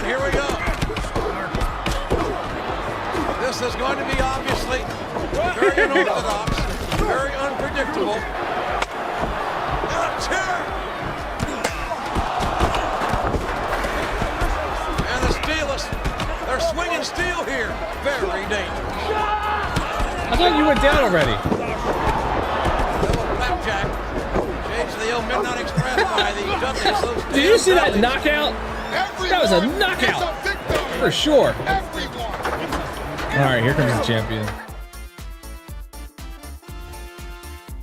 here we go. This is going to be obviously very unorthodox, very unpredictable. And the steel is, they're swinging steel here. Very dangerous. I thought you went down already. Little flapjack. Shades of the old Midnight Express by the Dudleys. Did you see that knockout? That was a knockout. For sure. Alright, here comes the champion.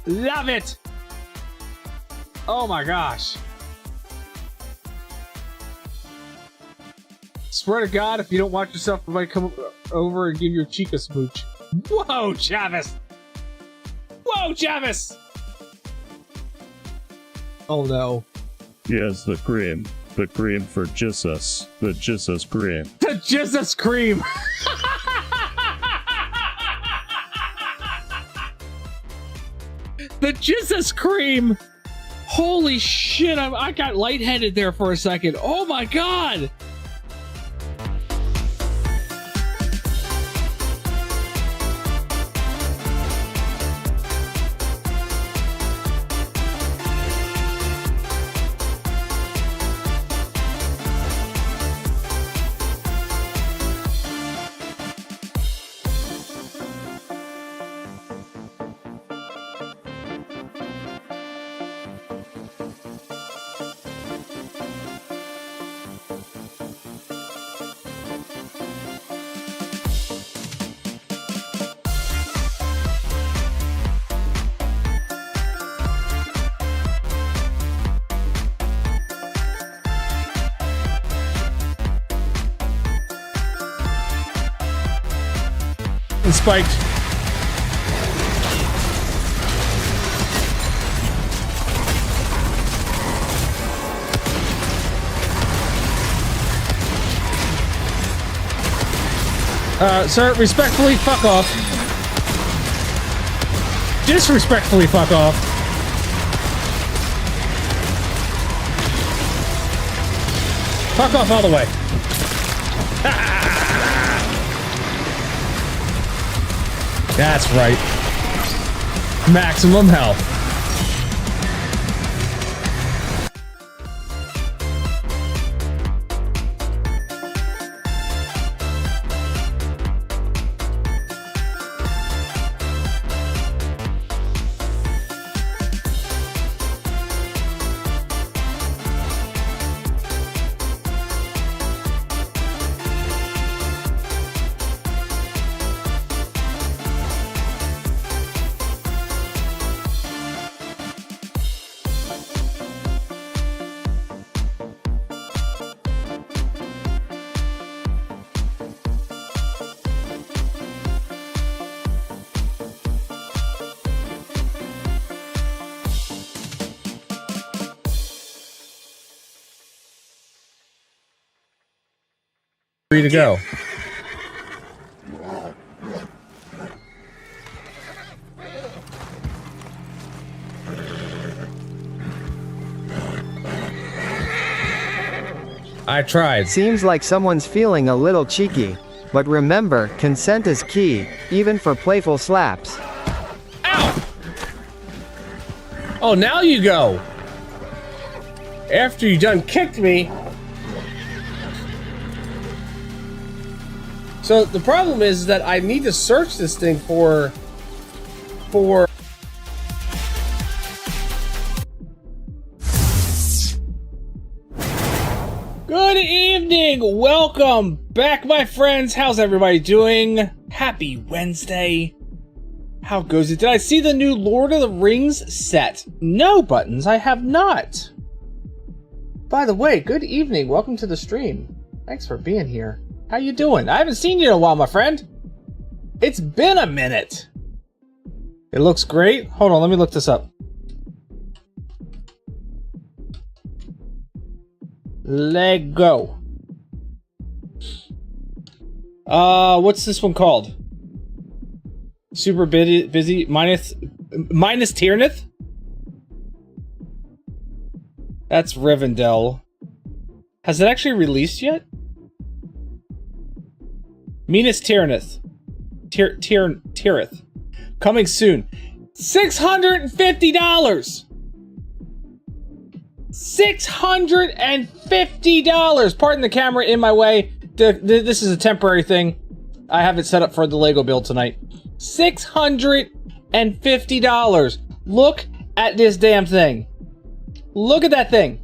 Love it! Oh my gosh. Swear to God, if you don't watch yourself, I might come over and give your cheek a smooch. Whoa, Chavis! Whoa, Chavis! Oh no. Yes, the cream. The cream for Jesus. The Jesus cream. The Jesus cream! The Jesus cream! Holy shit, I got lightheaded there for a second. Oh my God! And spiked. Sir, respectfully, fuck off. Disrespectfully, fuck off. Fuck off all the way. That's right. Maximum health. Free to go. I tried. Seems like someone's feeling a little cheeky. But remember, consent is key, even for playful slaps. Ow! Oh, now you go. After you done kicked me. So the problem is that I need to search this thing for Good evening, welcome back my friends. How's everybody doing? Happy Wednesday. How goes it? Did I see the new Lord of the Rings set? No, Buttons, I have not. By the way, good evening, welcome to the stream. Thanks for being here. How you doing? I haven't seen you in a while, my friend. It's been a minute. It looks great. Hold on, let me look this up. Lego. What's this one called? Super busy minus Tiernith? That's Rivendell. Has it actually released yet? Minas Tirith. Tirith. Coming soon. $650! $650! Pardon the camera in my way. This is a temporary thing. I have it set up for the Lego build tonight. $650. Look at this damn thing. Look at that thing.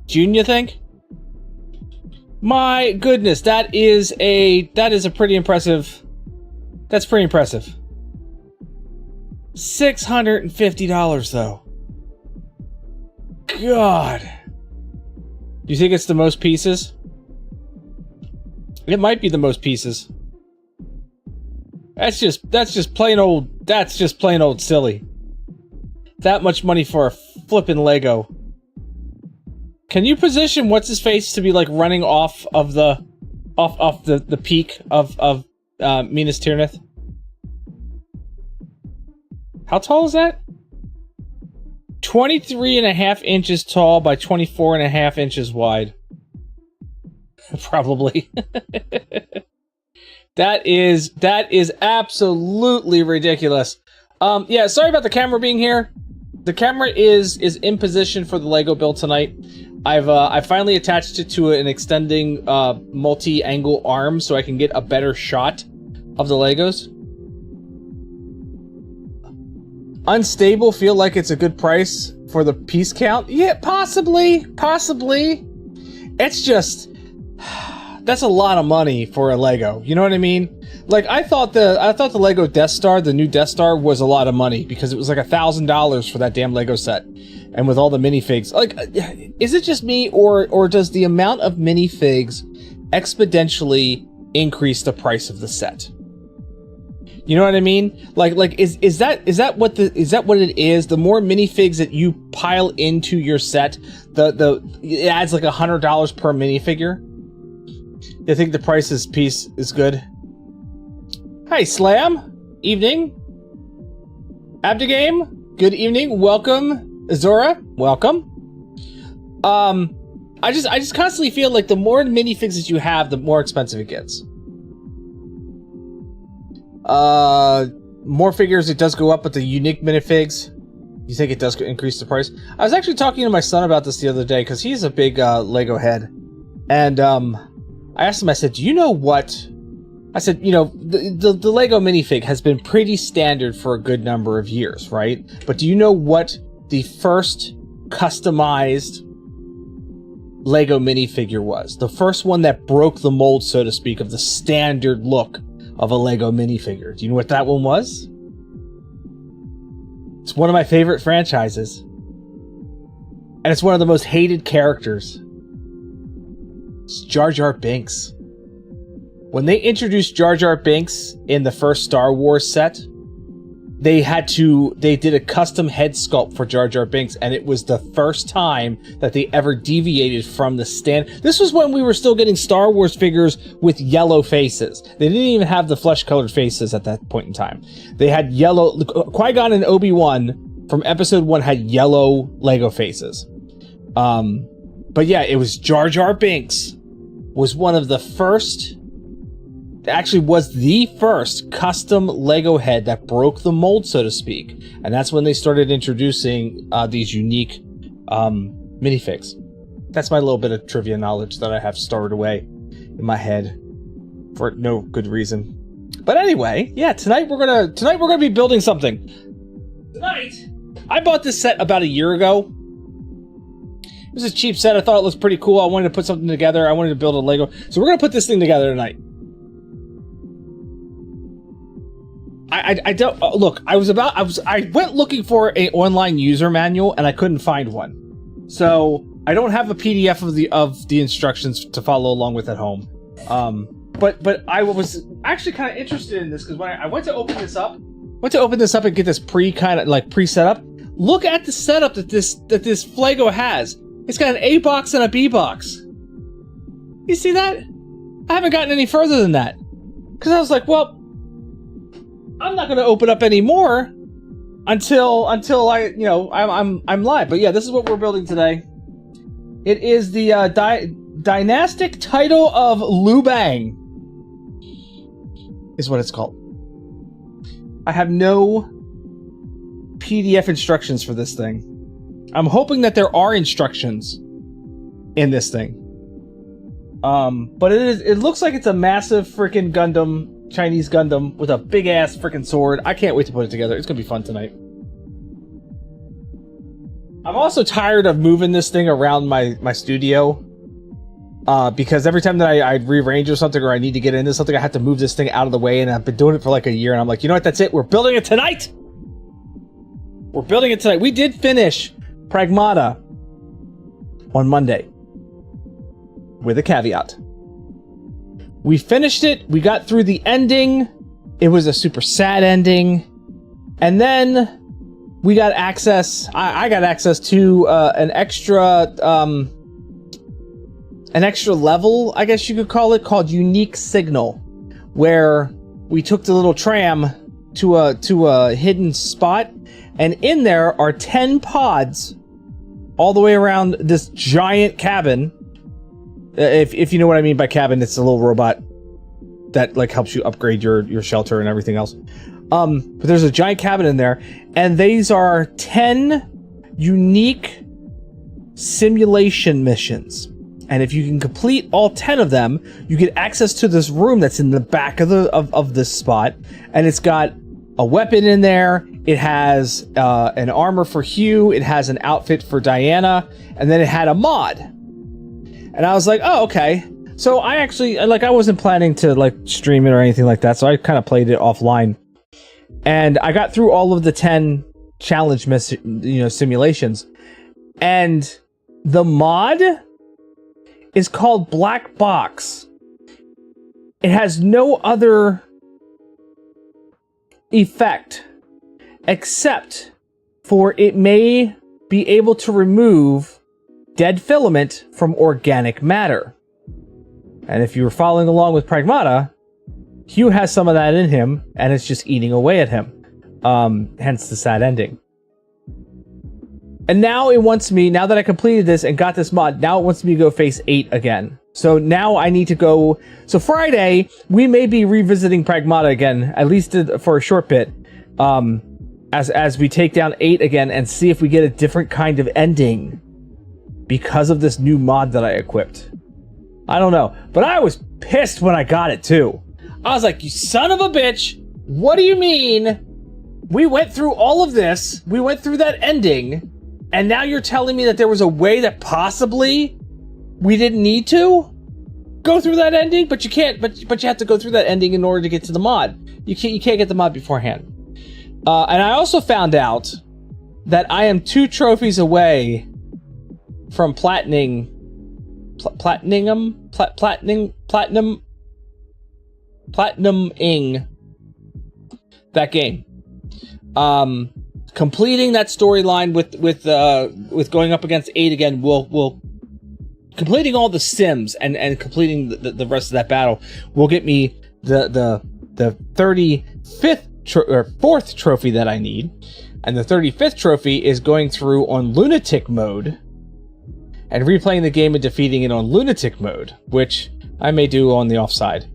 June, you think? My goodness, that is a pretty impressive. That's pretty impressive. $650 though. God. You think it's the most pieces? It might be the most pieces. That's just plain old silly. That much money for a flippin' Lego. Can you position what's his face to be like running off of the peak of Minas Tirith? How tall is that? 23.5 inches tall by 24.5 inches wide. Probably. That is absolutely ridiculous. Yeah, sorry about the camera being here. The camera is in position for the Lego build tonight. I finally attached it to an extending multi-angle arm so I can get a better shot of the Legos. Unstable, feel like it's a good price for the piece count? Yeah, possibly. It's just, that's a lot of money for a Lego. You know what I mean? Like I thought the Lego Death Star, the new Death Star, was a lot of money because it was like $1,000 for that damn Lego set, and with all the minifigs. Like, is it just me, or does the amount of minifigs exponentially increase the price of the set? You know what I mean? Like is that what it is? The more minifigs that you pile into your set, it adds like $100 per minifigure. You think the price of piece is good? Hi, Slam. Evening. Abdegame. Good evening. Welcome, Azora. Welcome. I just constantly feel like the more minifigs that you have, the more expensive it gets. More figures, it does go up, but the unique minifigs, you think it does increase the price? I was actually talking to my son about this the other day because he's a big Lego head, and I asked him. I said, "Do you know what?" I said, "You know, the Lego minifig has been pretty standard for a good number of years, right? But do you know what the first customized Lego minifigure was? The first one that broke the mold, so to speak, of the standard look of a Lego minifigure. Do you know what that one was? It's one of my favorite franchises. And it's one of the most hated characters. It's Jar Jar Binks. When they introduced Jar Jar Binks in the first Star Wars set, they did a custom head sculpt for Jar Jar Binks, and it was the first time that they ever deviated from the stand. This was when we were still getting Star Wars figures with yellow faces. They didn't even have the flesh-colored faces at that point in time. They had yellow. Qui-Gon and Obi-Wan from Episode 1 had yellow Lego faces. But yeah, it was Jar Jar Binks was one of the first. Actually was the first custom Lego head that broke the mold, so to speak, and that's when they started introducing these unique minifigs. That's my little bit of trivia knowledge that I have stored away in my head for no good reason. But anyway, yeah, tonight we're gonna be building something. Tonight, I bought this set about a year ago. It was a cheap set. I thought it looked pretty cool. I wanted to put something together. I wanted to build a Lego, so we're gonna put this thing together tonight. I don't look. I went looking for an online user manual and I couldn't find one. So I don't have a PDF of the instructions to follow along with at home. But I was actually kind of interested in this because when I went to open this up, and get this pre-set up. Look at the setup that this FLego has. It's got an A box and a B box. You see that? I haven't gotten any further than that because I was like, well, I'm not going to open up any more until I'm live. But yeah, this is what we're building today. It is the Dynastic Title of Lubang is what it's called. I have no PDF instructions for this thing. I'm hoping that there are instructions in this thing. But it looks like it's a massive freaking Gundam, Chinese Gundam with a big ass freaking sword. I can't wait to put it together. It's gonna be fun tonight. I'm also tired of moving this thing around my studio. Because every time that I rearrange or something, or I need to get into something, I have to move this thing out of the way, and I've been doing it for like a year, and I'm like, you know what, that's it, we're building it tonight! We're building it tonight. We did finish Pragmata on Monday. With a caveat. We finished it, we got through the ending, it was a super sad ending, and then we got access, I got access to an extra level, I guess you could call it, called Unique Signal, where we took the little tram to a hidden spot, and in there are 10 pods all the way around this giant cabin. If you know what I mean by cabin, it's a little robot that like helps you upgrade your shelter and everything else. But there's a giant cabin in there, and these are 10 unique simulation missions. And if you can complete all 10 of them, you get access to this room that's in the back of this spot, and it's got a weapon in there. It has an armor for Hugh. It has an outfit for Diana, and then it had a mod. And I was like, oh, okay. So I actually, like, I wasn't planning to like stream it or anything like that, so I kind of played it offline. And I got through all of the 10 challenge simulations, and the mod is called Black Box. It has no other effect except for it may be able to remove dead filament from organic matter. And if you were following along with Pragmata, Hugh has some of that in him, and it's just eating away at him. Hence the sad ending. And now it wants me, now that I completed this and got this mod, now it wants me to go face 8 again. So now I need to go... So Friday, we may be revisiting Pragmata again, at least for a short bit, as we take down 8 again and see if we get a different kind of ending because of this new mod that I equipped. I don't know, but I was pissed when I got it too. I was like, you son of a bitch, what do you mean? We went through all of this, we went through that ending, and now you're telling me that there was a way that possibly we didn't need to go through that ending, but you can't. But you have to go through that ending in order to get to the mod. You can't get the mod beforehand. And I also found out that I am 2 trophies away from platinuming that game. Completing that storyline with going up against 8 again will completing all the sims and completing the rest of that battle will get me the 35th or 4th trophy that I need, and the 35th trophy is going through on lunatic mode and replaying the game and defeating it on lunatic mode, which I may do on the offside.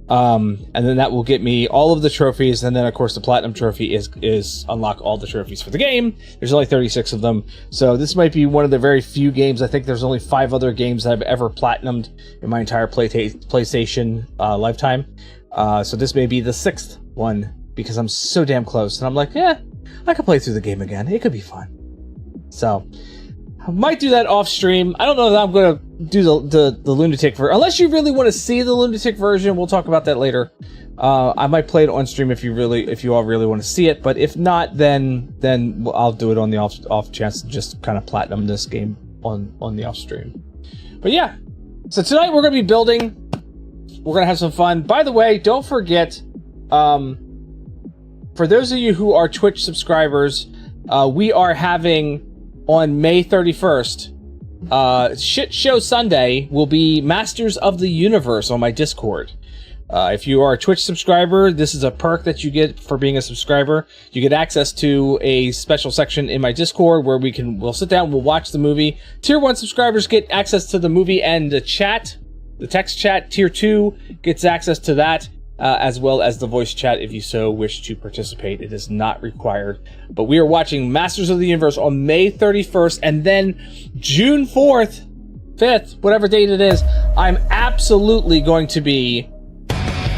And then that will get me all of the trophies, and then of course the platinum trophy is unlock all the trophies for the game. There's only 36 of them, so this might be one of the very few games. I think there's only 5 other games that I've ever platinumed in my entire PlayStation lifetime. So this may be the 6th one, because I'm so damn close, and I'm like, yeah, I could play through the game again. It could be fun. So I might do that off stream. I don't know that I'm going to do the lunatic version. Unless you really want to see the lunatic version, we'll talk about that later. I might play it on stream if you all really want to see it. But if not, then I'll do it on the off chance to just kind of platinum this game on the off stream. But yeah, so tonight we're going to be building. We're going to have some fun. By the way, don't forget, for those of you who are Twitch subscribers, we are having on May 31st, Shit Show Sunday will be Masters of the Universe on my Discord. If you are a Twitch subscriber, this is a perk that you get for being a subscriber. You get access to a special section in my Discord where we'll sit down, we'll watch the movie. Tier 1 subscribers get access to the movie and the chat, the text chat. Tier 2 gets access to that, as well as the voice chat if you so wish to participate. It is not required. But we are watching Masters of the Universe on May 31st, and then June 4th, 5th, whatever date it is, I'm absolutely going to be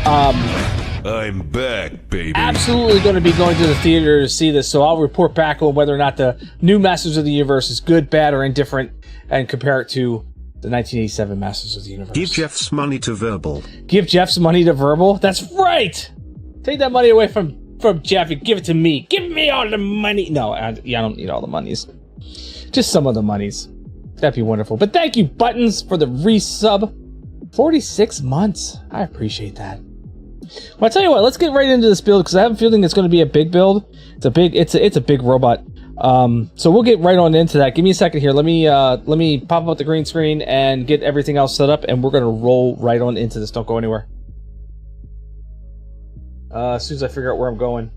I'm back, baby. absolutely going to be going to the theater to see this, so I'll report back on whether or not the new Masters of the Universe is good, bad, or indifferent, and compare it to the 1987 Masters of the Universe. Give Jeff's money to Verbal. Give Jeff's money to Verbal? That's right! Take that money away from Jeff and give it to me. Give me all the money! No, I don't need all the monies. Just some of the monies. That'd be wonderful. But thank you, Buttons, for the resub. 46 months. I appreciate that. Well, I'll tell you what, let's get right into this build, because I have a feeling it's going to be a big build. It's a big robot. So we'll get right on into that. Give me a second here. Let me pop up the green screen and get everything else set up, and we're going to roll right on into this. Don't go anywhere. As soon as I figure out where I'm going.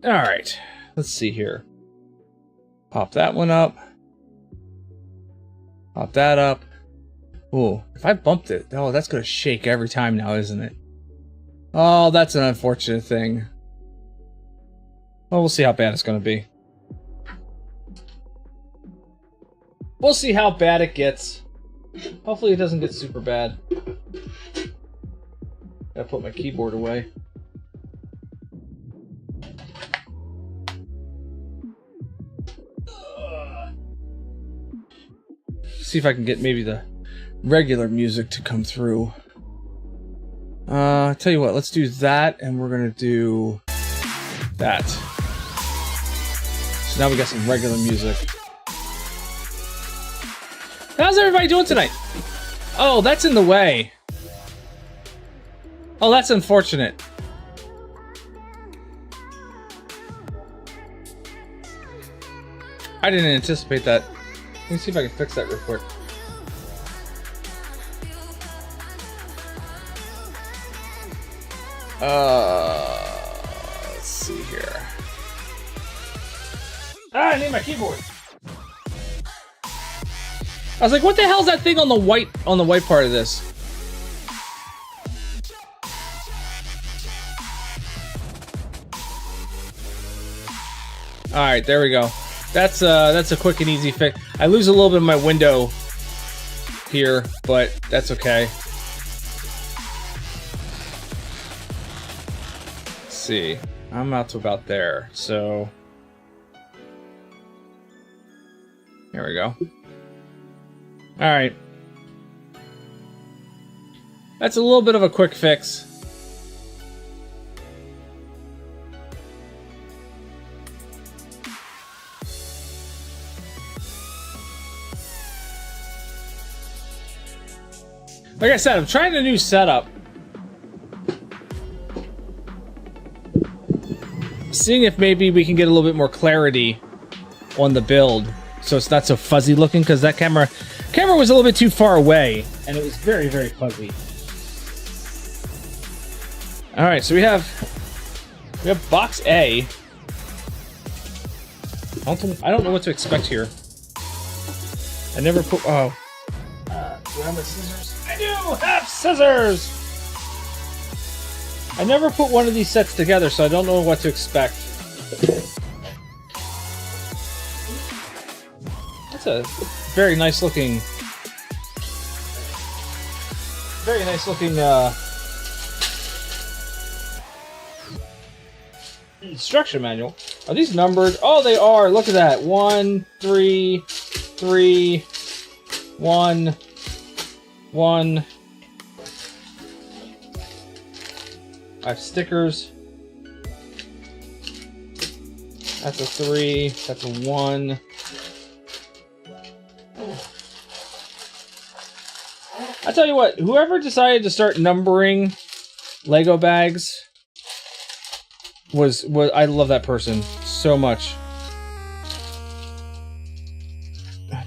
Alright, let's see here. Pop that one up. Pop that up. Ooh, if I bumped it, oh, that's gonna shake every time now, isn't it? Oh, that's an unfortunate thing. Well, we'll see how bad it's gonna be. We'll see how bad it gets. Hopefully it doesn't get super bad. Gotta put my keyboard away. See if I can get maybe the regular music to come through. Tell you what, let's do that, and we're gonna do that. So now we got some regular music. How's everybody doing tonight? Oh, that's in the way. Oh, that's unfortunate. I didn't anticipate that. Let me see if I can fix that real quick. Let's see here. Ah, I need my keyboard. I was like, what the hell's that thing on the white part of this? All right, there we go. That's a quick and easy fix. I lose a little bit of my window here, but that's okay. Let's see. I'm out to about there, so there we go. All right. That's a little bit of a quick fix. Like I said, I'm trying a new setup. Seeing if maybe we can get a little bit more clarity on the build, so it's not so fuzzy looking, because that camera was a little bit too far away, and it was very, very fuzzy. All right, so we have box A. I don't know what to expect here. I never put. Oh, do I have my scissors? I do have scissors! I never put one of these sets together, so I don't know what to expect. That's a very nice looking instruction manual. Are these numbered? Oh, they are. Look at that. 1, 3, 3, 1. 1. I have stickers. That's a 3. That's a 1. I tell you what, whoever decided to start numbering Lego bags was I love that person so much.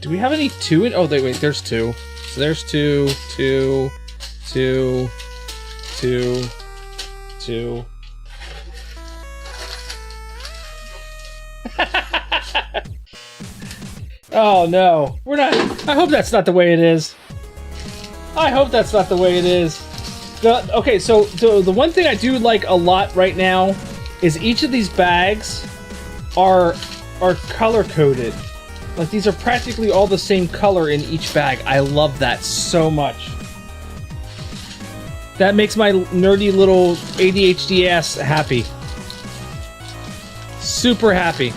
Do we have any 2 in? Oh, wait, there's 2. So there's 2, 2, 2, 2, 2. Oh no, we're not. I hope that's not the way it is. I hope that's not the way it is. Okay, so the one thing I do like a lot right now is each of these bags are color coded. Like these are practically all the same color in each bag. I love that so much. That makes my nerdy little ADHD ass happy. Super happy.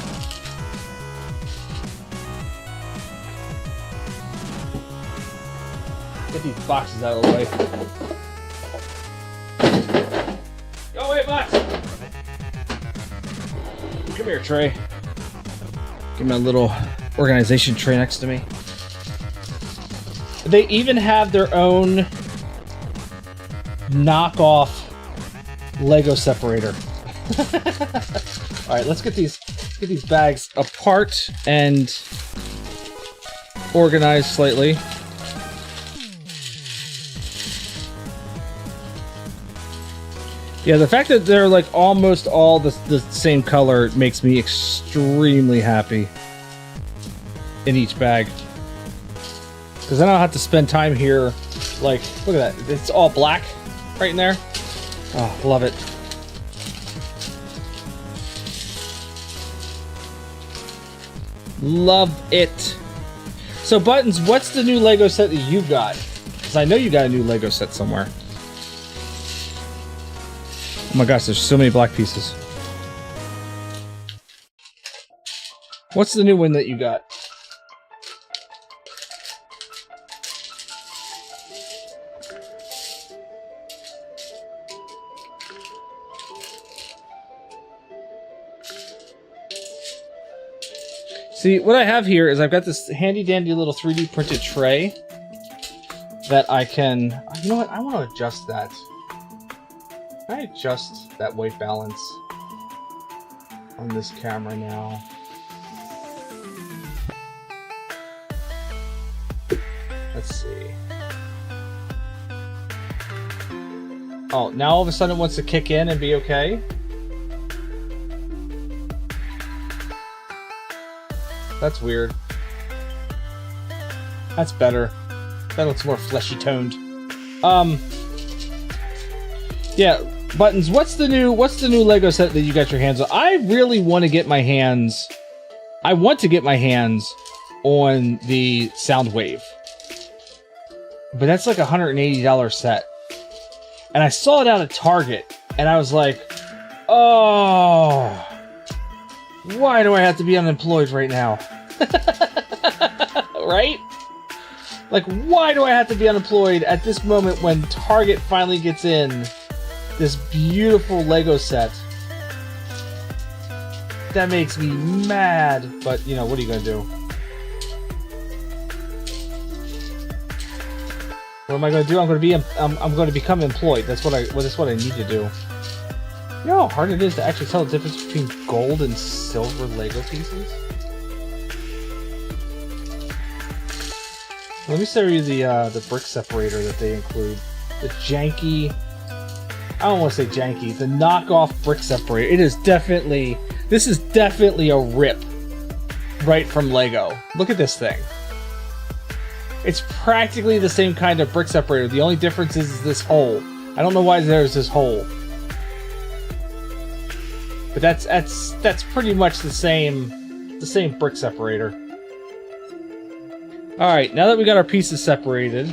Get these boxes out of the way. Go away, box! Come here, tray. Give me a little organization tray next to me. They even have their own knockoff Lego separator. All right, let's get these bags apart and organized slightly. Yeah, the fact that they're like almost all the same color makes me extremely happy in each bag. Because then I don't have to spend time here. Like, look at that. It's all black right in there. Oh, love it. Love it. So, Buttons, what's the new Lego set that you got? Because I know you got a new Lego set somewhere. Oh my gosh, there's so many black pieces. What's the new one that you got? See, what I have here is I've got this handy dandy little 3D printed tray that I can... You know what? I want to adjust that. Can I adjust that white balance on this camera now? Let's see. Oh, now all of a sudden it wants to kick in and be okay? That's weird. That's better. That looks more fleshy toned. Yeah, Buttons, what's the new Lego set that you got your hands on? I really want to get my hands... I want to get my hands on the Soundwave. But that's like a $180 set. And I saw it out at Target, and I was like, oh, why do I have to be unemployed right now? Right? Like, why do I have to be unemployed at this moment when Target finally gets in this beautiful Lego set? That makes me mad, but, you know, what are you gonna do? What am I gonna do? I'm gonna become employed. That's what I need to do. You know how hard it is to actually tell the difference between gold and silver Lego pieces? Let me show you the brick separator that they include. The janky... I don't want to say janky. The knockoff brick separator. It is definitely... This is definitely a rip right from Lego. Look at this thing. It's practically the same kind of brick separator. The only difference is this hole. I don't know why there's this hole. But that's pretty much the same brick separator. Alright, now that we got our pieces separated,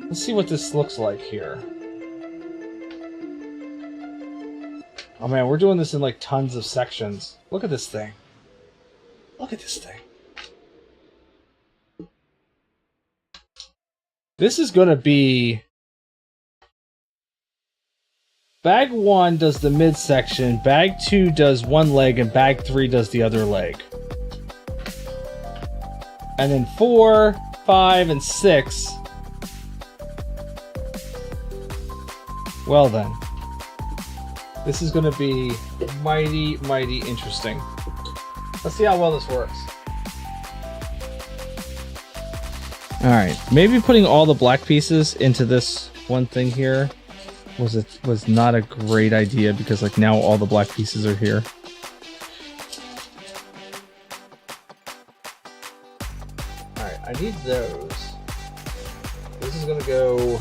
let's see what this looks like here. Oh man, we're doing this in like tons of sections. Look at this thing. Look at this thing. This is going to be... Bag 1 does the midsection, Bag 2 does one leg, and Bag 3 does the other leg. And then 4, 5, and 6. Well then. This is going to be mighty, mighty interesting. Let's see how well this works. Alright, maybe putting all the black pieces into this one thing here was not a great idea, because like now all the black pieces are here. Alright, I need those. This is gonna go...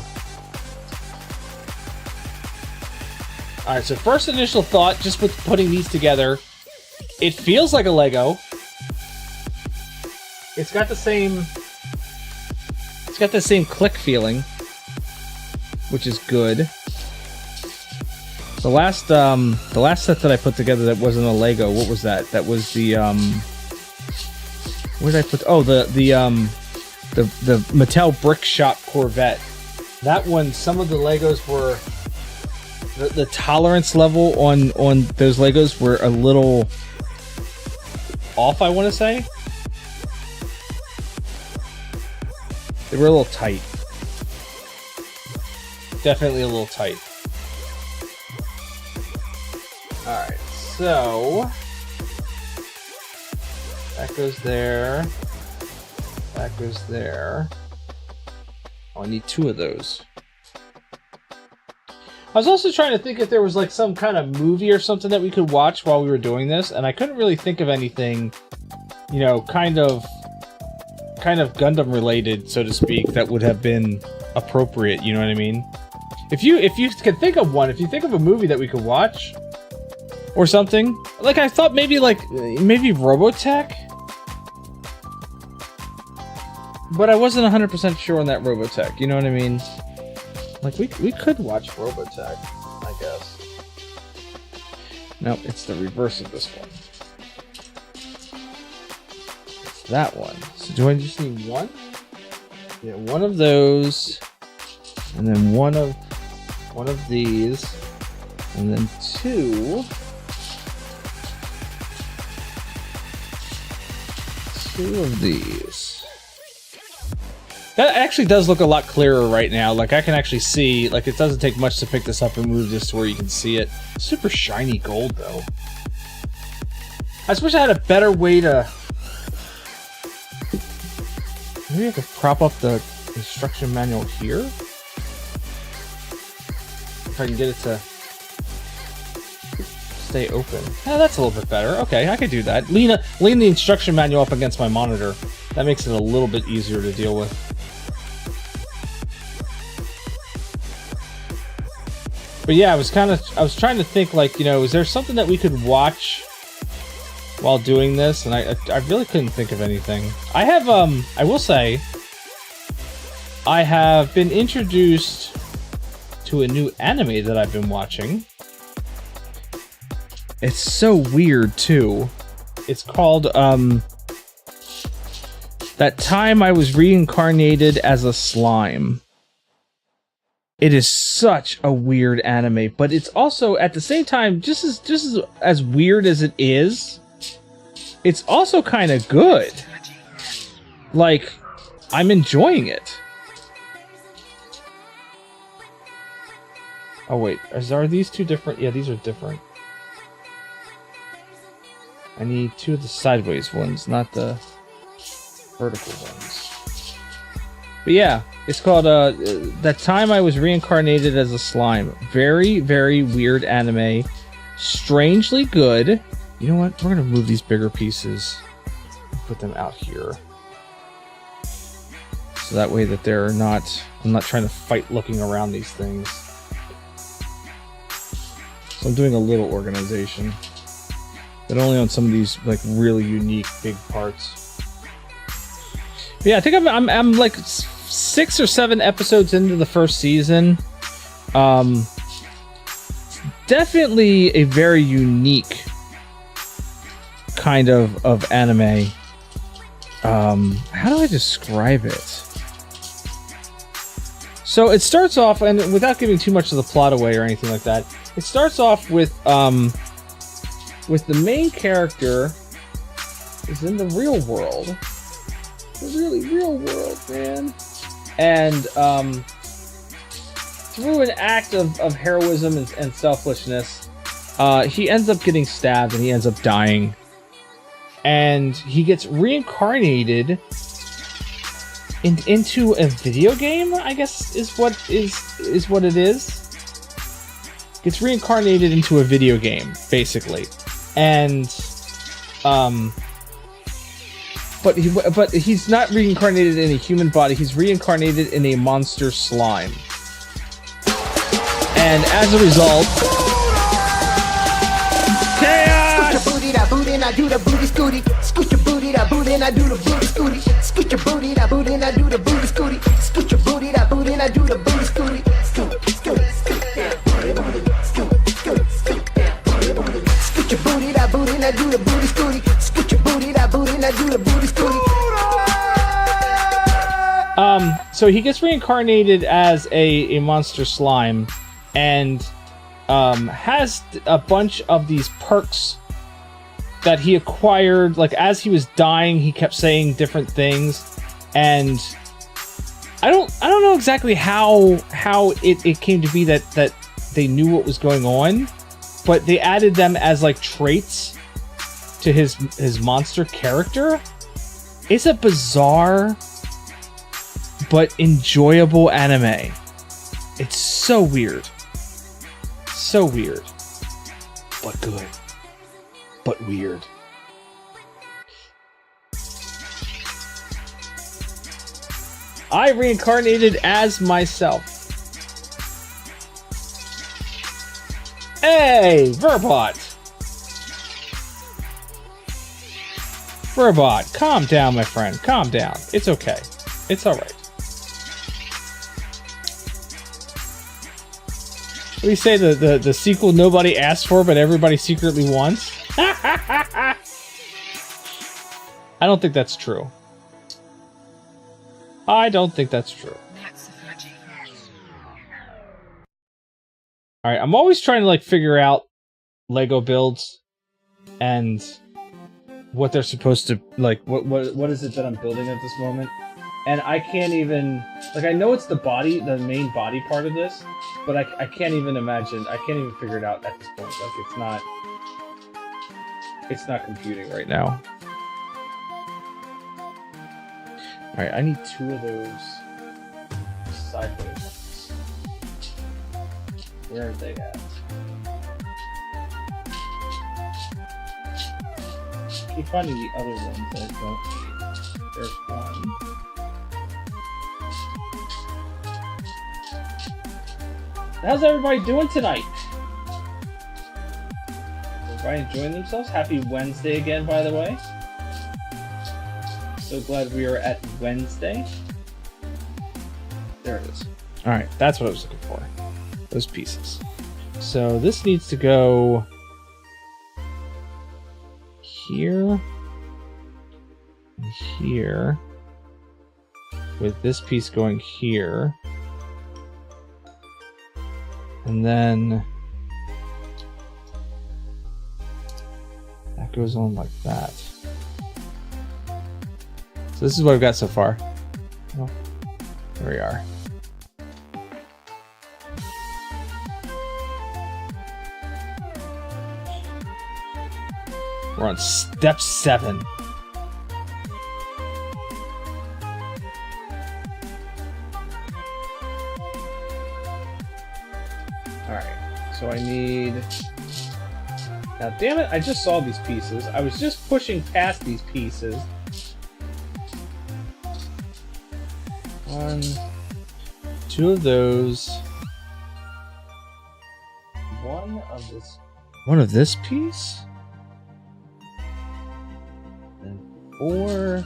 Alright, so first initial thought, just with putting these together, it feels like a Lego. It's got the same click feeling, which is good. The last set that I put together that wasn't a Lego, what was that? That was the where did I put? Oh, the Mattel Brick Shop Corvette. That one, some of the Legos were the tolerance level on those Legos were a little off, I want to say. They were a little tight. Definitely a little tight. Alright, so... that goes there. That goes there. Oh, I need 2 of those. I was also trying to think if there was like some kind of movie or something that we could watch while we were doing this, and I couldn't really think of anything, you know, kind of Gundam related, so to speak, that would have been appropriate, you know what I mean? If you can think of one, if you think of a movie that we could watch or something, like I thought maybe Robotech, but I wasn't 100% sure on that Robotech, you know what I mean? Like we could watch Robotech, I guess. No, it's the reverse of this one. It's that one. So do I just need one? Yeah, one of those, and then one of these, and then 2 of these. That actually does look a lot clearer right now. Like I can actually see, like it doesn't take much to pick this up and move this to where you can see it. Super shiny gold though. I just wish I had a better way to... Maybe I could prop up the instruction manual here? If I can get it to stay open. Yeah, that's a little bit better. Okay, I could do that. Lean the instruction manual up against my monitor. That makes it a little bit easier to deal with. But yeah, I was trying to think, like, you know, is there something that we could watch while doing this? And I really couldn't think of anything. I have, I will say, I have been introduced to a new anime that I've been watching. It's so weird, too. It's called, That Time I Was Reincarnated as a Slime. It is such a weird anime, but it's also, at the same time, just as weird as it is, it's also kind of good. Like, I'm enjoying it. Oh wait, are these 2 different? Yeah, these are different. I need 2 of the sideways ones, not the vertical ones. But yeah, it's called That Time I Was Reincarnated as a Slime. Very, very weird anime. Strangely good. You know what? We're gonna move these bigger pieces, put them out here, so that way that they're not. I'm not trying to fight looking around these things. So I'm doing a little organization, but only on some of these like really unique big parts. But yeah, I think I'm like 6 or 7 episodes into the first season. Definitely a very unique kind of anime. How do I describe it? So it starts off, and without giving too much of the plot away or anything like that, it starts off with the main character is in the real world. The really real world, man. And through an act of heroism and selflessness, he ends up getting stabbed and he ends up dying. And he gets reincarnated into a video game, I guess is what it is. Gets reincarnated into a video game, basically. And but he's not reincarnated in a human body, he's reincarnated in a monster slime. And as a result, chaos! Booty da booty and I do the booty scooty. Scoot your booty da booty and I do the booty scooty. Scoot your booty da booty and I do the booty scooty. Scoot your booty da booty and I do the booty scooty. Scoot, scoot, scoot, scoot, scoot, scoot. Scoot your booty da booty and I do the booty scooty. Scoot your booty da booty and I do the booty scooty. So he gets reincarnated as a monster slime, and has a bunch of these perks that he acquired. Like, as he was dying, he kept saying different things, and I don't know exactly how it came to be that they knew what was going on, but they added them as like traits to his monster character. It's a bizarre but enjoyable anime. It's so weird. So weird. But good. But weird. I reincarnated as myself. Hey, Verbot! Verbot, calm down, my friend. Calm down. It's okay. It's alright. What do you say, the sequel nobody asked for but everybody secretly wants? I don't think that's true. I don't think that's true. Alright, I'm always trying to like figure out Lego builds and what they're supposed to, like, what is it that I'm building at this moment? And I can't even, like, I know it's the body, the main body part of this, but I can't even imagine, I can't even figure it out at this point. Like, it's not computing right now. Alright, I need 2 of those sideways ones. Where are they at? I keep finding the other ones that I don't need. There's one. How's everybody doing tonight? Everybody enjoying themselves? Happy Wednesday again, by the way. So glad we are at Wednesday. There it is. Alright, that's what I was looking for. Those pieces. So this needs to go here. And here. With this piece going here. And then that goes on like that. So this is what I've got so far. Oh, there we are. We're on step 7. So I need... Now, damn it, I just saw these pieces. I was just pushing past these pieces. 1, 2 of those. 1 of this. 1 of this piece? And 4...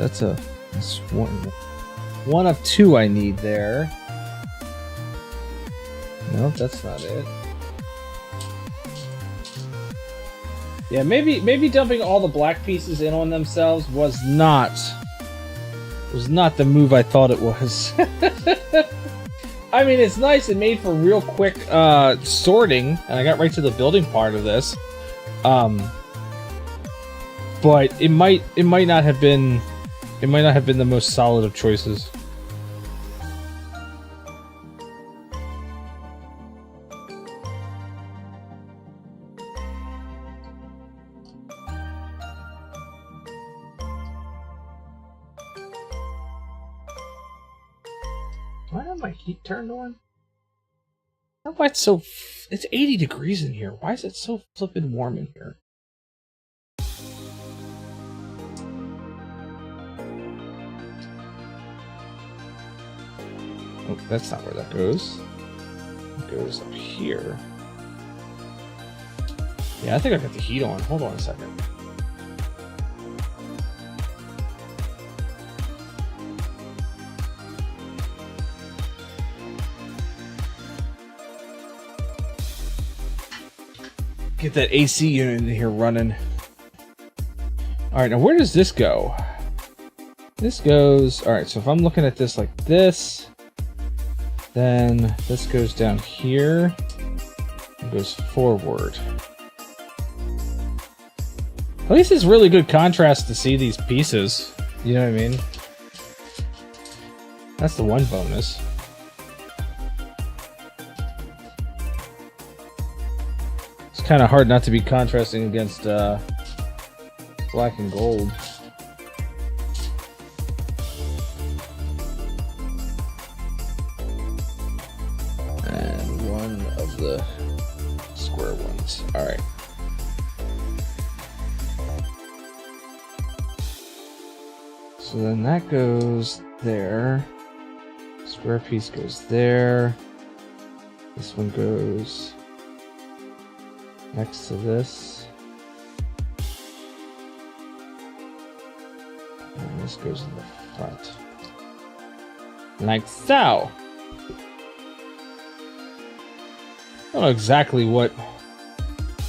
So that's one of 2 I need there. Nope, that's not it. Yeah, maybe dumping all the black pieces in on themselves was not the move I thought it was. I mean, it's nice. It made for real quick sorting, and I got right to the building part of this. But it might not have been the most solid of choices. Why have my heat turned on? Why it's so... It's 80 degrees in here. Why is it so flippin' warm in here? Oh, that's not where that goes. It goes up here. Yeah, I think I got the heat on. Hold on a second. Get that AC unit in here running. Alright, now where does this go? This goes... Alright, so if I'm looking at this like this, then this goes down here and goes forward. At least it's really good contrast to see these pieces. You know what I mean? That's the one bonus. Kind of hard not to be contrasting against black and gold. And one of the square ones. Alright. So then that goes there. Square piece goes there. This one goes next to this. And this goes in the front. Like so. I don't know exactly what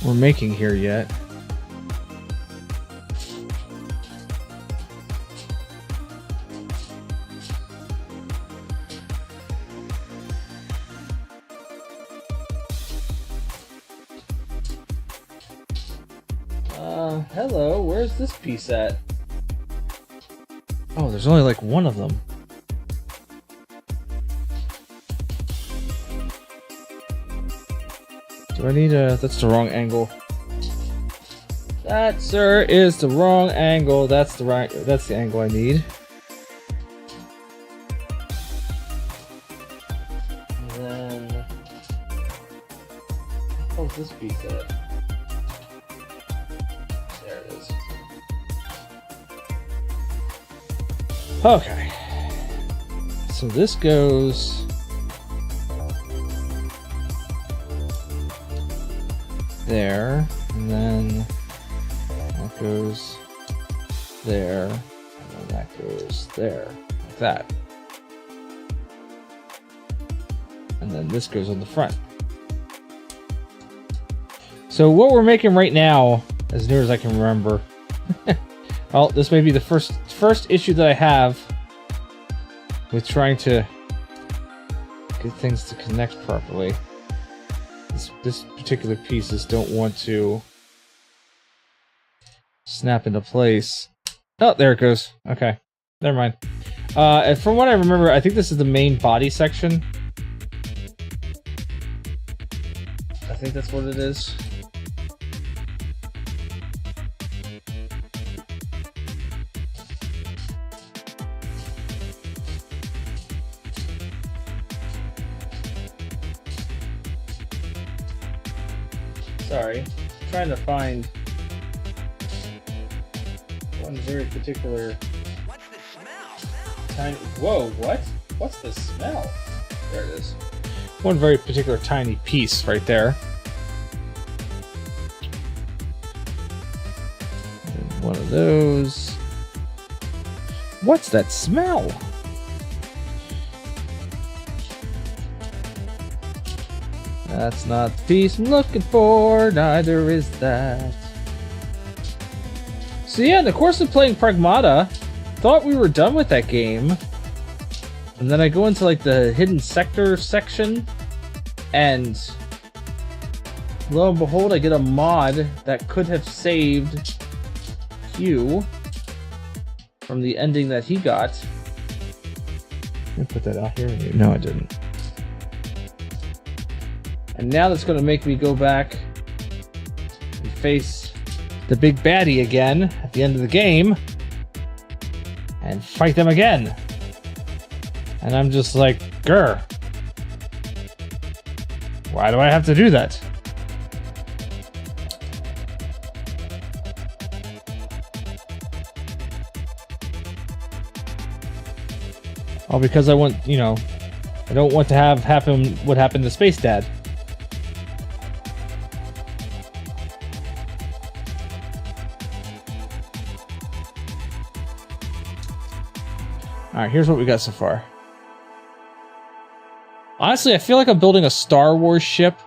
we're making here yet. Hello, where's this piece at? Oh, there's only like one of them. Do I need a... That's the wrong angle. That, sir, is the wrong angle. That's the angle I need. And then... Where's this piece at? Okay, so this goes there, and then that goes there, and then that goes there, like that. And then this goes on the front. So what we're making right now, as near as I can remember, well, this may be the first issue that I have with trying to get things to connect properly. This particular pieces don't want to snap into place. Oh, there it goes. Okay, never mind. And from what I remember, I think this is the main body section. I think that's what it is. Sorry, I'm trying to find one very particular. What's the smell? Tiny. Whoa! What? What's the smell? There it is. One very particular tiny piece right there. And one of those. What's that smell? That's not the piece I'm looking for, neither is that. So yeah, in the course of playing Pragmata, thought we were done with that game. And then I go into like the hidden sector section, and lo and behold, I get a mod that could have saved Hugh from the ending that he got. I put that out here. No, I didn't. And now that's going to make me go back and face the big baddie again at the end of the game and fight them again. And I'm just like, grr. Why do I have to do that? All because I want, I don't want to have happen what happened to Space Dad. Alright, here's what we got so far. Honestly, I feel like I'm building a Star Wars ship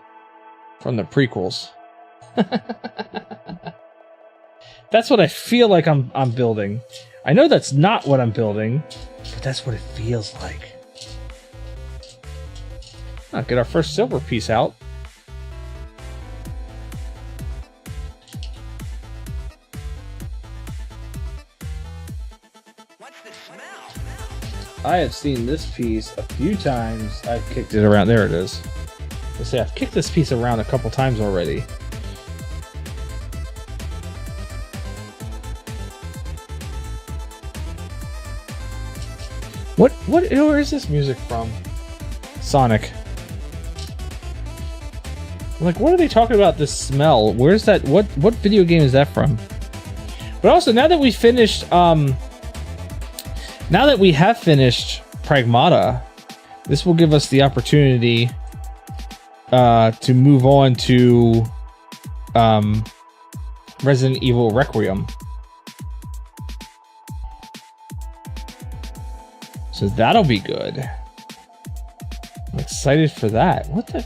from the prequels. That's what I feel like I'm building. I know that's not what I'm building, but that's what it feels like. I'll get our first silver piece out. I have seen this piece a few times. I've kicked it around. There it is. Let's say I've kicked this piece around a couple times already. Where is this music from? Sonic. Like, what are they talking about? This smell? Where's that? What video game is that from? But also, now that we finished, now that we have finished Pragmata, this will give us the opportunity to move on to Resident Evil Requiem. So that'll be good. I'm excited for that. What the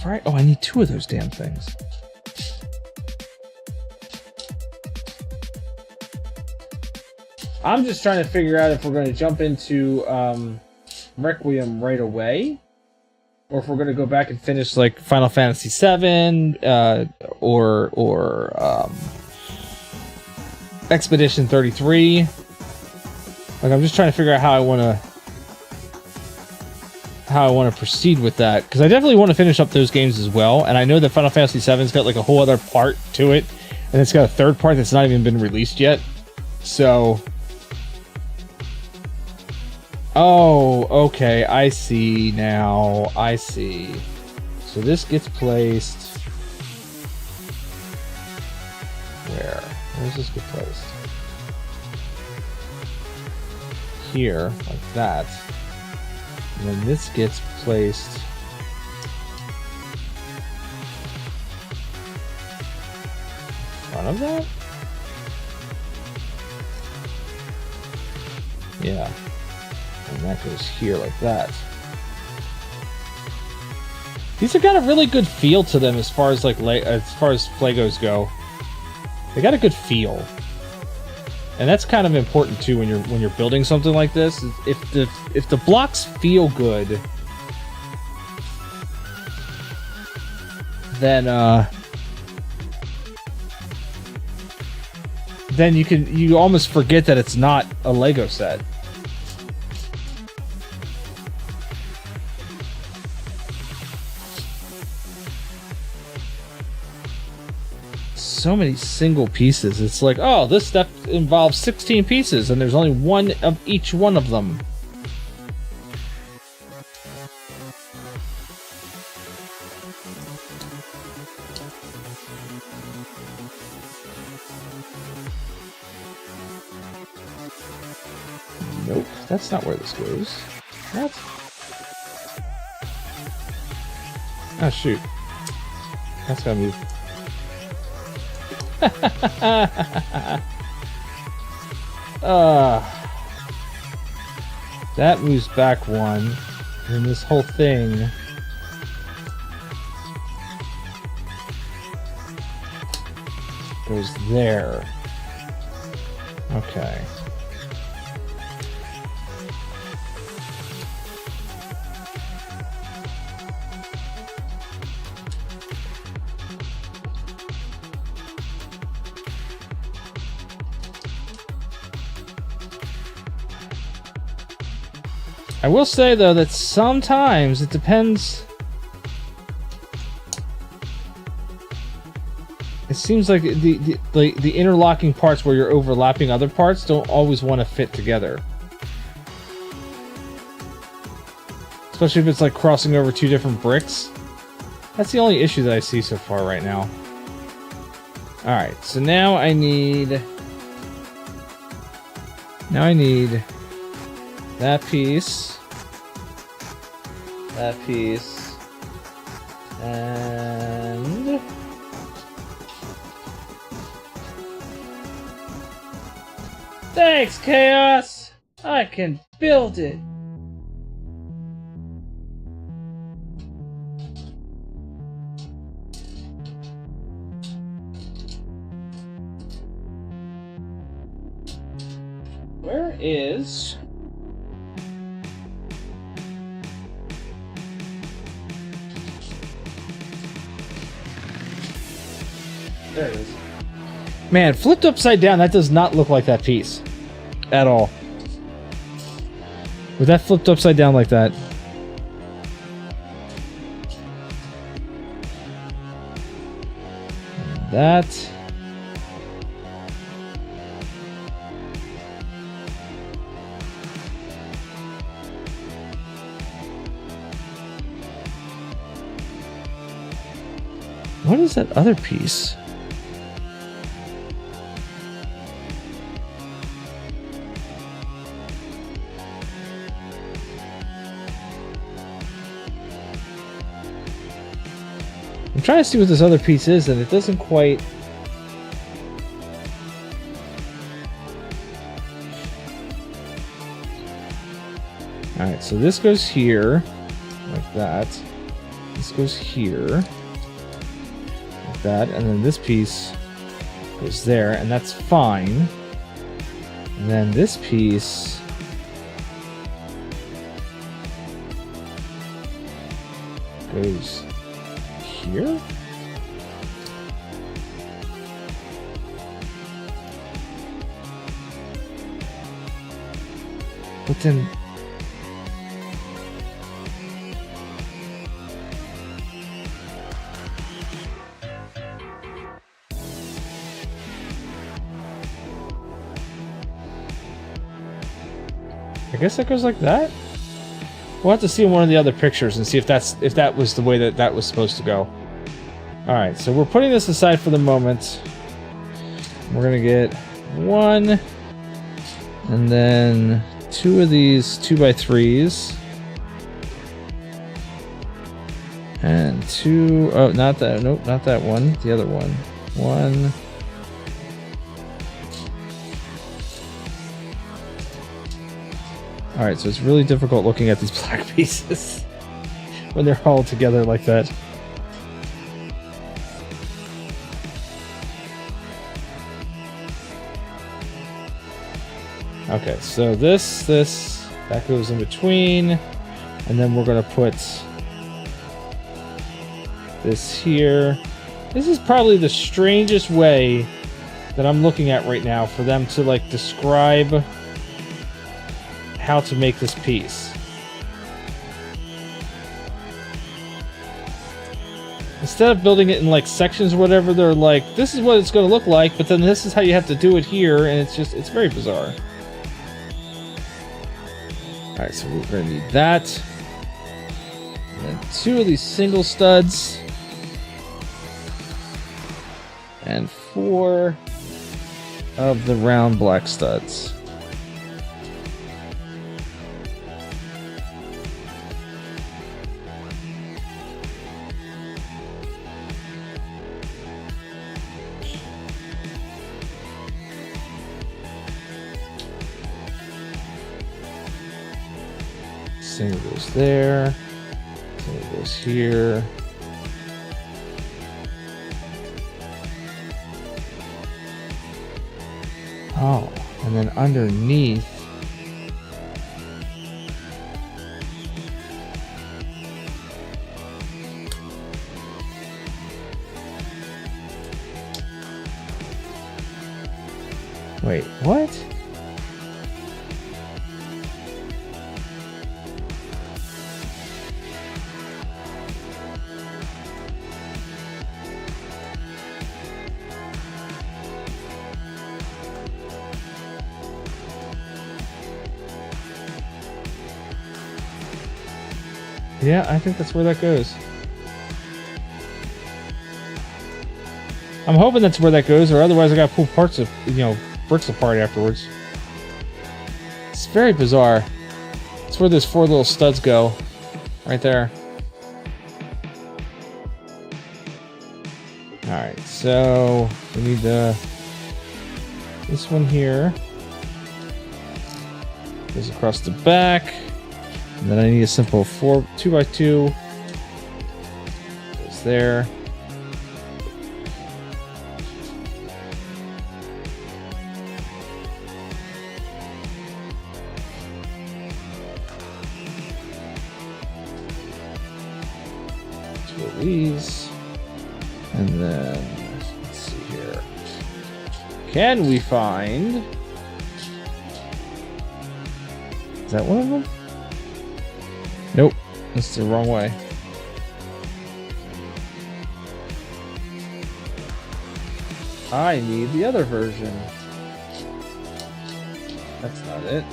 frick? Oh, I need 2 of those damn things. I'm just trying to figure out if we're going to jump into Requiem right away, or if we're going to go back and finish like Final Fantasy VII or Expedition 33. Like, I'm just trying to figure out how I want to proceed with that, because I definitely want to finish up those games as well. And I know that Final Fantasy VII's got like a whole other part to it, and it's got a third part that's not even been released yet. So, oh, okay, I see now. I see. So this gets placed where? Where does this get placed? Here, like that. And then this gets placed in front of that? Yeah. And that goes here like that. These have got a really good feel to them as far as FLegos go. They got a good feel. And that's kind of important too when you're building something like this. If the blocks feel good, then you almost forget that it's not a Lego set. So many single pieces. It's like, oh, this step involves 16 pieces, and there's only one of each one of them. Nope, that's not where this goes. What? Oh, shoot. That's gotta move. That moves back one, and this whole thing goes there. Okay. I will say though that sometimes it depends. It seems like the interlocking parts where you're overlapping other parts don't always want to fit together. Especially if it's like crossing over two different bricks. That's the only issue that I see so far right now. Alright, so now I need that piece, and thanks, Chaos! I can build it! Where is... There it is. Man, flipped upside down, that does not look like that piece. At all. With that flipped upside down like that. That. What is that other piece? I'm trying to see what this other piece is, and it doesn't quite... Alright, so this goes here, like that. This goes here, like that, and then this piece goes there, and that's fine. And then this piece... goes here? But then... I guess that goes like that? We'll have to see in one of the other pictures and see if that was the way that was supposed to go. Alright, so we're putting this aside for the moment. We're gonna get one, and then two of these 2x3s. And two, oh, not that, nope, not that one, the other one. One. Alright, so it's really difficult looking at these black pieces when they're all together like that. Okay, so that goes in between, and then we're gonna put this here. This is probably the strangest way that I'm looking at right now for them to like describe how to make this piece. Instead of building it in like sections or whatever, they're like, this is what it's going to look like, but then this is how you have to do it here, and it's very bizarre. Alright, so we're going to need that. And then two of these single studs. And four of the round black studs. Single goes there, single goes here. Oh, and then underneath. Wait, what? Yeah, I think that's where that goes. I'm hoping that's where that goes, or otherwise I gotta pull parts of, bricks apart afterwards. It's very bizarre. It's where those 4 little studs go. Right there. Alright, so we need this one here. Goes across the back. And then I need a simple 2x2. Goes there. Two of these. And then, let's see here. Can we find... Is that one of them? Nope, that's the wrong way. I need the other version. That's not it.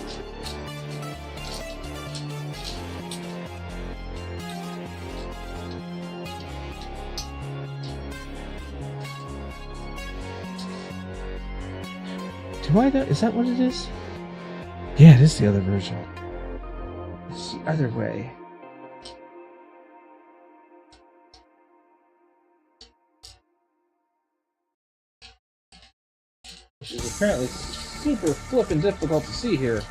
Do I know? Is that what it is? Yeah, it is the other version. It's the other way. Which is apparently super flippin' difficult to see here.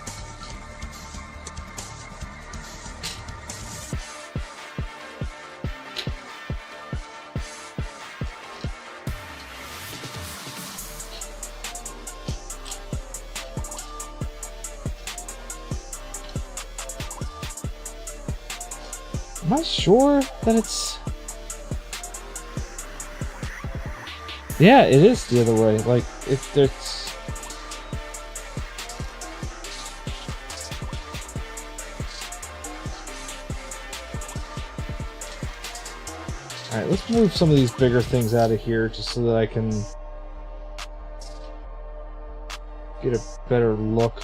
Am I sure that it's... Yeah, it is the other way. Like, it's... Alright, let's move some of these bigger things out of here just so that I can get a better look.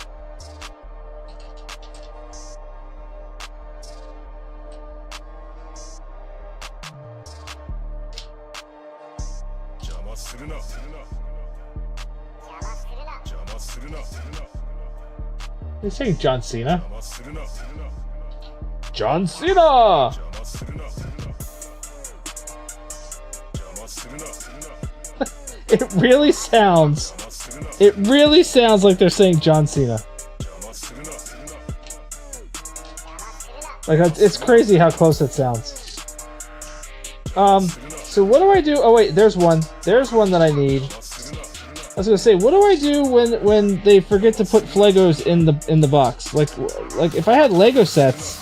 They're saying John Cena. John Cena! It really sounds like they're saying John Cena. Like, it's crazy how close it sounds. So what do I do? Oh wait, there's one. There's one that I need. I was gonna say, what do I do when they forget to put FLegos in the box? Like if I had Lego sets,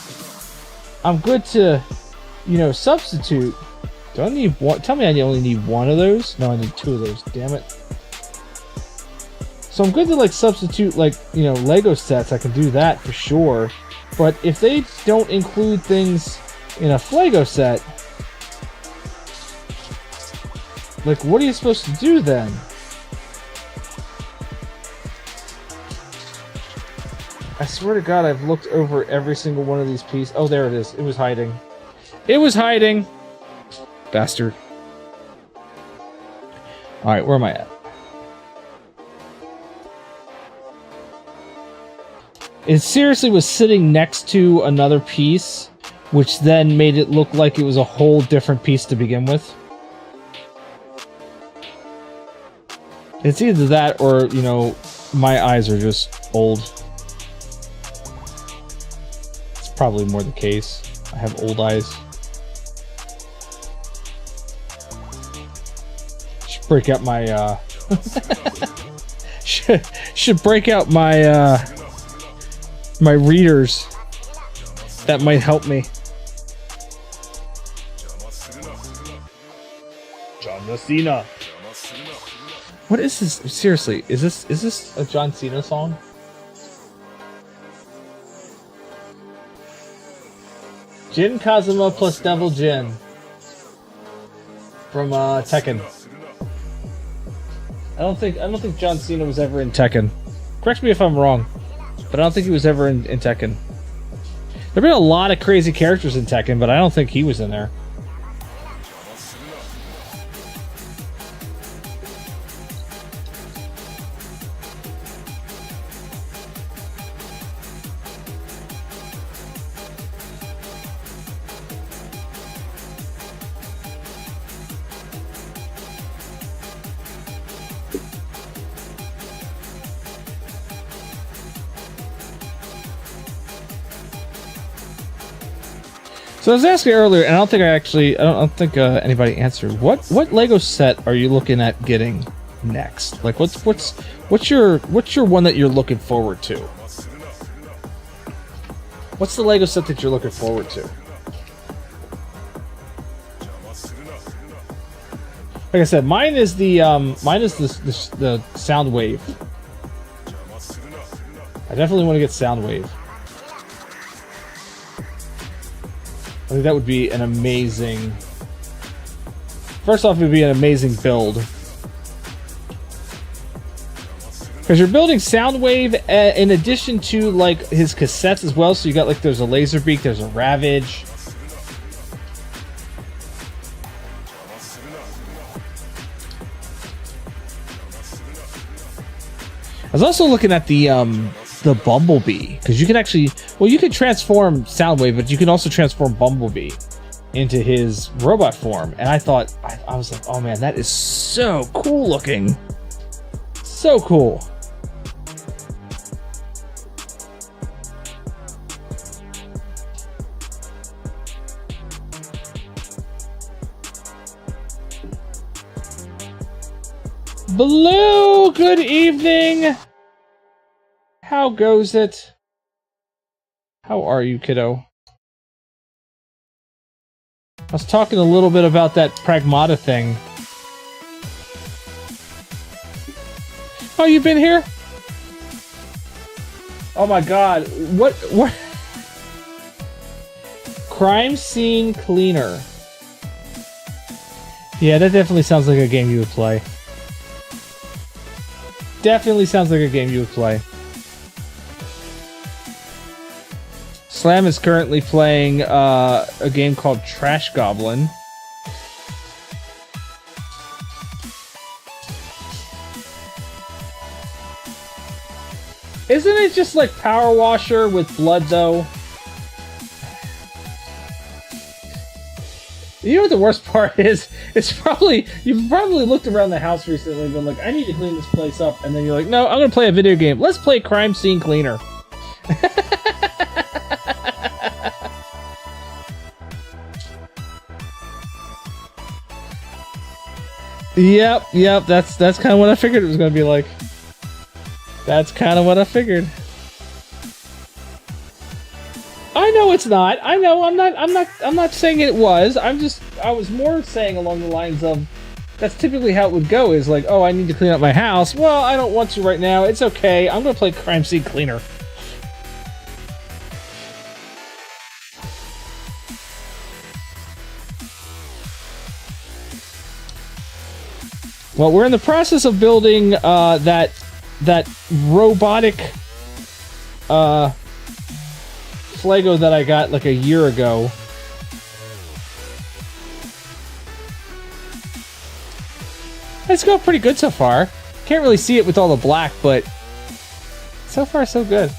I'm good to, substitute. Do I need one? Tell me I only need one of those? No, I need 2 of those. Damn it. So I'm good to substitute Lego sets. I can do that for sure. But if they don't include things in a FLego set, what are you supposed to do then? I swear to God, I've looked over every single one of these pieces. Oh, there it is. It was hiding. It was hiding! Bastard. Alright, where am I at? It seriously was sitting next to another piece, which then made it look like it was a whole different piece to begin with. It's either that or, my eyes are just old. It's probably more the case. I have old eyes. Should break out my, should break out my my readers. That might help me. John Cena. What is this? Seriously, is this a John Cena song? Jin Kazuma plus Devil Jin from Tekken. I don't think John Cena was ever in Tekken. Correct me if I'm wrong, but I don't think he was ever in Tekken. There've been a lot of crazy characters in Tekken, but I don't think he was in there. So I was asking earlier, and I don't think anybody answered. What Lego set are you looking at getting next? Like, what's your one that you're looking forward to? What's the Lego set that you're looking forward to? Like I said, mine is the Soundwave. I definitely want to get Soundwave. I think that would be an amazing... First off, it would be an amazing build. Because you're building Soundwave in addition to, like, his cassettes as well. So you got, like, there's a Laserbeak, there's a Ravage. I was also looking at the Bumblebee, because you can actually, well, you can transform Soundwave, but you can also transform Bumblebee into his robot form. And I thought, I was like, oh man, that is so cool looking. So cool. Blue, good evening. How goes it? How are you, kiddo? I was talking a little bit about that Pragmata thing. Oh, you've been here? Oh my god. What? Crime Scene Cleaner. Yeah, that definitely sounds like a game you would play. Definitely sounds like a game you would play. Slam is currently playing a game called Trash Goblin. Isn't it just like Power Washer with blood, though? You know what the worst part is? It's probably, you've probably looked around the house recently and been like, I need to clean this place up. And then you're like, no, I'm going to play a video game. Let's play Crime Scene Cleaner. Yep, that's kind of what I figured it was going to be like. That's kind of what I figured. I know it's not. I know I'm not saying it was. I was more saying along the lines of that's typically how it would go, is like, oh, I need to clean up my house. Well, I don't want to right now. It's okay. I'm going to play Crime Scene Cleaner. Well, we're in the process of building that robotic FLego that I got like a year ago. It's going pretty good so far. Can't really see it with all the black, but so far so good.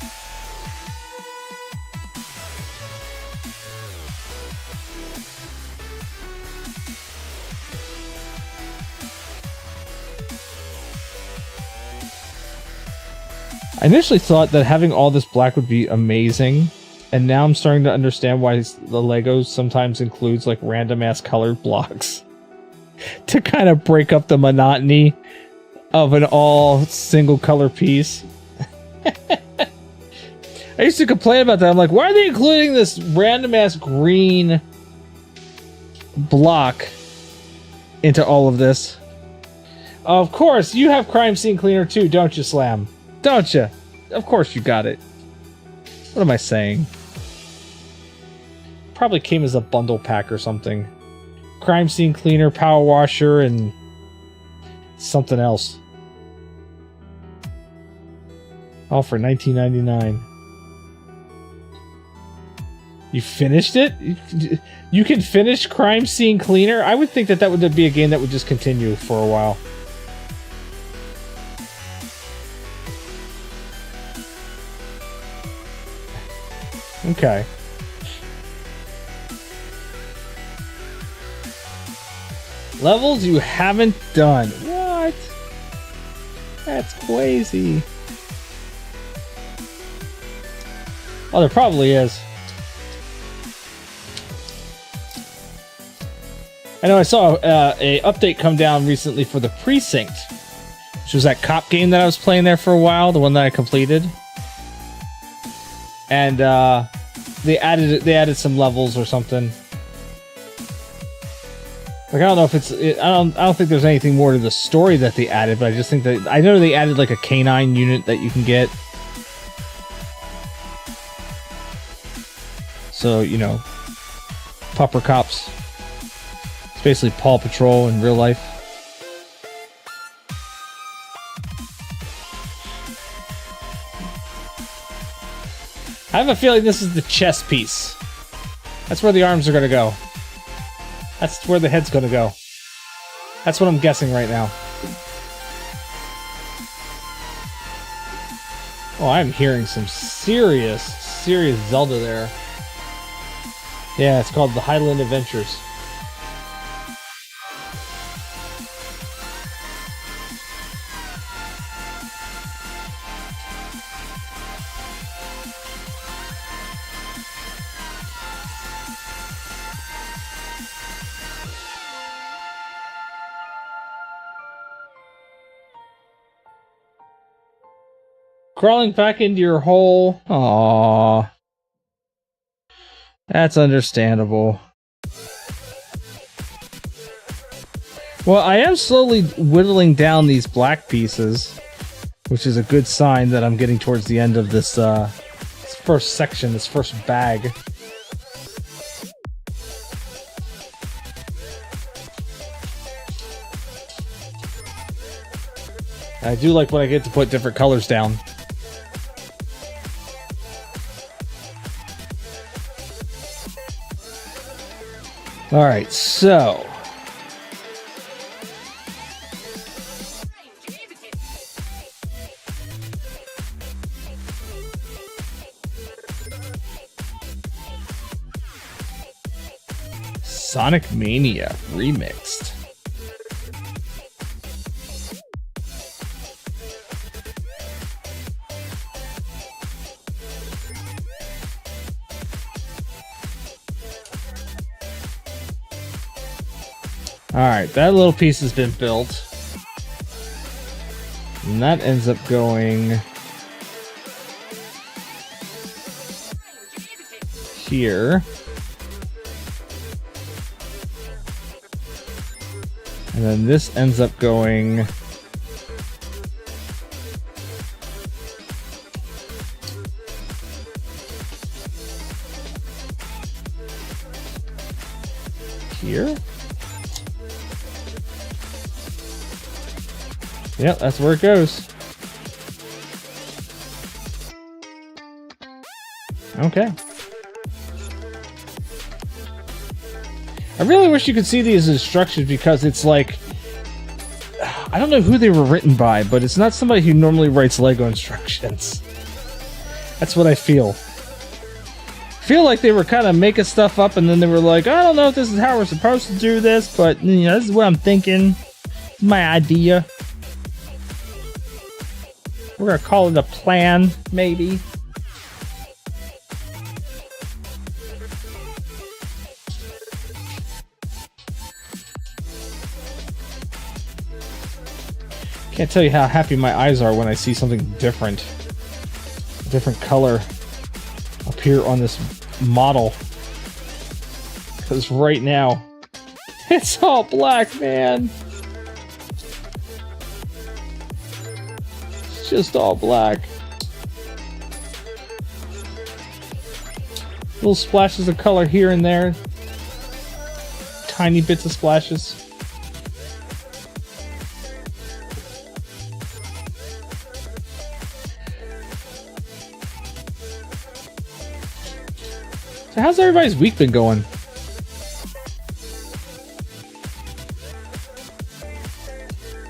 I initially thought that having all this black would be amazing, and now I'm starting to understand why the Legos sometimes includes like random ass colored blocks to kind of break up the monotony of an all single color piece. I used to complain about that. I'm like, why are they including this random ass green block into all of this? Of course, you have crime scene cleaner too, don't you, Slam? Don't you? Of course you got it. What am I saying? Probably came as a bundle pack or something. Crime scene cleaner, power washer, and something else. All for $19.99. You finished it? You can finish Crime Scene Cleaner? I would think that that would be a game that would just continue for a while. Okay. Levels you haven't done. What? That's crazy. Oh, there probably is. I know I saw a update come down recently for the Precinct, which was that cop game that I was playing there for a while, the one that I completed. And they added some levels or something. Like, I don't know if it's I don't think there's anything more to the story that they added, but I just think that I know they added like a canine unit that you can get. So, you know, pupper cops. It's basically Paw Patrol in real life. I have a feeling this is the chest piece. That's where the arms are going to go. That's where the head's going to go. That's what I'm guessing right now. Oh, I'm hearing some serious Zelda there. Yeah, it's called the Highland Adventures. Crawling back into your hole. Aww. That's understandable. Well, I am slowly whittling down these black pieces, which is a good sign that I'm getting towards the end of this, this first section, this first bag. I do like when I get to put different colors down. Alright, so... Sonic Mania Remixed. Alright, that little piece has been built. And that ends up going here. And then this ends up going here. Yep, that's where it goes. Okay. I really wish you could see these instructions because it's like... I don't know who they were written by, but it's not somebody who normally writes LEGO instructions. That's what I feel. I feel like they were kind of making stuff up and then they were like, I don't know if this is how we're supposed to do this, but you know, this is what I'm thinking. This is my idea. We're gonna call it a plan, maybe. Can't tell you how happy my eyes are when I see something different. A different color appear on this model. Because right now, it's all black, man. It's just all black. Little splashes of color here and there. Tiny bits of splashes. So how's everybody's week been going?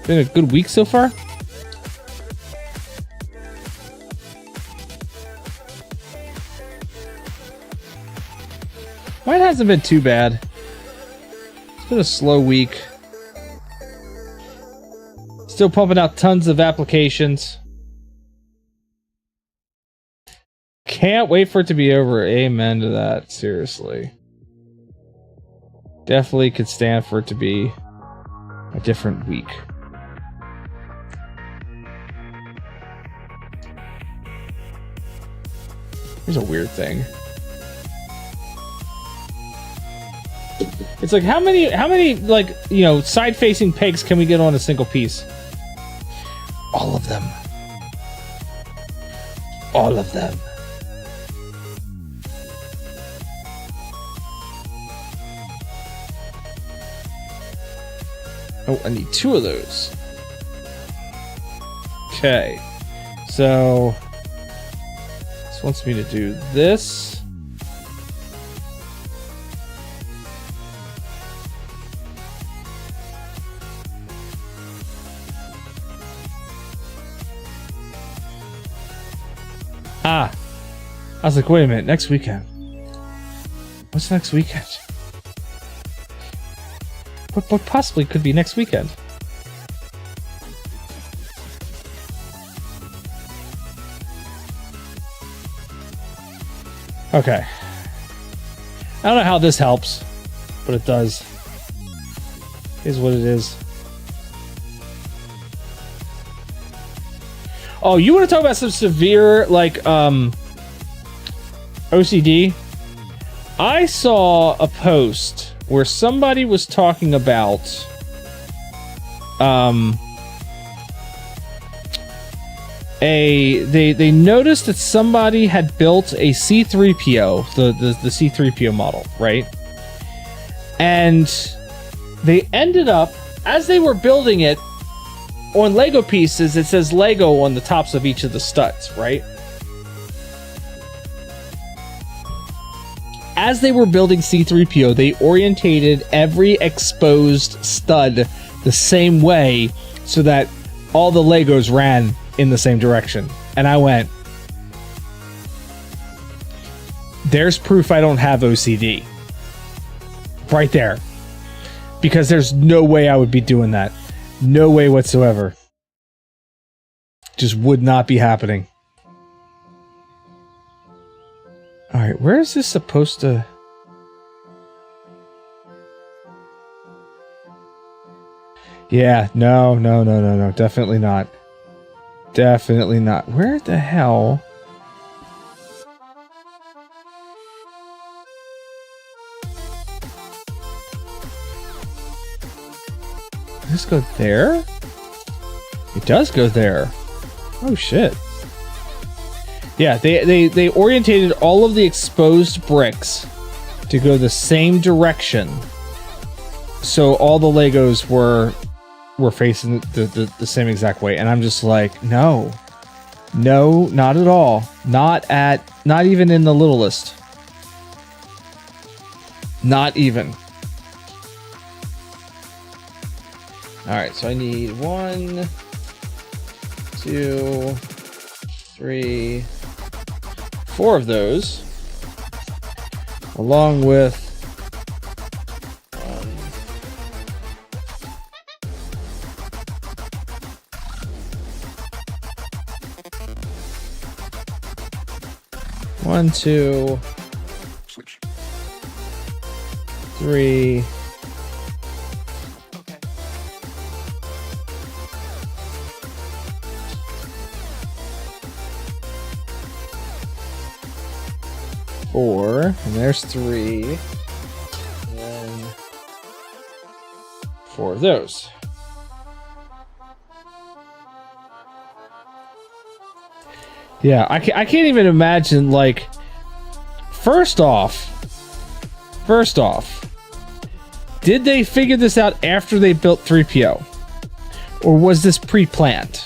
Been a good week so far? Mine hasn't been too bad. It's been a slow week. Still pumping out tons of applications. Can't wait for it to be over. Amen to that. Seriously. Definitely could stand for it to be a different week. Here's a weird thing. It's like how many like, you know, side-facing pegs can we get on a single piece? All of them. All of them. Oh, I need 2 of those. Okay. So this wants me to do this. Ah, I was like, wait a minute, next weekend. What's next weekend? What possibly could be next weekend? Okay. I don't know how this helps, but it does. Is what it is. Oh, you want to talk about some severe, like, OCD? I saw a post where somebody was talking about, they noticed that somebody had built a C-3PO, the C-3PO model, right? And they ended up, as they were building it, on Lego pieces, it says Lego on the tops of each of the studs, right? As they were building C-3PO, they orientated every exposed stud the same way so that all the Legos ran in the same direction. And I went, there's proof I don't have OCD. Right there. Because there's no way I would be doing that. No way whatsoever. Just would not be happening. Alright, where is this supposed to... Yeah, no. Definitely not. Definitely not. Where the hell... Does this go there? It does go there. Oh shit. Yeah, they orientated all of the exposed bricks to go the same direction. So all the Legos were facing the same exact way. And I'm just like, no. No, not at all. Not even in the littlest. Not even. Alright, so I need 1, 2, 3, 4 of those. Along with 1, 2, 3. 4, and there's 3, and then 4 of those. Yeah, I can't even imagine, like, first off, did they figure this out after they built 3PO? Or was this pre-planned?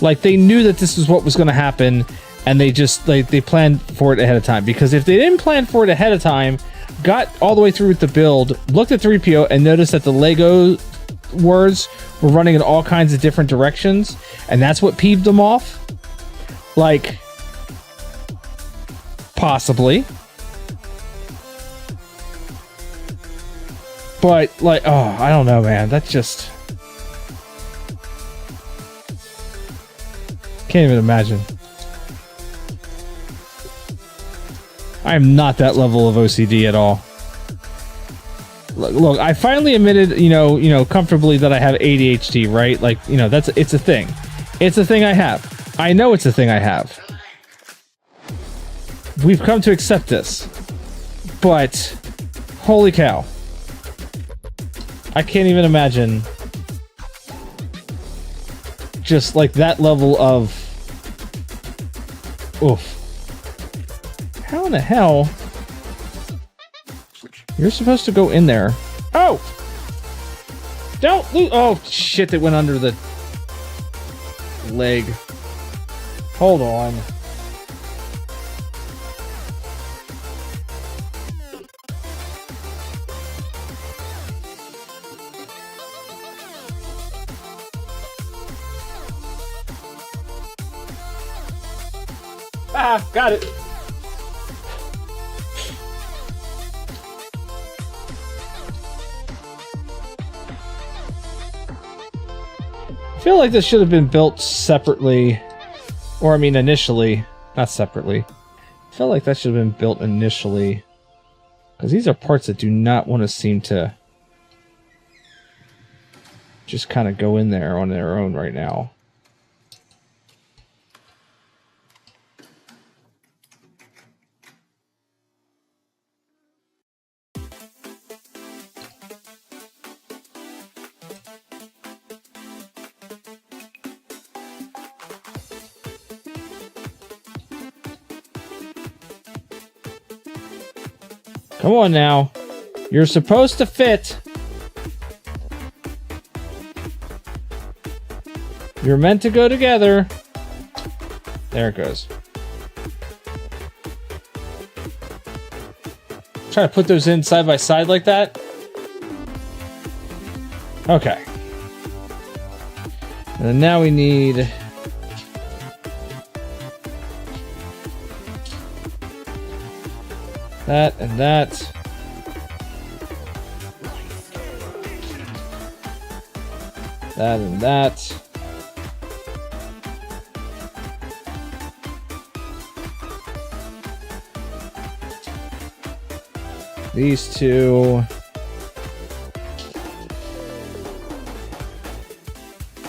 Like, they knew that this was what was going to happen, and they just, like, they planned for it ahead of time. Because if they didn't plan for it ahead of time, got all the way through with the build, looked at 3PO, and noticed that the Lego words were running in all kinds of different directions, and that's what peeved them off, like, possibly. But, like, oh, I don't know, man. That's just... Can't even imagine. I am not that level of OCD at all. Look, I finally admitted, you know, comfortably that I have ADHD, right? Like, you know, it's a thing. It's a thing I have. I know it's a thing I have. We've come to accept this. But, holy cow. I can't even imagine just like that level of oof. How in the hell? You're supposed to go in there. Oh! Don't lose. Oh, shit, it went under the leg. Hold on. Ah, got it. I feel like this should have been built separately, or I mean initially, not separately. I feel like that should have been built initially, because these are parts that do not want to seem to just kind of go in there on their own right now. Come on now. You're supposed to fit. You're meant to go together. There it goes. Try to put those in side by side like that. Okay. And then now we need... that and that. That and that. These two.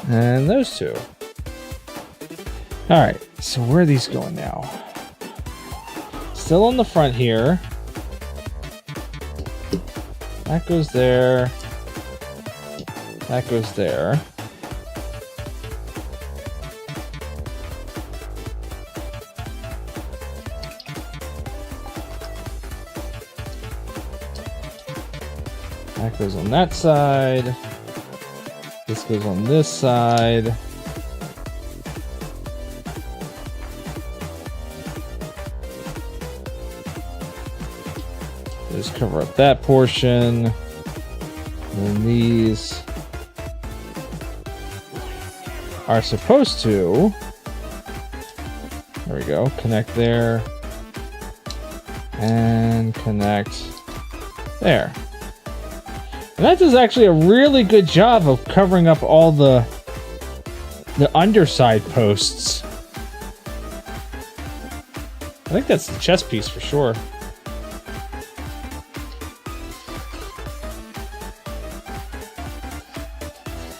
And those two. Alright, so where are these going now? Still on the front here. That goes there. That goes there. That goes on that side. This goes on this side. Just cover up that portion. And then these are supposed to, there we go, connect there and connect there. And that does actually a really good job of covering up all the underside posts. I think that's the chest piece for sure.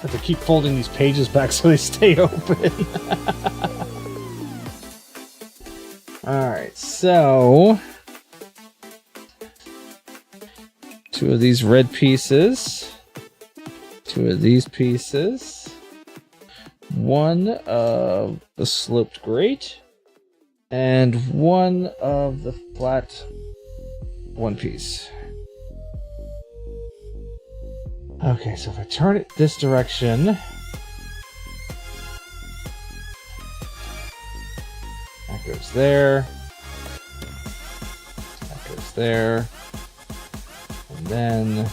Have to keep folding these pages back so they stay open. Alright, so so 2 of these red pieces, 2 of these pieces, 1 of the sloped grate, and 1 of the flat 1 piece. Okay, so if I turn it this direction, that goes there, that goes there, and then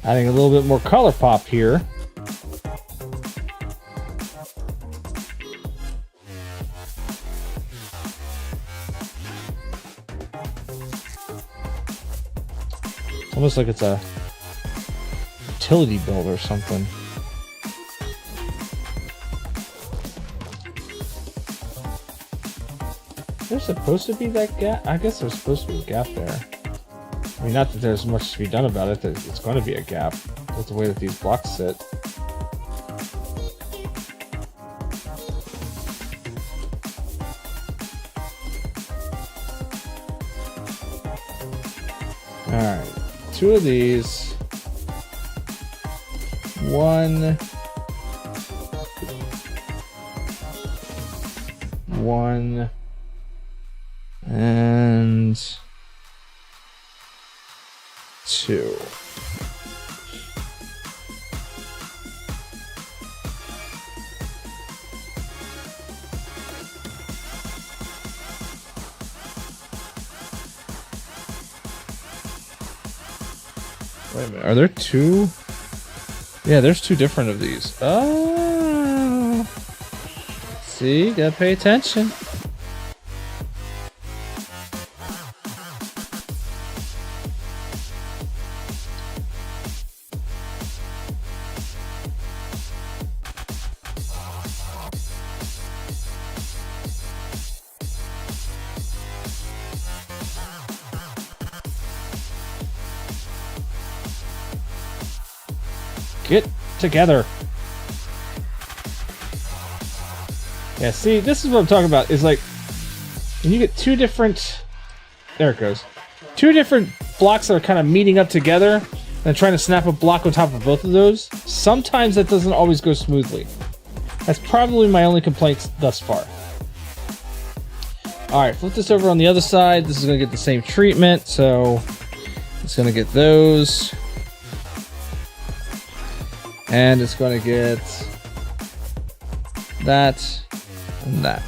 adding a little bit more color pop here. It's almost like it's a utility build or something. There's supposed to be that gap? I guess there's supposed to be a gap there. I mean, not that there's much to be done about it, that it's going to be a gap with the way that these blocks sit. Alright, 2 of these. 1. 1. And 2. Wait a minute, are there 2? Yeah, there's 2 different of these. Oh, see, gotta pay attention. Get together. Yeah, see, this is what I'm talking about. Is like when you get 2 different, there it goes, 2 different blocks that are kind of meeting up together and trying to snap a block on top of both of those. Sometimes that doesn't always go smoothly. That's probably my only complaints thus far. All right, flip this over on the other side. This is gonna get the same treatment, so it's gonna get those. And it's going to get that and that.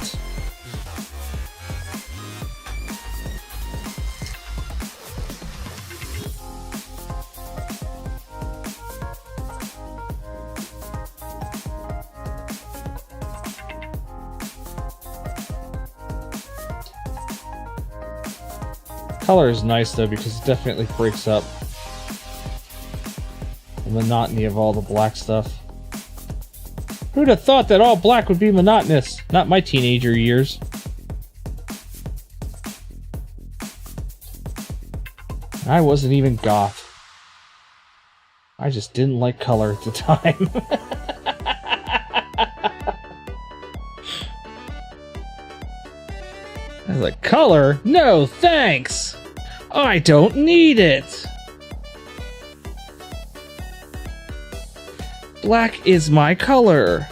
Color is nice though because it definitely breaks up monotony of all the black stuff. Who'd have thought that all black would be monotonous? Not my teenager years. I wasn't even goth. I just didn't like color at the time. I was like, color? No, thanks! I don't need it! Black is my color.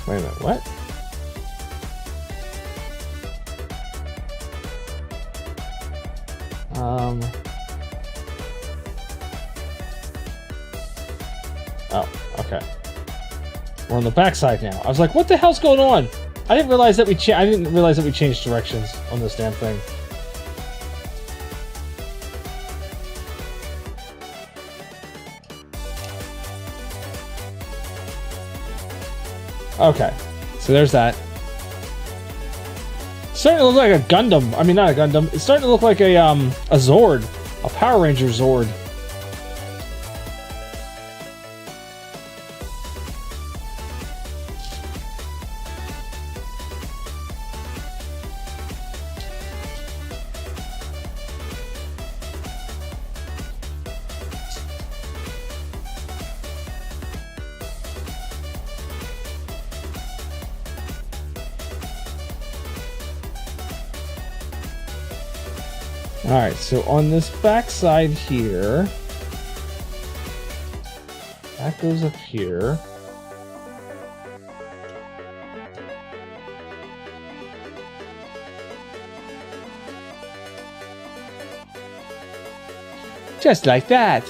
Wait a minute, what? Oh, okay. We're on the backside now. I was like, what the hell's going on? I didn't realize that we changed directions on this damn thing. Okay, so there's that. It's starting to look like a Gundam. I mean, not a Gundam. It's starting to look like a Zord, a Power Ranger Zord. Alright, so on this back side here, that goes up here. Just like that.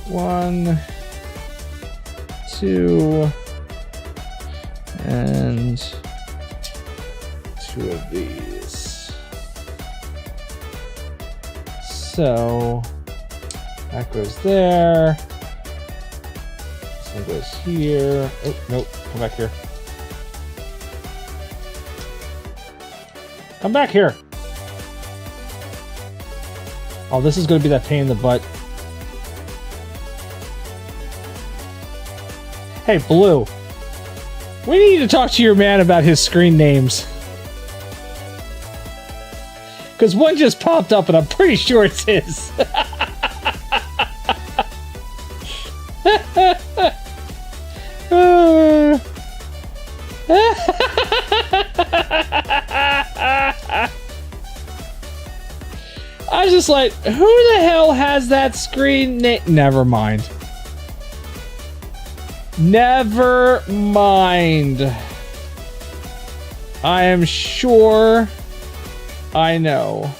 One, two, and two of these. So that goes there. This one goes here. Oh, nope. Come back here. Come back here. Oh, this is going to be that pain in the butt. Hey, Blue. We need to talk to your man about his screen names. Because one just popped up and I'm pretty sure it's his. I was just like, who the hell has that screen name? Never mind. Never mind. I am sure I know.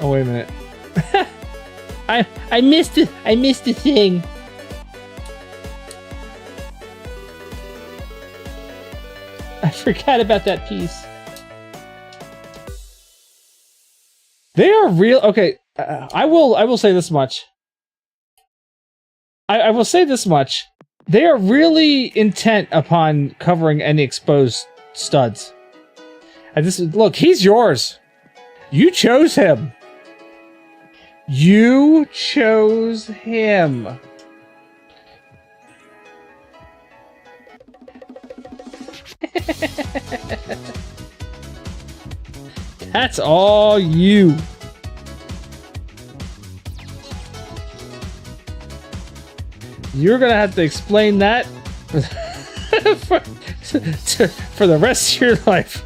Oh, wait a minute. I missed it. I missed the thing. I forgot about that piece. They are real. Okay. I will say this much. I will say this much. They are really intent upon covering any exposed studs. And this is, look, he's yours. You chose him. You chose him. That's all you. You're gonna have to explain that for the rest of your life.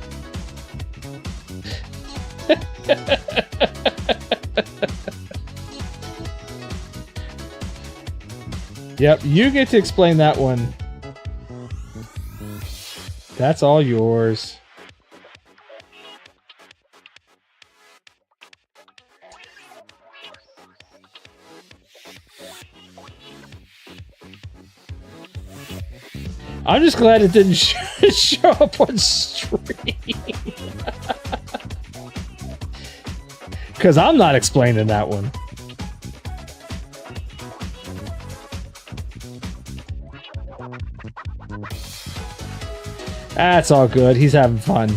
Yep, you get to explain that one. That's all yours. I'm just glad it didn't show up on stream. Because I'm not explaining that one. That's all good. He's having fun.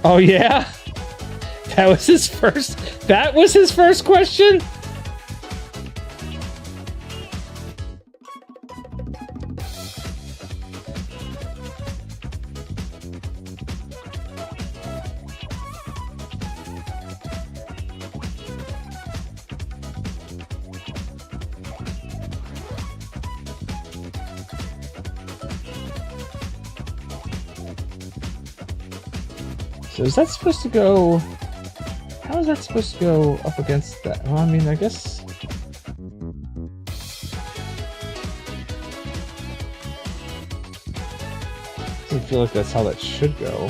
Oh, yeah? That was his first question? So is that supposed to go... How is that supposed to go up against that? Well, I mean, I guess... Doesn't feel like that's how that should go.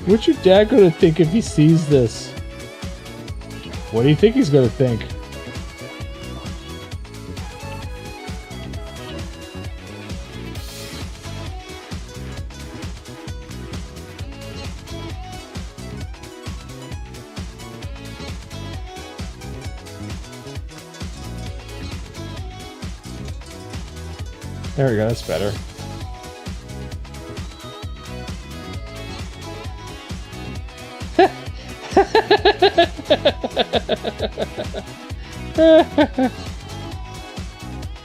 What's your dad gonna think if he sees this? What do you think he's gonna think? There we go, that's better.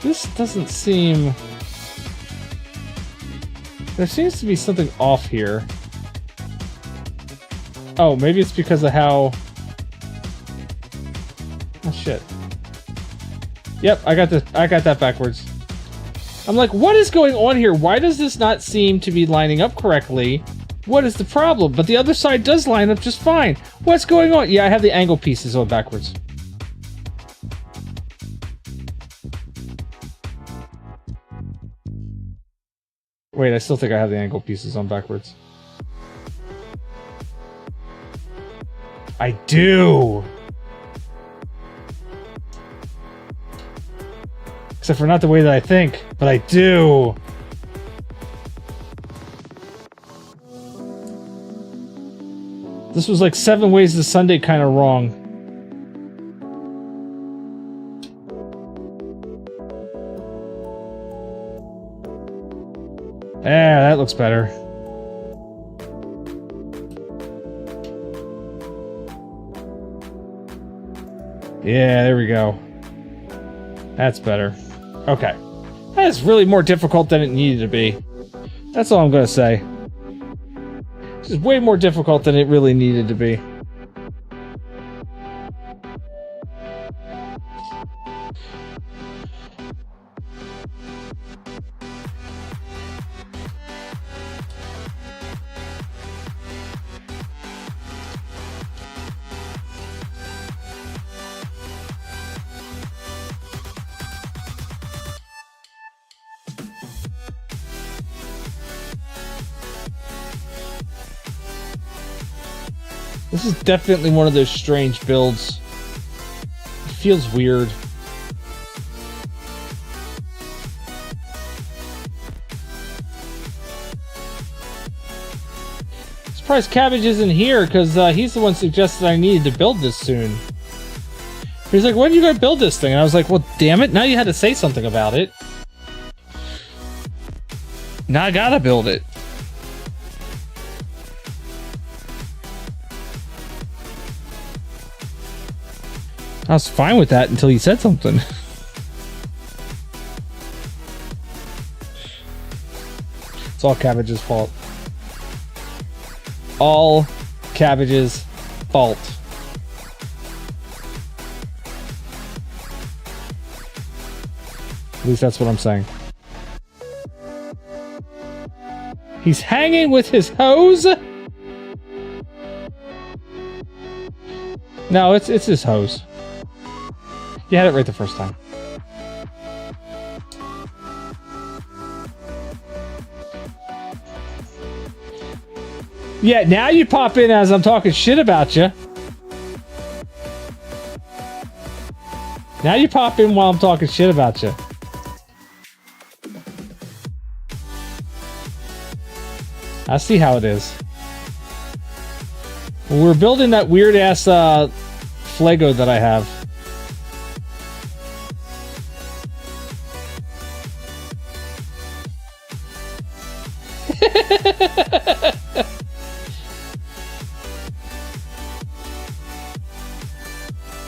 This doesn't seem... There seems to be something off here. Oh, maybe it's because of how... Oh shit. Yep, I got that backwards. I'm like, what is going on here? Why does this not seem to be lining up correctly? What is the problem? But the other side does line up just fine. What's going on? Yeah, I have the angle pieces on backwards. Wait, I still think I have the angle pieces on backwards. I do! Except for not the way that I think, but I do! This was like 7 ways to Sunday kind of wrong. Yeah, that looks better. Yeah, there we go. That's better. Okay. That is really more difficult than it needed to be. That's all I'm gonna say. It's way more difficult than it really needed to be. This is definitely one of those strange builds. It feels weird. Surprised Cabbage isn't here, because he's the one suggested I needed to build this soon. He's like, when are you going to build this thing? And I was like, well, damn it, now you had to say something about it. Now I gotta build it. I was fine with that until you said something. It's all Cabbage's fault. All Cabbage's fault. At least that's what I'm saying. He's hanging with his hose? No, it's his hose. You had it right the first time. Yeah, now you pop in as I'm talking shit about you. Now you pop in while I'm talking shit about you. I see how it is. We're building that weird ass FLego that I have.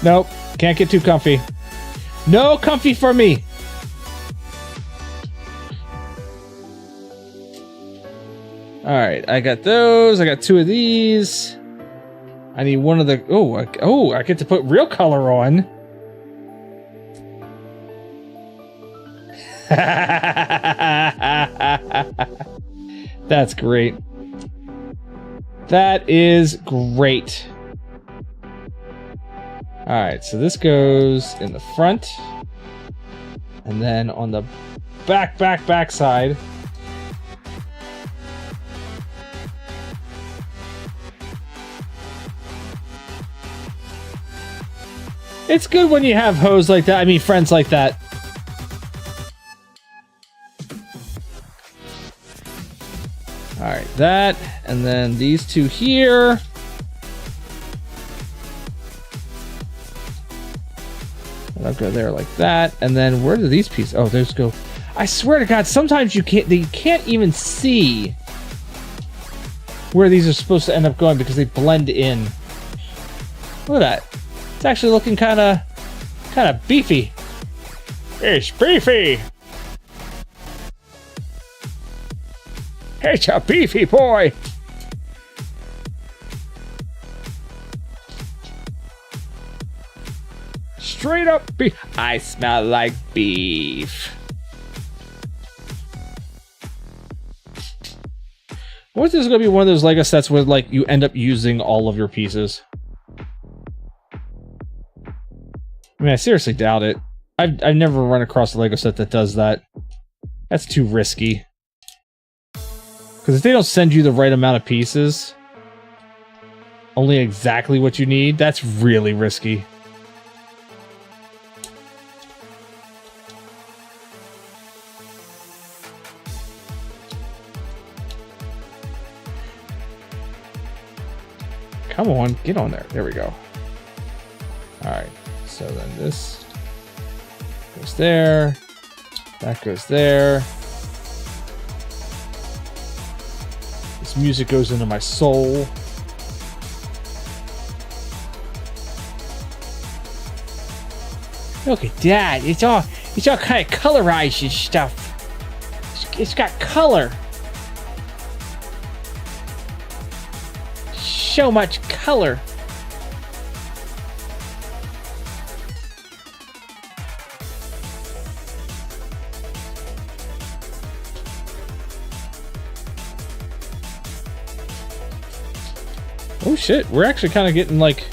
Nope, can't get too comfy. No comfy for me. Alright, I got those. I got 2 of these. I need one of the... Oh, I get to put real color on. That's great. That is great. Alright, so this goes in the front. And then on the back side. It's good when you have hoes like that. I mean, friends like that. Alright, that. And then these two here. And I'll go there like that. And then where do these pieces? Oh, those go. I swear to God, sometimes you can't even see where these are supposed to end up going because they blend in. Look at that. It's actually looking kind of beefy. It's beefy. It's a beefy boy. Straight up beef. I smell like beef. What if this is gonna be one of those Lego sets where like you end up using all of your pieces? I mean, I seriously doubt it. I've never run across a Lego set that does that. That's too risky. Because if they don't send you the right amount of pieces, only exactly what you need, that's really risky. Come on, get on there. There we go. Alright, so then this goes there. That goes there. This music goes into my soul. Look at that. It's all kind of colorized and stuff. It's got color. So much color. Oh shit, we're actually kind of getting like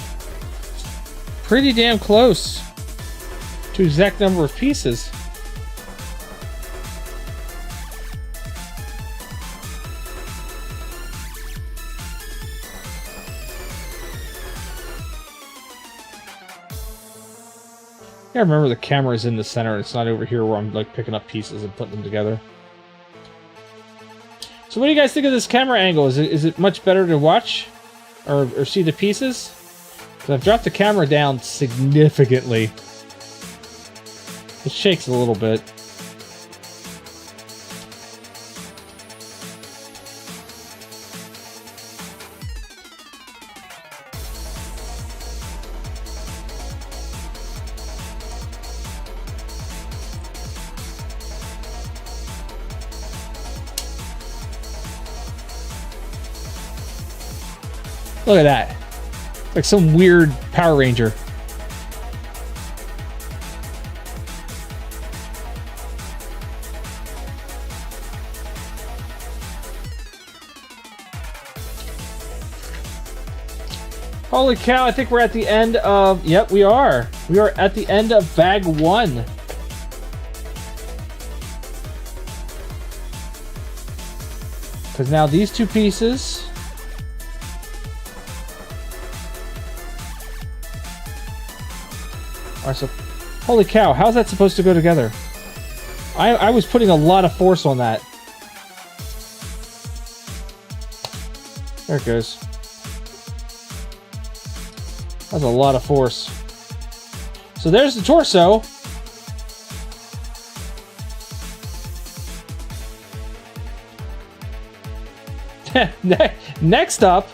pretty damn close to exact number of pieces. I remember the camera is in the center and it's not over here where I'm like picking up pieces and putting them together. So what do you guys think of this camera angle? Is it much better to watch or see the pieces? Because I've dropped the camera down significantly. It shakes a little bit. Look at that. It's like some weird Power Ranger. Holy cow, I think we're at the end of... Yep, we are. We are at the end of bag 1. Because now these two pieces... So, holy cow, how's that supposed to go together? I was putting a lot of force on that. There it goes. That's a lot of force. So there's the torso. Next up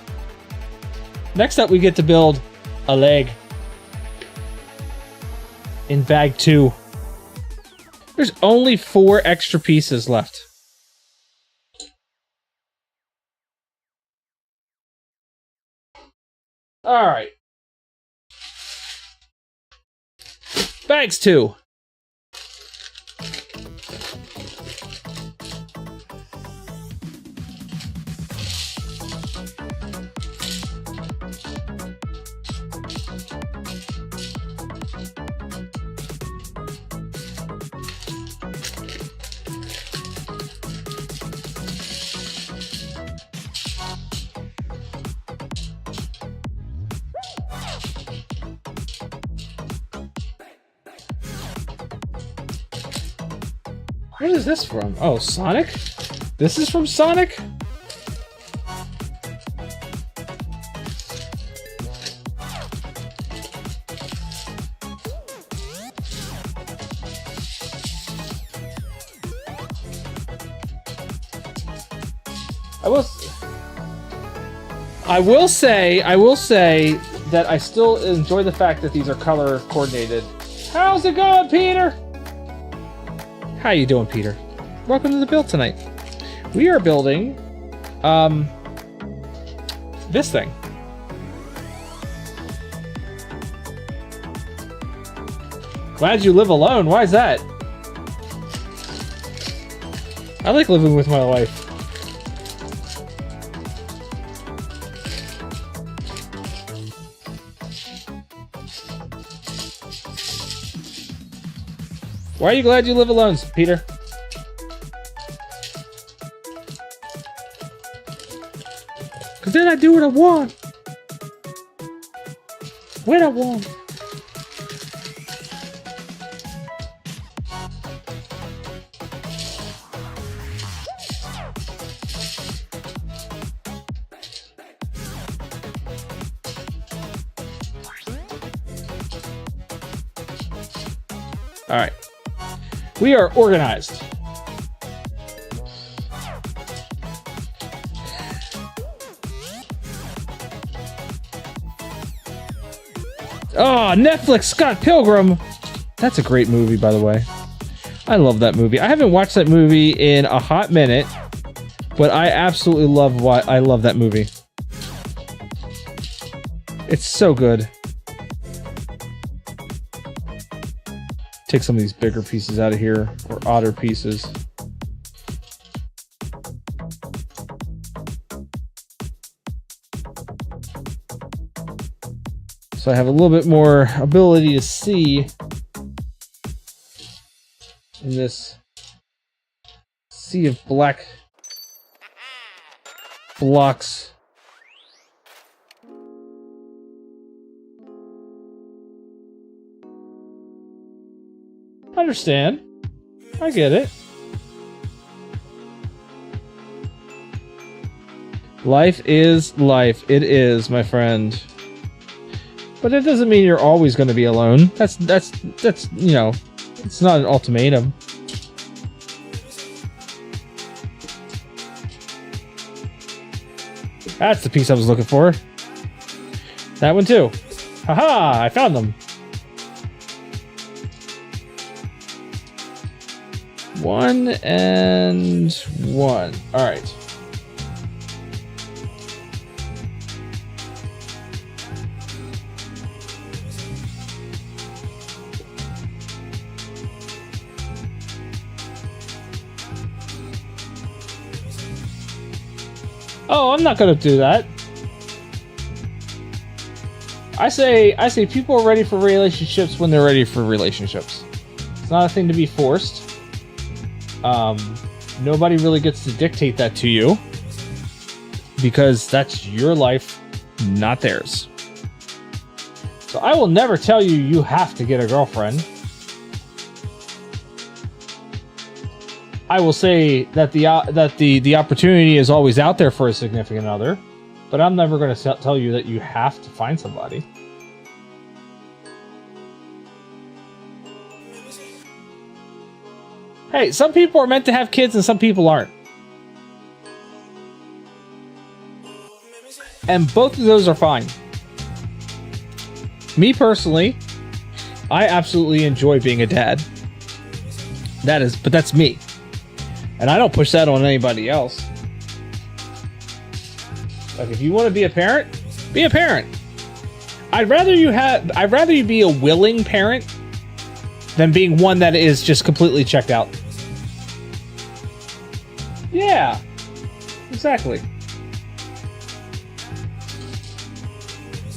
we get to build a leg. In bag 2. There's only 4 extra pieces left. Alright. Bags 2. What is this from? Oh, Sonic? This is from Sonic? I will say that I still enjoy the fact that these are color coordinated. How's it going, Peter? How you doing, Peter? Welcome to the build tonight. We are building, this thing. Glad you live alone. Why is that? I like living with my wife. Why are you glad you live alone, Peter? Because then I do what I want. When I want. All right. We are organized. Oh, Netflix, Scott Pilgrim. That's a great movie, by the way. I love that movie. I haven't watched that movie in a hot minute, but I absolutely love that movie. It's so good. Take some of these bigger pieces out of here, or odder pieces. So I have a little bit more ability to see in this sea of black blocks. Understand. I get it. Life is life. It is, my friend. But that doesn't mean you're always going to be alone. That's you know, it's not an ultimatum. That's the piece I was looking for. That one too. Haha, I found them. 1 and 1. All right. Oh, I'm not gonna do that. I say people are ready for relationships when they're ready for relationships. It's not a thing to be forced. Nobody really gets to dictate that to you because that's your life, not theirs. So I will never tell you you have to get a girlfriend. I will say that the opportunity is always out there for a significant other, but I'm never going to tell you that you have to find somebody. Hey, some people are meant to have kids and some people aren't. And both of those are fine. Me personally, I absolutely enjoy being a dad. But that's me. And I don't push that on anybody else. Like, if you want to be a parent, be a parent. I'd rather you be a willing parent than being one that is just completely checked out. Yeah, exactly.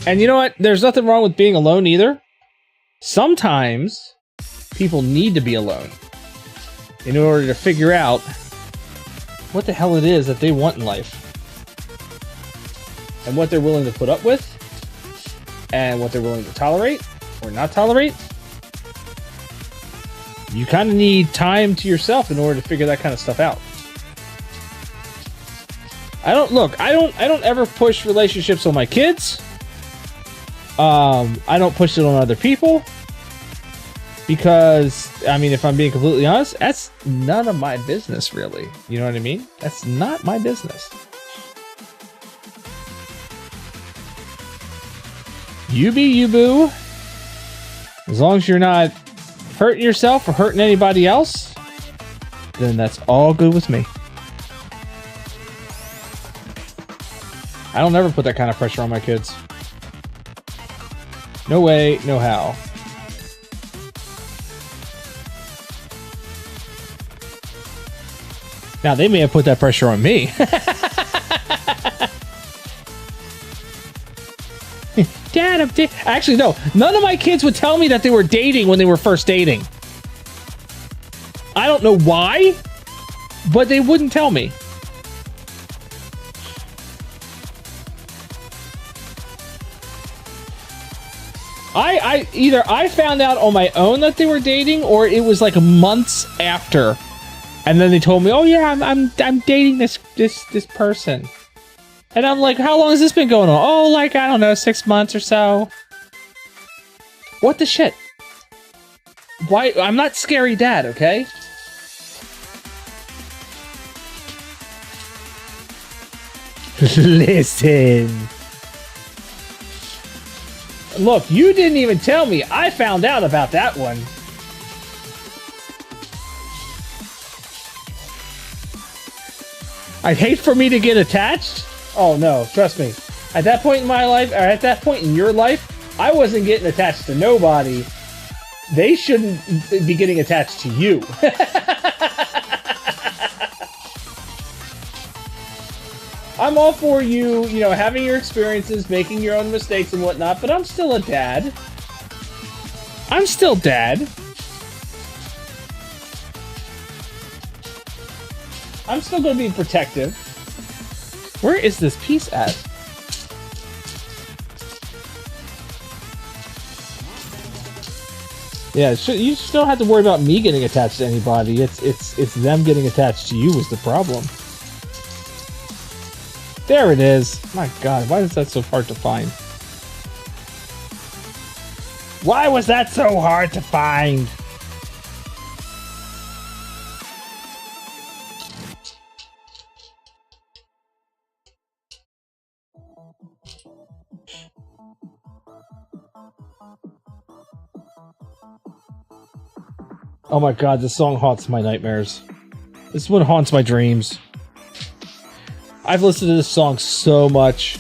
And you know what? There's nothing wrong with being alone either. Sometimes people need to be alone in order to figure out what the hell it is that they want in life and what they're willing to put up with and what they're willing to tolerate or not tolerate. You kind of need time to yourself in order to figure that kind of stuff out. I don't ever push relationships on my kids. I don't push it on other people. Because, I mean, if I'm being completely honest, that's none of my business, really. You know what I mean? That's not my business. You be you, boo. As long as you're not hurting yourself or hurting anybody else, then that's all good with me. I don't ever put that kind of pressure on my kids. No way, no how. Now, they may have put that pressure on me. Dad, I'm actually, no. None of my kids would tell me that they were dating when they were first dating. I don't know why, but they wouldn't tell me. Either I found out on my own that they were dating, or it was like months after. And then they told me, "Oh yeah, I'm dating this person," and I'm like, "How long has this been going on?" "Oh, like I don't know, 6 months or so." What the shit? Why? I'm not scary dad, okay? Listen. Look, you didn't even tell me. I found out about that one. I'd hate for me to get attached. Oh no, trust me. At that point in my life, or at that point in your life, I wasn't getting attached to nobody. They shouldn't be getting attached to you. I'm all for you, you know, having your experiences, making your own mistakes and whatnot, but I'm still a dad. I'm still dad. I'm still going to be protective. Where is this piece at? Yeah, you still have to worry about me getting attached to anybody. It's them getting attached to you was the problem. There it is. My God, why is that so hard to find? Why was that so hard to find? Oh my God, this song haunts my nightmares. This one haunts my dreams. I've listened to this song so much.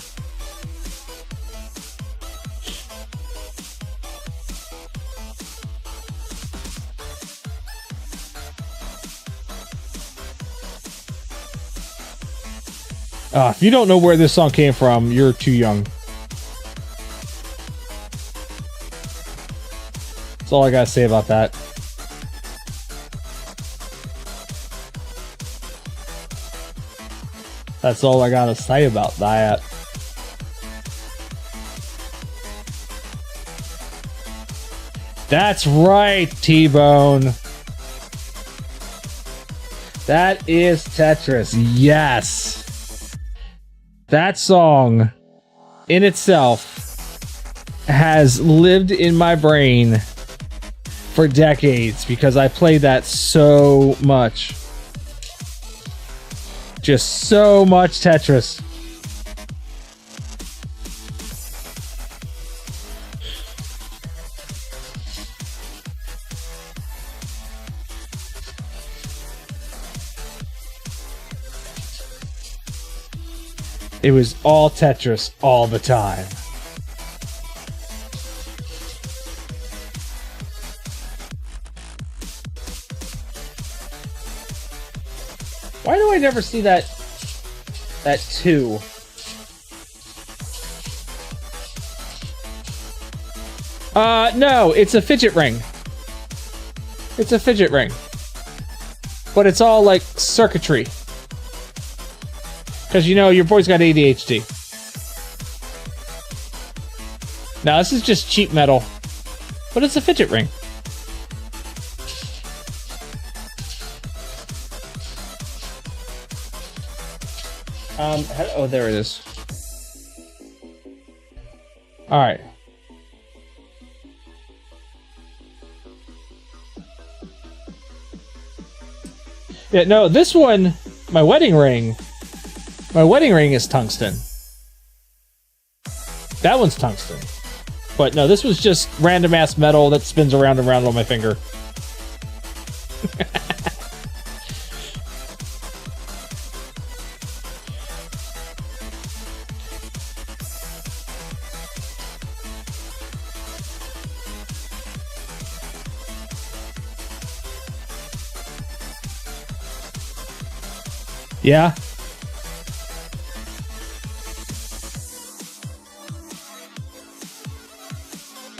If you don't know where this song came from, you're too young. That's all I gotta say about that. That's all I gotta say about that. That's right, T-Bone. That is Tetris. Yes. That song in itself has lived in my brain for decades because I played that so much. Just so much Tetris. It was all Tetris all the time. Why do I never see that 2? No, it's a fidget ring. It's a fidget ring. But it's all like circuitry. Because, you know, your boy's got ADHD. Now, this is just cheap metal. But it's a fidget ring. Oh, there it is. All right. Yeah, no, this one, my wedding ring is tungsten. That one's tungsten. But no, this was just random ass metal that spins around and around on my finger. Yeah.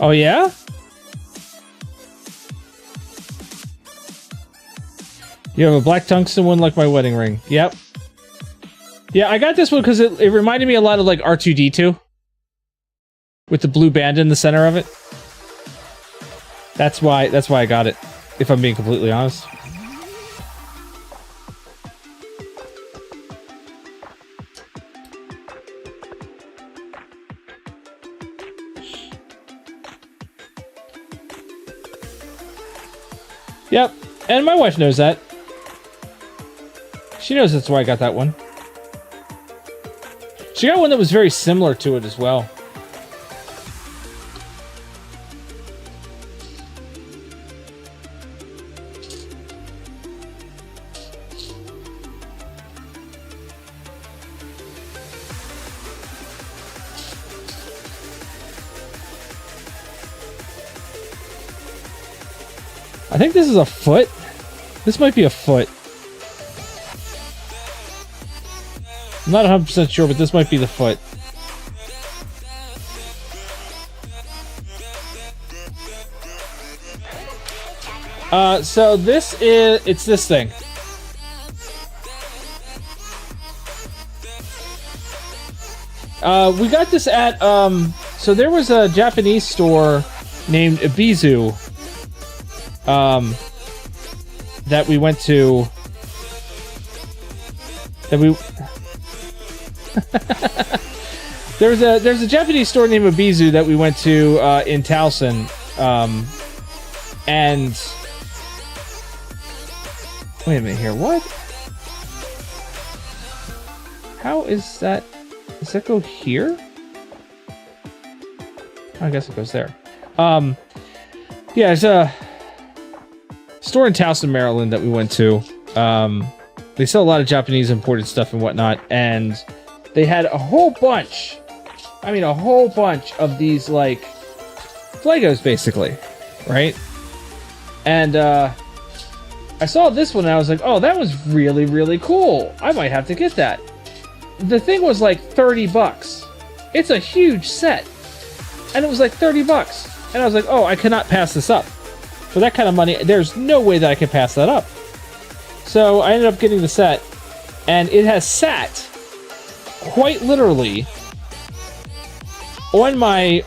Oh, yeah? You have a black tungsten one like my wedding ring. Yep. Yeah, I got this one because it reminded me a lot of like R2-D2. With the blue band in the center of it. That's why I got it, if I'm being completely honest. Yep, and my wife knows that. She knows that's why I got that one. She got one that was very similar to it as well. I think this is a foot. This might be a foot. I'm not 100% sure, but this might be the foot. So this is... It's this thing. We got this at... So there was a Japanese store named Ibizu. That we went to, there's a Japanese store named Ibizu that we went to in Towson, and wait a minute here, what? How is that? Does that go here? I guess it goes there. Yeah, it's a store in Towson, Maryland that we went to. They sell a lot of Japanese imported stuff and whatnot, and they had a whole bunch, I mean a whole bunch of these like FLegos basically, right? And I saw this one and I was like, oh, that was really, really cool. I might have to get that. The thing was like 30 bucks. It's a huge set. And it was like 30 bucks. And I was like, oh, I cannot pass this up. For that kind of money, there's no way that I can pass that up. So I ended up getting the set, and it has sat quite literally on my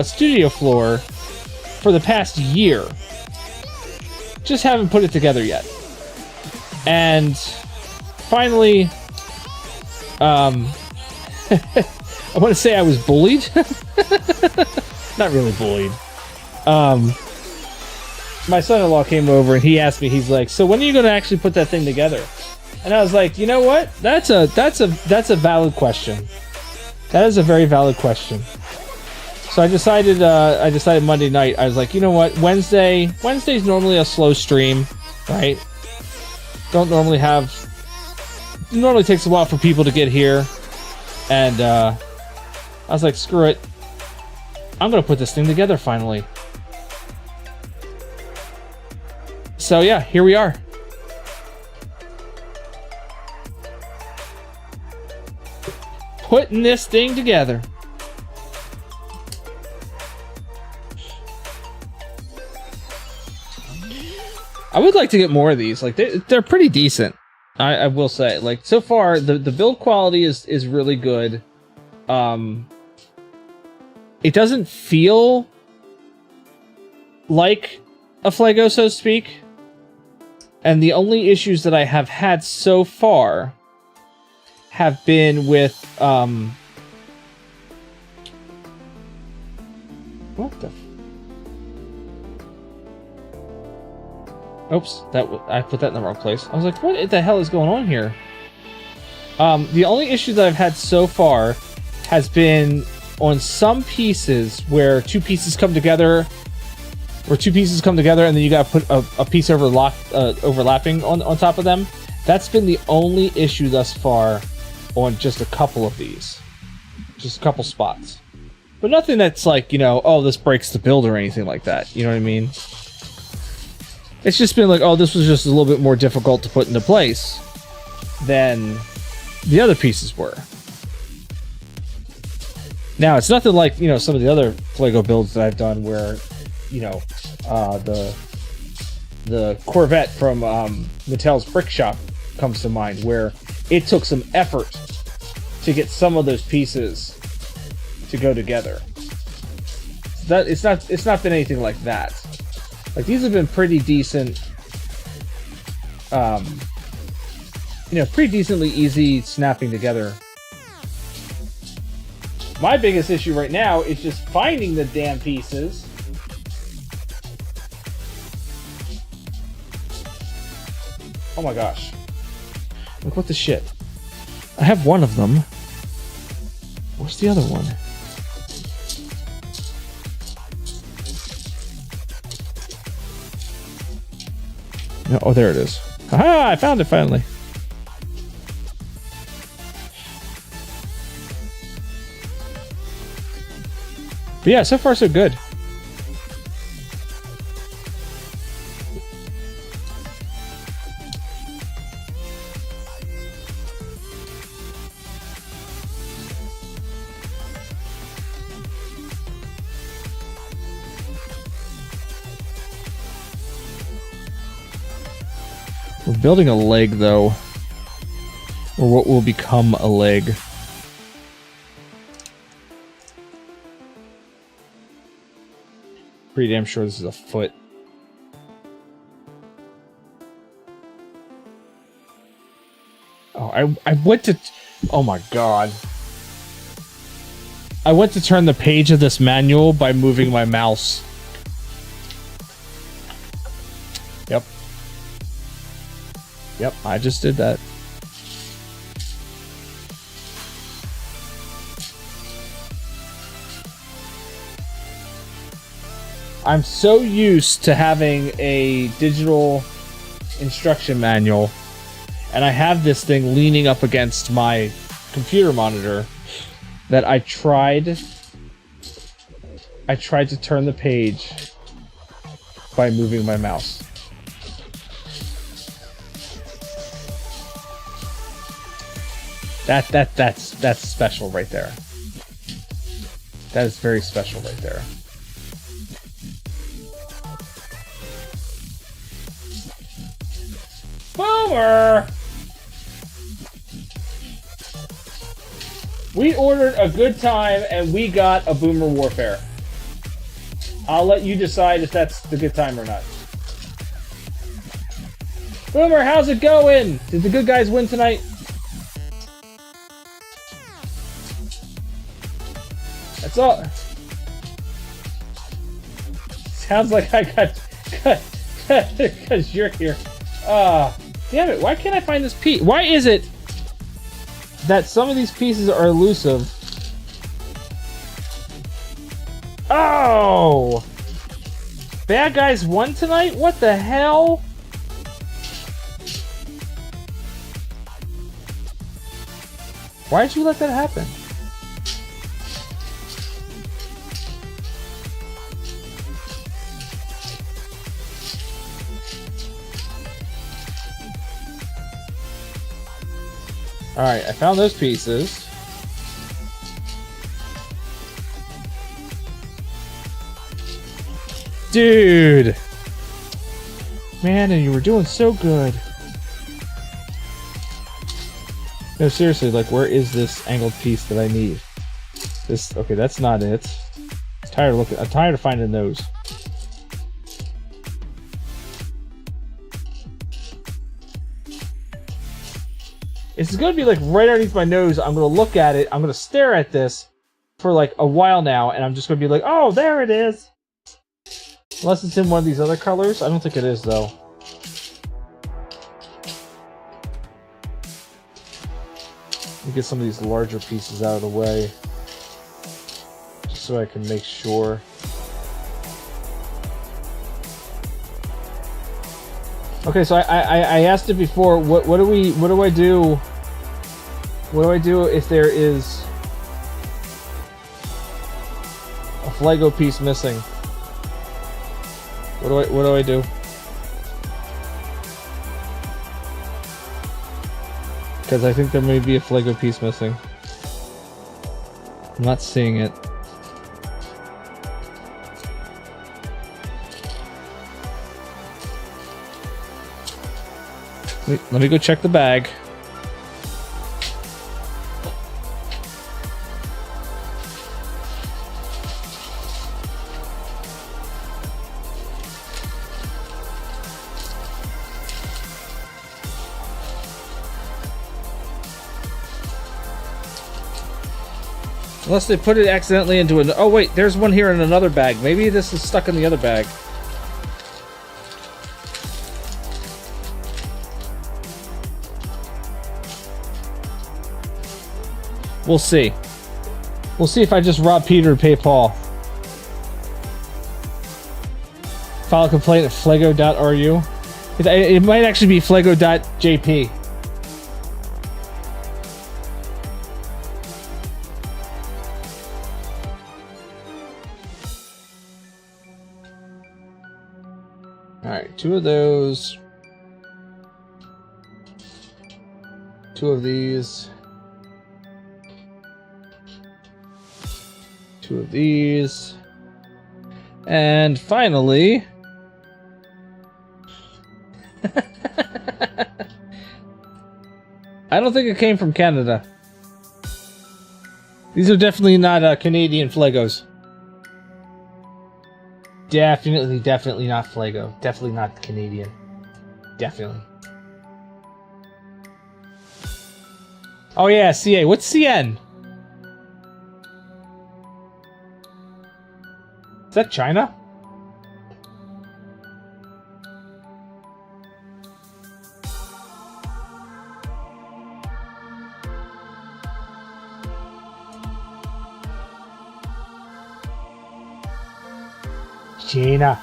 studio floor for the past year. Just haven't put it together yet. And finally, I want to say I was bullied. Not really bullied. My son-in-law came over and he asked me, he's like, so when are you going to actually put that thing together? And I was like, you know what? That's a valid question. That is a very valid question. So I decided Monday night, I was like, you know what? Wednesday's normally a slow stream, right? Normally takes a while for people to get here. And I was like, screw it. I'm going to put this thing together finally. So yeah, here we are. Putting this thing together. I would like to get more of these. Like they're pretty decent. I will say. Like so far, the build quality is really good. It doesn't feel like a FLego, so to speak. And the only issues that I have had so far have been with what the oops, I put that in the wrong place. I was like, what the hell is going on here? The only issue that I've had so far has been on some pieces where two pieces come together and then you gotta put a piece overlapping on top of them. That's been the only issue thus far on just a couple of these. Just a couple spots. But nothing that's like, you know, oh, this breaks the build or anything like that. You know what I mean? It's just been like, oh, this was just a little bit more difficult to put into place than the other pieces were. Now, it's nothing like, you know, some of the other FLego builds that I've done where, you know, the Corvette from Mattel's Brick Shop comes to mind, where it took some effort to get some of those pieces to go together. That it's not been anything like that. Like, these have been pretty decent, you know, pretty decently easy snapping together. My biggest issue right now is just finding the damn pieces. Oh my gosh. Like, what the shit? I have one of them. Where's the other one? No, oh, there it is. Aha! I found it finally. But yeah, so far so good. We're building a leg, though. Or what will become a leg. Pretty damn sure this is a foot. Oh, I went to... Oh my god. I went to turn the page of this manual by moving my mouse. Yep. Yep, I just did that. I'm so used to having a digital instruction manual, and I have this thing leaning up against my computer monitor that I tried to turn the page by moving my mouse. That's special right there. That is very special right there. Boomer! We ordered a good time and we got a Boomer Warfare. I'll let you decide if that's the good time or not. Boomer, how's it going? Did the good guys win tonight? That's all. Sounds like I got because you're here. Damn it, why can't I find this piece? Why is it that some of these pieces are elusive? Oh! Bad guys won tonight? What the hell? Why'd you let that happen? Alright, I found those pieces. Dude! Man, and you were doing so good. No, seriously, like, where is this angled piece that I need? This, okay, that's not it. I'm tired of finding those. It's going to be like right underneath my nose. I'm going to look at it. I'm going to stare at this for like a while now, and I'm just going to be like, oh, there it is. Unless it's in one of these other colors. I don't think it is, though. Let me get some of these larger pieces out of the way, just so I can make sure. Okay, so I asked it before. What do I do? What do I do if there is a FLego piece missing? What do I do? Because I think there may be a FLego piece missing. I'm not seeing it. Let me go check the bag. Unless they put it accidentally into an... Oh wait, there's one here in another bag. Maybe this is stuck in the other bag. We'll see. We'll see if I just rob Peter to pay Paul. File a complaint at FLego.ru. It might actually be FLego.jp. Alright, 2 of those. 2 of these. 2 of these. And finally... I don't think it came from Canada. These are definitely not Canadian FLegos. Definitely not FLego. Definitely not Canadian. Definitely. Oh yeah, CA. What's CN? Is that China? China.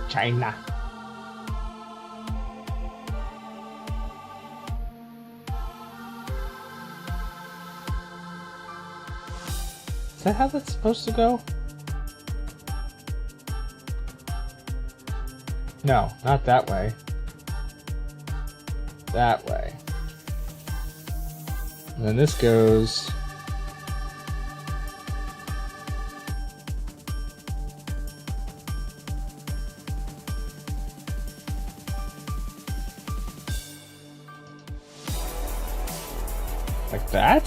China. Is that how that's supposed to go? No, not that way. That way. And then this goes... like that?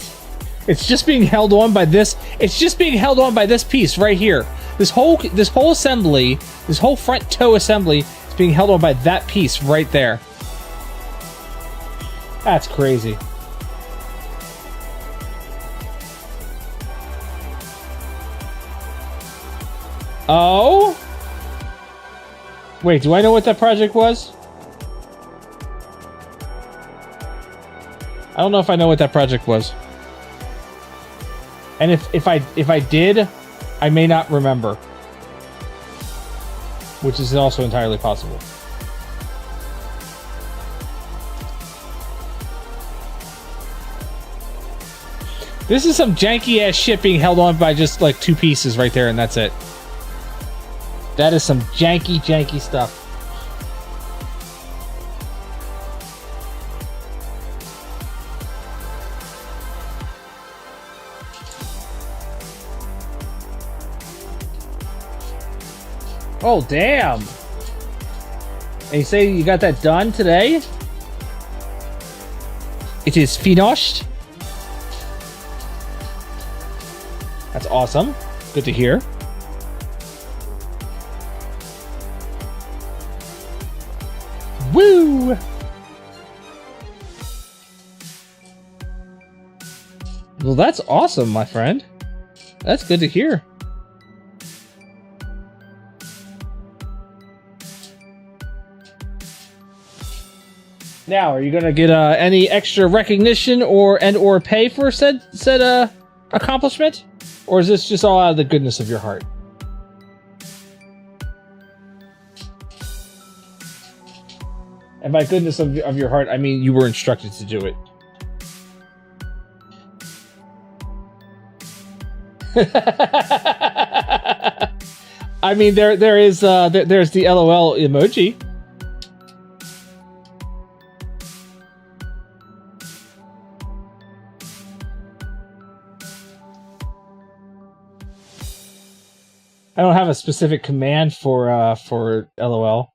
It's just being held on by this. It's just being held on by this piece right here. This whole assembly, this whole front toe assembly is being held on by that piece right there. That's crazy. Oh? Wait, do I know what that project was? I don't know if I know what that project was. And if I did, I may not remember. Which is also entirely possible. This is some janky ass shit being held on by just like 2 pieces right there, and that's it. That is some janky stuff. Oh, damn. And you say you got that done today? It is finished. That's awesome. Good to hear. Woo! Well, that's awesome, my friend. That's good to hear. Now, are you gonna get any extra recognition or pay for said accomplishment, or is this just all out of the goodness of your heart? And by goodness of your heart, I mean you were instructed to do it. I mean, there's the LOL emoji. I don't have a specific command for LOL.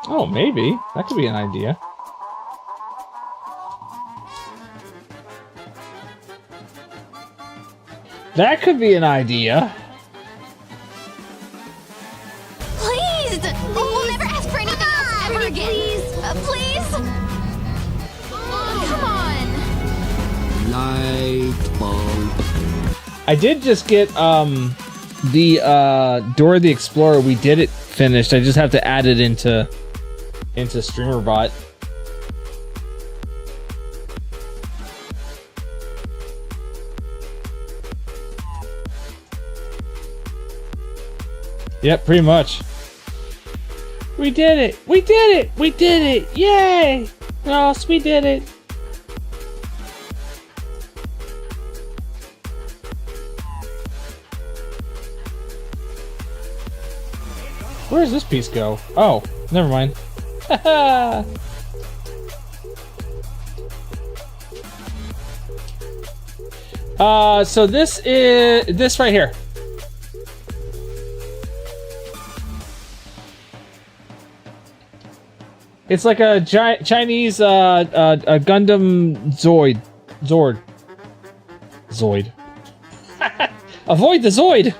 Oh, maybe. That could be an idea. That could be an idea. Please! We'll never ask for anything else ever again. Please? Come on. Light bulb. I did just get the Dora the Explorer. We did it finished. I just have to add it into StreamerBot. Yep, pretty much. We did it! We did it! We did it! Yay! Ross, we did it! Where does this piece go? Oh, never mind. Haha! So this is this right here. It's like a Chinese a Gundam Zord. Avoid the Zoid.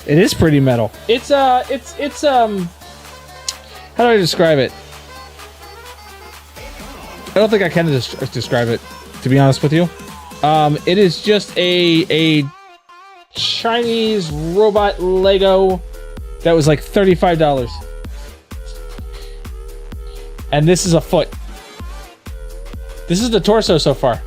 It is pretty metal. It's how do I describe it? I don't think I can describe it, to be honest with you. It is just a Chinese robot Lego that was like $35. And this is a foot. This is the torso so far.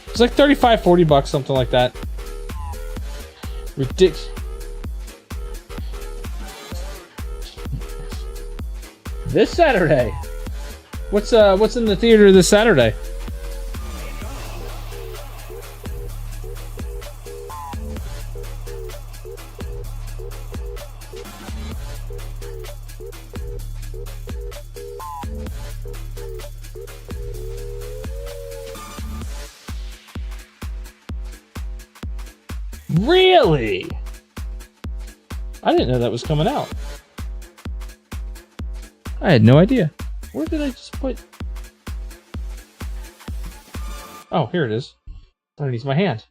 It's like 35, 40 bucks, something like that. Ridiculous. This Saturday. What's in the theater this Saturday? Really? I didn't know that was coming out. I had no idea. Where did I just put... Oh, here it is. Underneath my hand.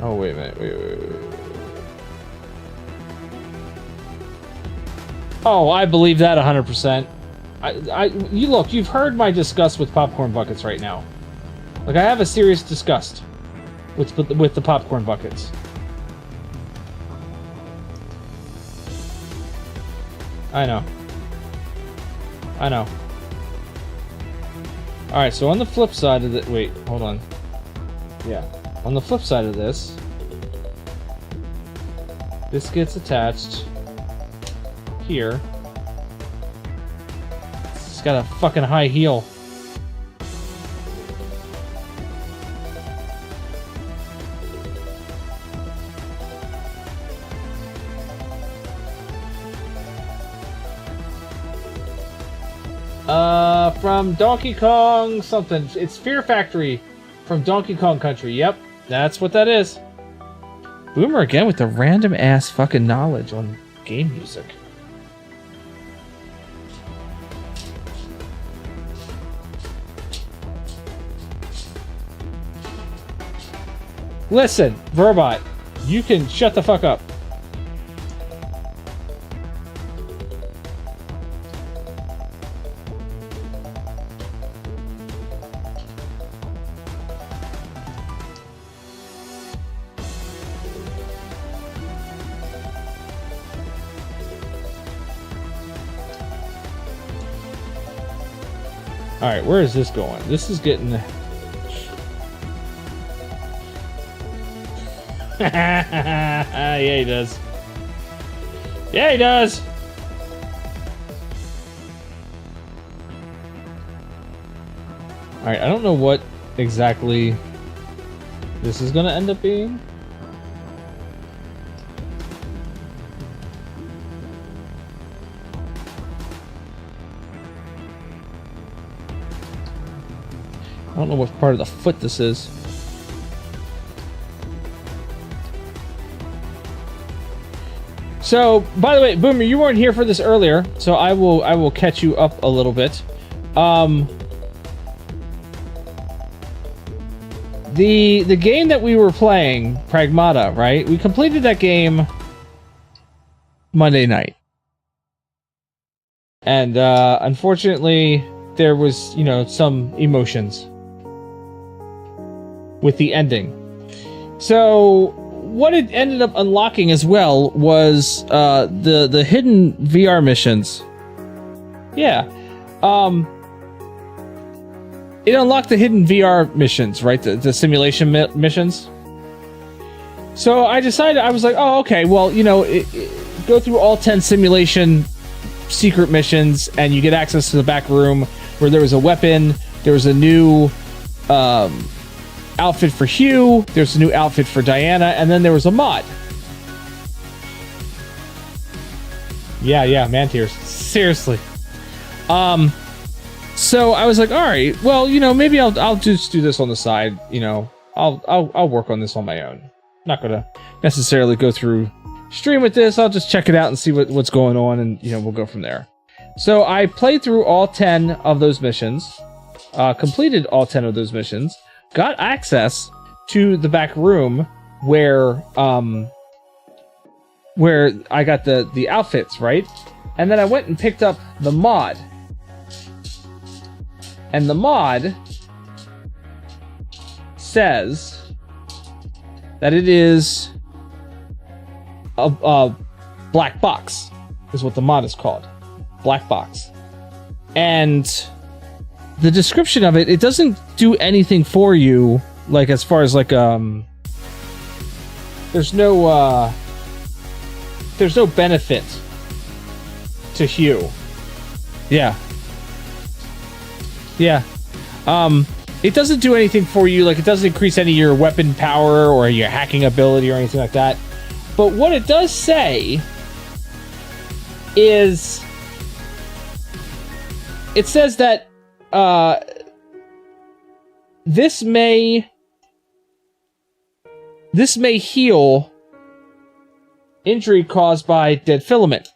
Oh, wait a minute. Wait. Oh, I believe that 100%. You look, you've heard my disgust with popcorn buckets right now. Like, I have a serious disgust with the popcorn buckets. I know. Alright, so on the flip side of the... Wait, hold on. Yeah. On the flip side of this... This gets attached... here. It's got a fucking high heel. From Donkey Kong something. It's Fear Factory from Donkey Kong Country. Yep, that's what that is. Boomer again with the random ass fucking knowledge on game music. Listen, Verbot, you can shut the fuck up. Alright, where is this going? This is getting... Yeah, he does. Yeah, he does! Alright, I don't know what exactly this is gonna end up being. I don't know what part of the foot this is. So, by the way, Boomer, you weren't here for this earlier, so I will catch you up a little bit. The game that we were playing, Pragmata, right? We completed that game Monday night. And unfortunately, there was, you know, some emotions with the ending. So what it ended up unlocking as well was the hidden VR missions. Yeah. It unlocked the hidden VR missions, right? The simulation missions. So I decided, I was like, oh, okay, well, you know, go through all 10 simulation secret missions and you get access to the back room where there was a weapon, there was a new outfit for Hugh, there's a new outfit for Diana, and then there was a mod. Yeah, man tears. Seriously. So I was like, all right, well, you know, maybe I'll just do this on the side. You know, I'll work on this on my own. Not gonna necessarily go through stream with this. I'll just check it out and see what's going on, and you know, we'll go from there. So I played through all 10 of those missions, completed all 10 of those missions, got access to the back room where I got the outfits, right? And then I went and picked up the mod. And the mod says that it is a black box, is what the mod is called. Black box. And the description of it doesn't do anything for you, like as far as like there's no benefit to Hugh. Yeah. It doesn't do anything for you, like it doesn't increase any of your weapon power or your hacking ability or anything like that. But what it does say is it says that this may heal injury caused by dead filament.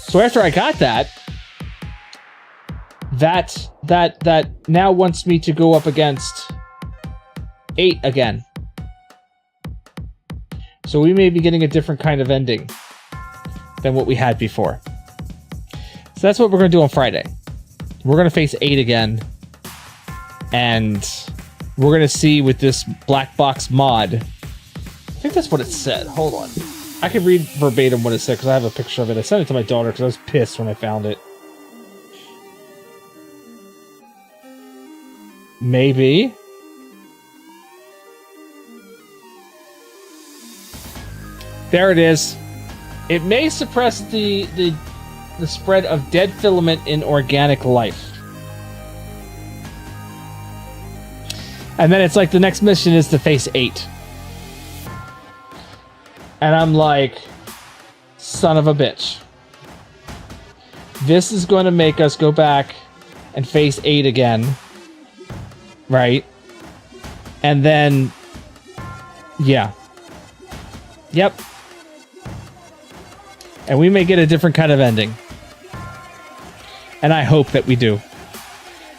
So after I got that now wants me to go up against 8 again. So we may be getting a different kind of ending than what we had before. So that's what we're going to do on Friday. We're going to face 8 again. And we're going to see with this black box mod. I think that's what it said. Hold on. I can read verbatim what it said because I have a picture of it. I sent it to my daughter because I was pissed when I found it. Maybe. There it is. It may suppress the spread of dead filament in organic life. And then it's like the next mission is to face 8. And I'm like, son of a bitch. This is going to make us go back and face 8 again. Right? And then... yeah. Yep. And we may get a different kind of ending. And I hope that we do.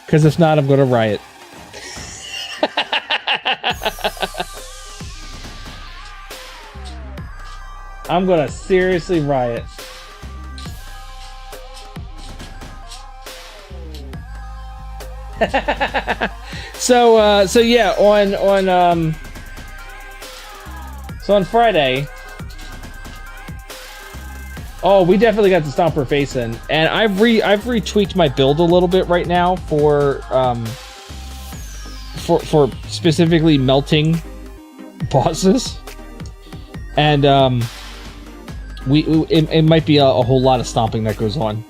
Because if not, I'm going to riot. I'm going to seriously riot. So yeah, on Friday. Oh, we definitely got to stomp her face in, and I've retweaked my build a little bit right now for specifically melting bosses, and it might be a whole lot of stomping that goes on,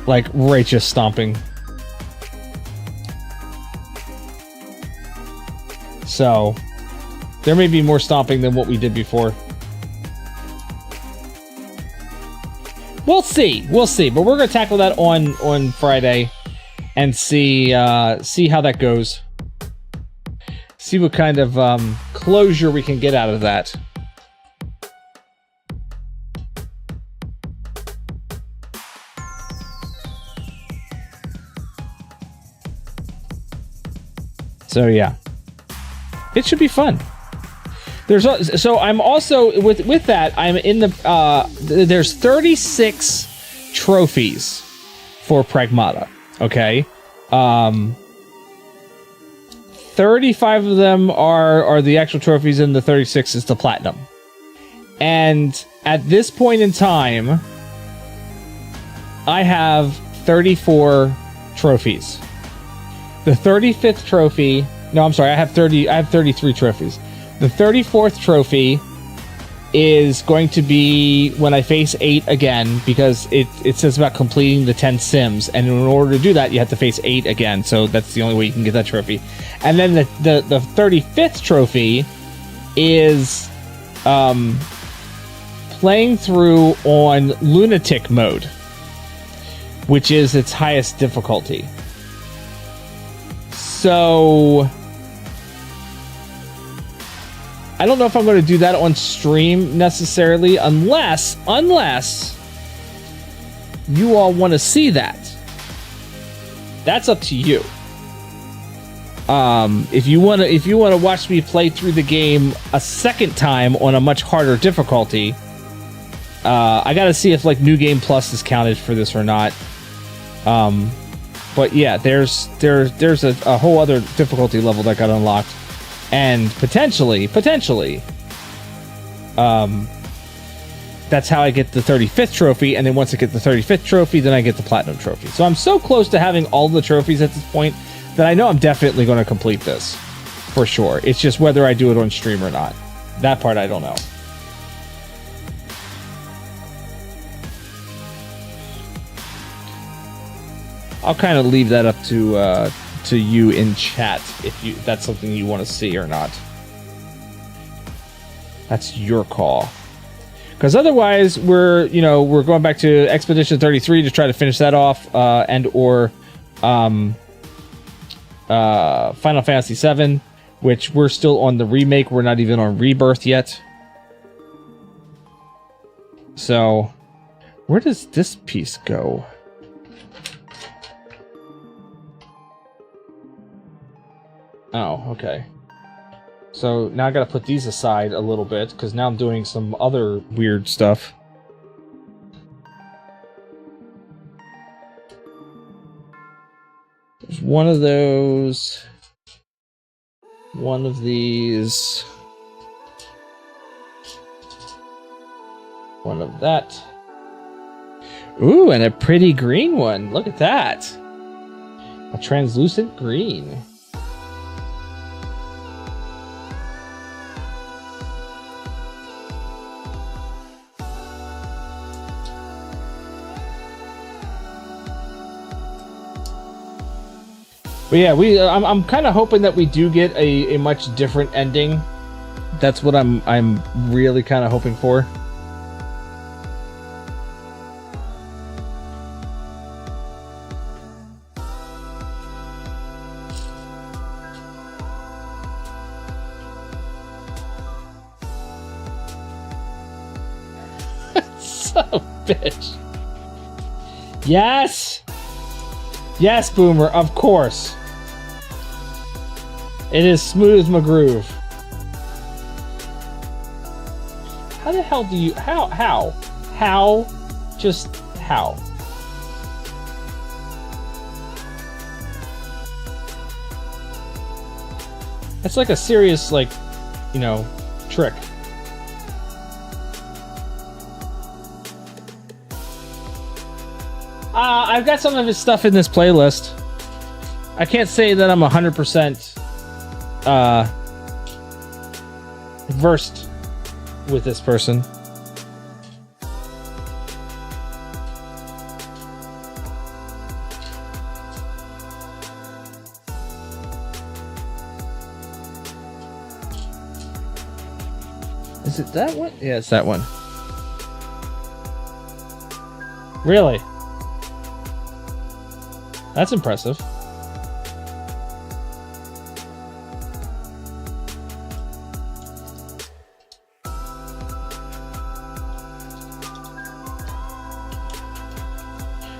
like righteous stomping. So there may be more stomping than what we did before. We'll see, but we're gonna tackle that on Friday and see how that goes. See what kind of closure we can get out of that. So yeah, it should be fun. So I'm also with that. I'm in the there's 36 trophies for Pragmata. Okay, 35 of them are the actual trophies, and the 36 is the platinum. And at this point in time, I have 34 trophies. The 35th trophy. No, I'm sorry. I have 33 trophies. The 34th trophy is going to be when I face 8 again, because it says about completing the 10 sims, and in order to do that, you have to face 8 again. So that's the only way you can get that trophy. And then the 35th trophy is playing through on lunatic mode, which is its highest difficulty. So I don't know if I'm going to do that on stream necessarily, unless you all want to see that. That's up to you. If you want to watch me play through the game a second time on a much harder difficulty, I got to see if like New Game Plus is counted for this or not. But yeah, there's a whole other difficulty level that got unlocked. And potentially, that's how I get the 35th trophy, and then once I get the 35th trophy, then I get the platinum trophy. So I'm so close to having all the trophies at this point that I know I'm definitely going to complete this, for sure. It's just whether I do it on stream or not. That part I don't know. I'll kind of leave that up to you in chat if that's something you want to see or not. That's your call. Because otherwise, we're going back to Expedition 33 to try to finish that off, or Final Fantasy 7, which we're still on the remake. We're not even on Rebirth yet. So, where does this piece go? Oh, okay. So now I gotta put these aside a little bit, because now I'm doing some other weird stuff. There's one of those. One of these. One of that. Ooh, and a pretty green one. Look at that. A translucent green. But yeah, I'm kind of hoping that we do get a much different ending. That's what I'm really kind of hoping for. Son of a bitch. Yes! Yes, Boomer, of course. It is Smooth McGroove. How the hell do you... How? Just how? It's like a serious, like, you know, trick. I've got some of his stuff in this playlist. I can't say that I'm 100% versed with this person. Is it that one? Yeah, it's that one. Really? That's impressive.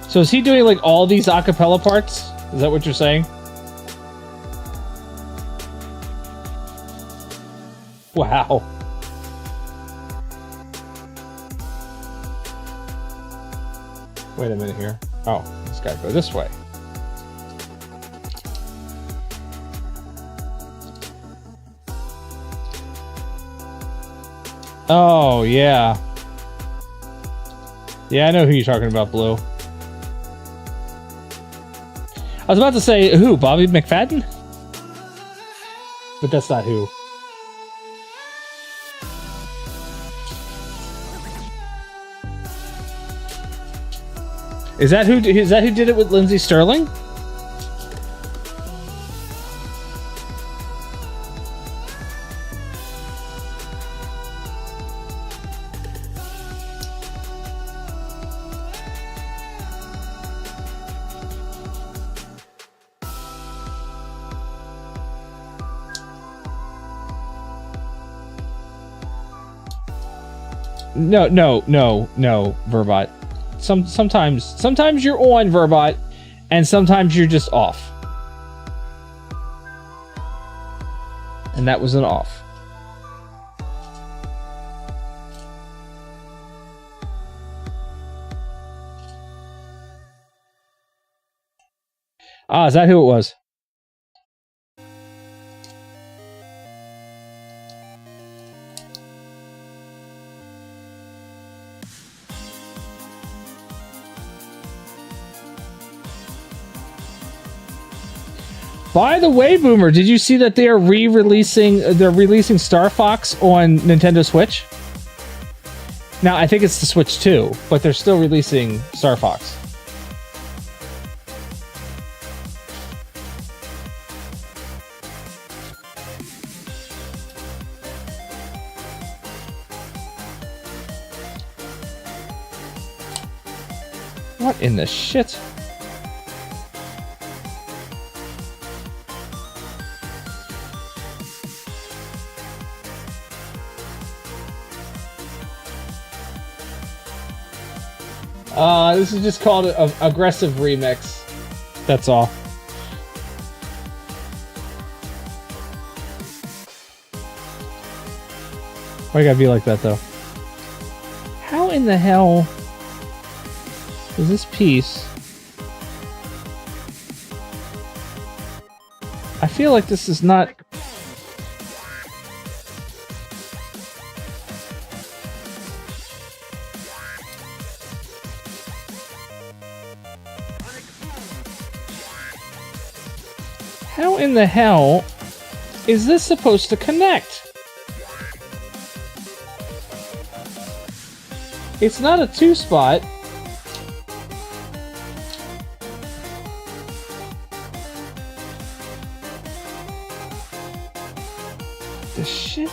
So is he doing like all these a cappella parts? Is that what you're saying? Wow. Wait a minute here. Oh, this guy go this way. Oh, yeah. Yeah, I know who you're talking about, Blue. I was about to say, who? Bobby McFadden? But that's not who. Is that who did it with Lindsey Sterling? No, Verbot. Sometimes you're on, Verbot, and sometimes you're just off. And that was an off. Ah, is that who it was? By the way, Boomer, did you see that they are releasing Star Fox on Nintendo Switch? Now, I think it's the Switch 2, but they're still releasing Star Fox. What in the shit? This is just called an aggressive remix. That's all. Why you gotta be like that, though? How in the hell is this piece? I feel like this is not... How in the hell is this supposed to connect? It's not a 2-spot. The shit?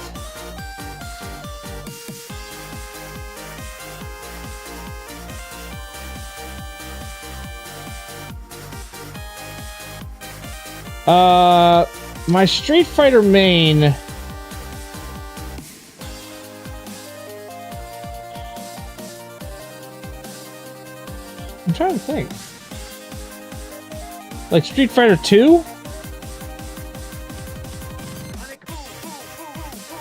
My Street Fighter main. I'm trying to think. Like Street Fighter 2?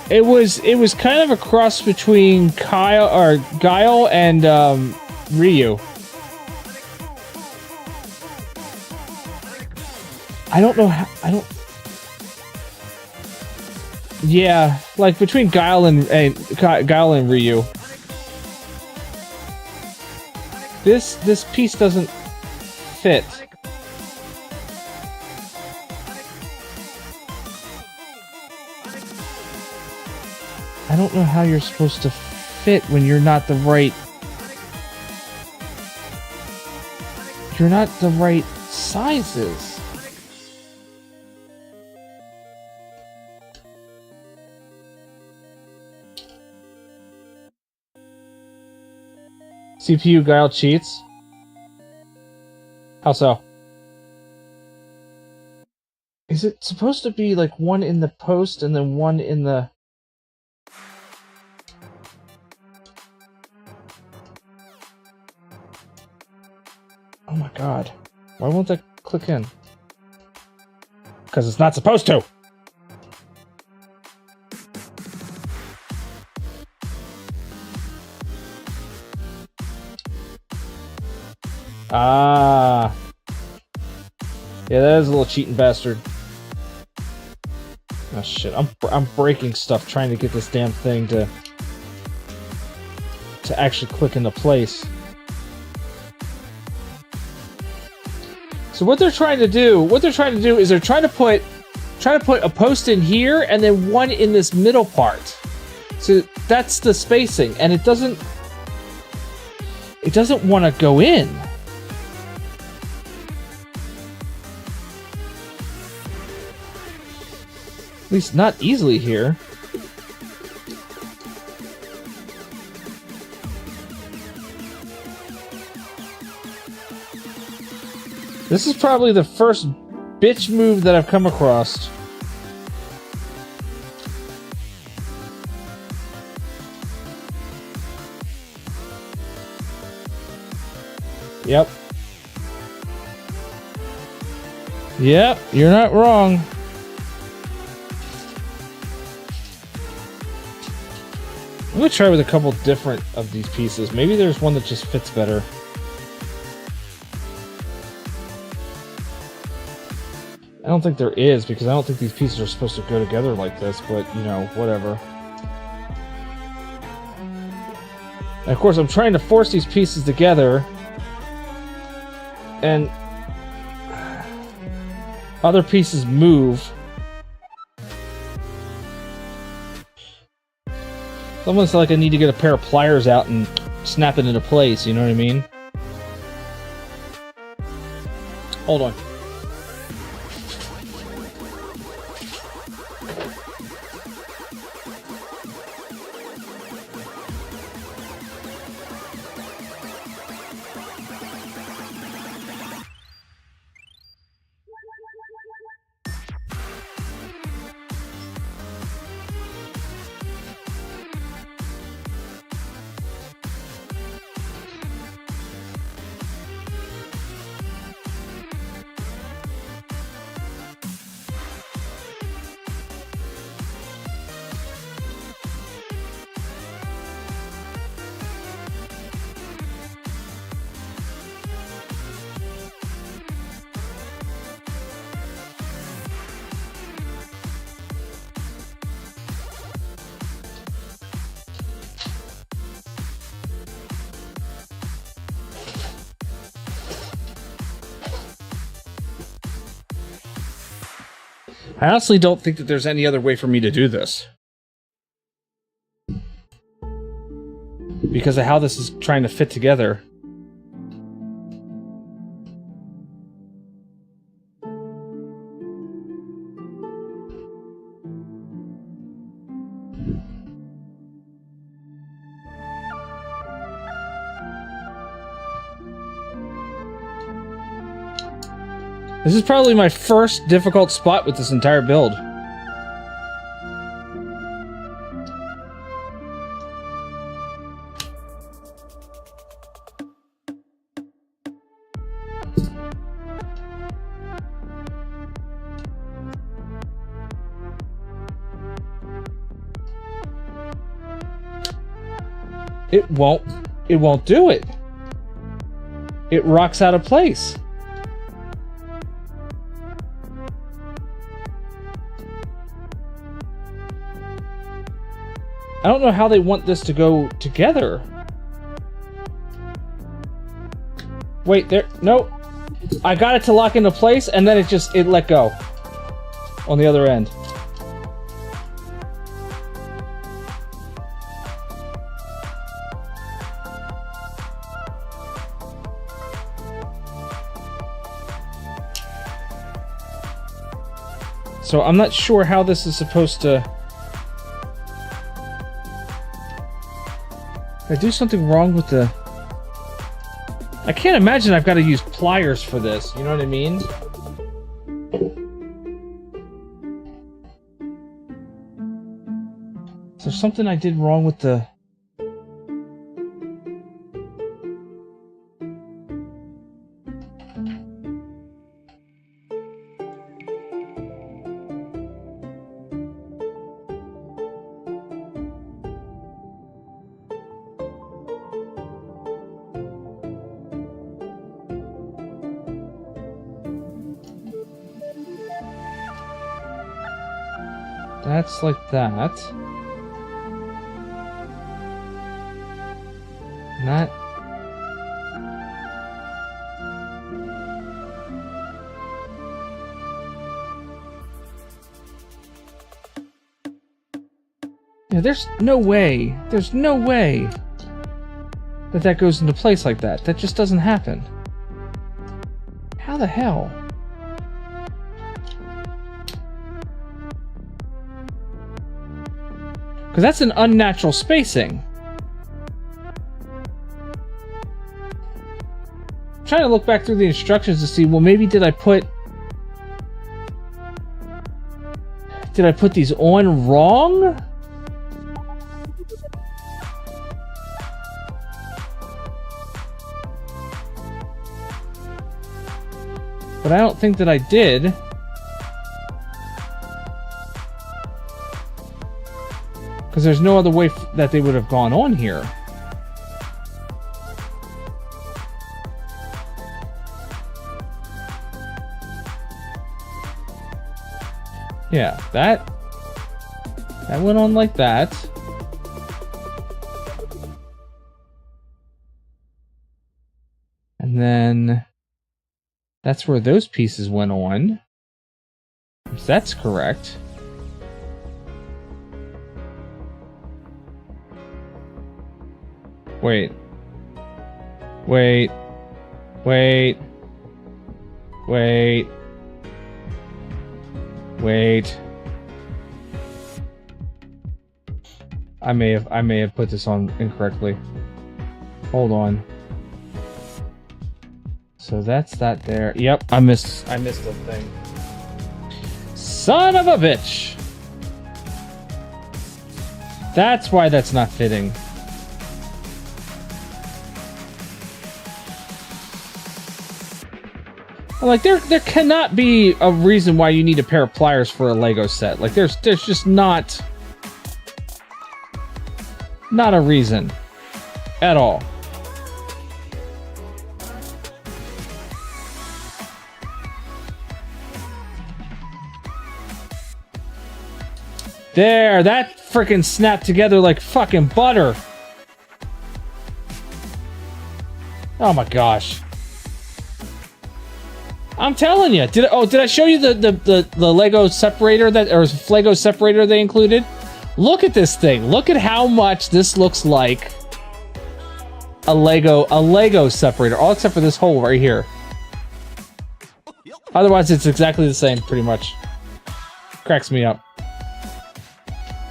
It was kind of a cross between Guile and Ryu. I don't know how. Yeah, like between Guile and Ryu. This piece doesn't fit. I don't know how you're supposed to fit when you're not the right... You're not the right sizes. CPU Guile cheats? How so? Is it supposed to be like one in the post and then one in the... Oh my god. Why won't that click in? Because it's not supposed to! Ah. Yeah, that is a little cheating bastard. Oh shit, I'm breaking stuff trying to get this damn thing to actually click into place. So what they're trying to do is they're trying to put a post in here and then one in this middle part. So that's the spacing, and it doesn't want to go in. At least not easily here. This is probably the first bitch move that I've come across. Yep. Yep, you're not wrong. I'm gonna try with a couple different of these pieces. Maybe there's one that just fits better. I don't think there is, because I don't think these pieces are supposed to go together like this, but, you know, whatever. And of course, I'm trying to force these pieces together, and other pieces move. It's almost like I need to get a pair of pliers out and snap it into place, you know what I mean? Hold on. I honestly don't think that there's any other way for me to do this. Because of how this is trying to fit together. This is probably my first difficult spot with this entire build. It won't do it. It rocks out of place. I don't know how they want this to go together. Wait, there, no. I got it to lock into place and then it let go on the other end. So I'm not sure how this is supposed to... Did I do something wrong with the... I can't imagine I've got to use pliers for this, you know what I mean? Is there something I did wrong with the... That's like that. And that. Yeah, there's no way that goes into place like that. That just doesn't happen. How the hell? Because that's an unnatural spacing. I'm trying to look back through the instructions to see, well, maybe did I put these on wrong? But I don't think that I did. Because there's no other way that they would have gone on here. Yeah, that went on like that. And then that's where those pieces went on. If that's correct. Wait. Wait. Wait. Wait. Wait. I may have put this on incorrectly. Hold on. So that's that there. Yep, I missed a thing. Son of a bitch. That's why that's not fitting. Like, there cannot be a reason why you need a pair of pliers for a Lego set. Like, there's just not a reason at all. There, that freaking snapped together like fucking butter. Oh my gosh. I'm telling you. Did I show you the Lego separator or FLego separator they included? Look at this thing. Look at how much this looks like a Lego separator, all except for this hole right here. Otherwise, it's exactly the same, pretty much. Cracks me up.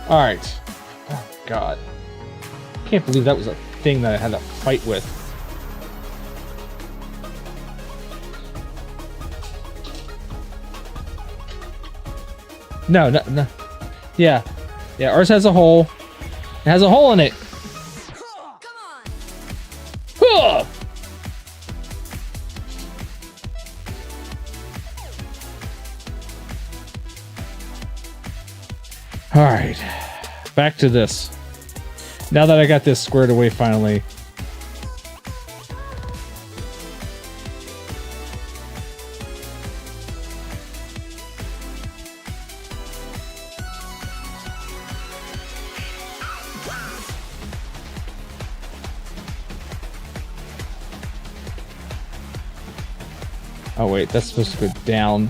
All right. Oh God. Can't believe that was a thing that I had to fight with. No. Yeah, ours has a hole. It has a hole in it. Come on. All right, back to this. Now that I got this squared away finally. Oh wait, that's supposed to go down.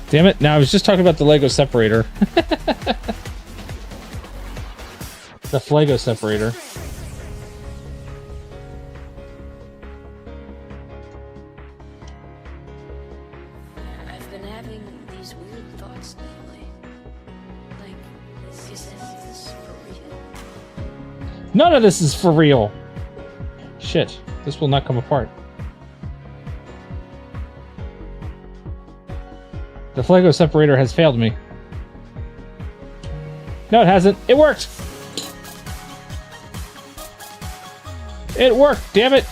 Damn it, now I was just talking about the Lego separator. The FLego separator. I've been having these weird thoughts lately. Like, is this for real? None of this is for real. Shit, this will not come apart. The FLego separator has failed me. No, it hasn't. It worked! It worked, damn it!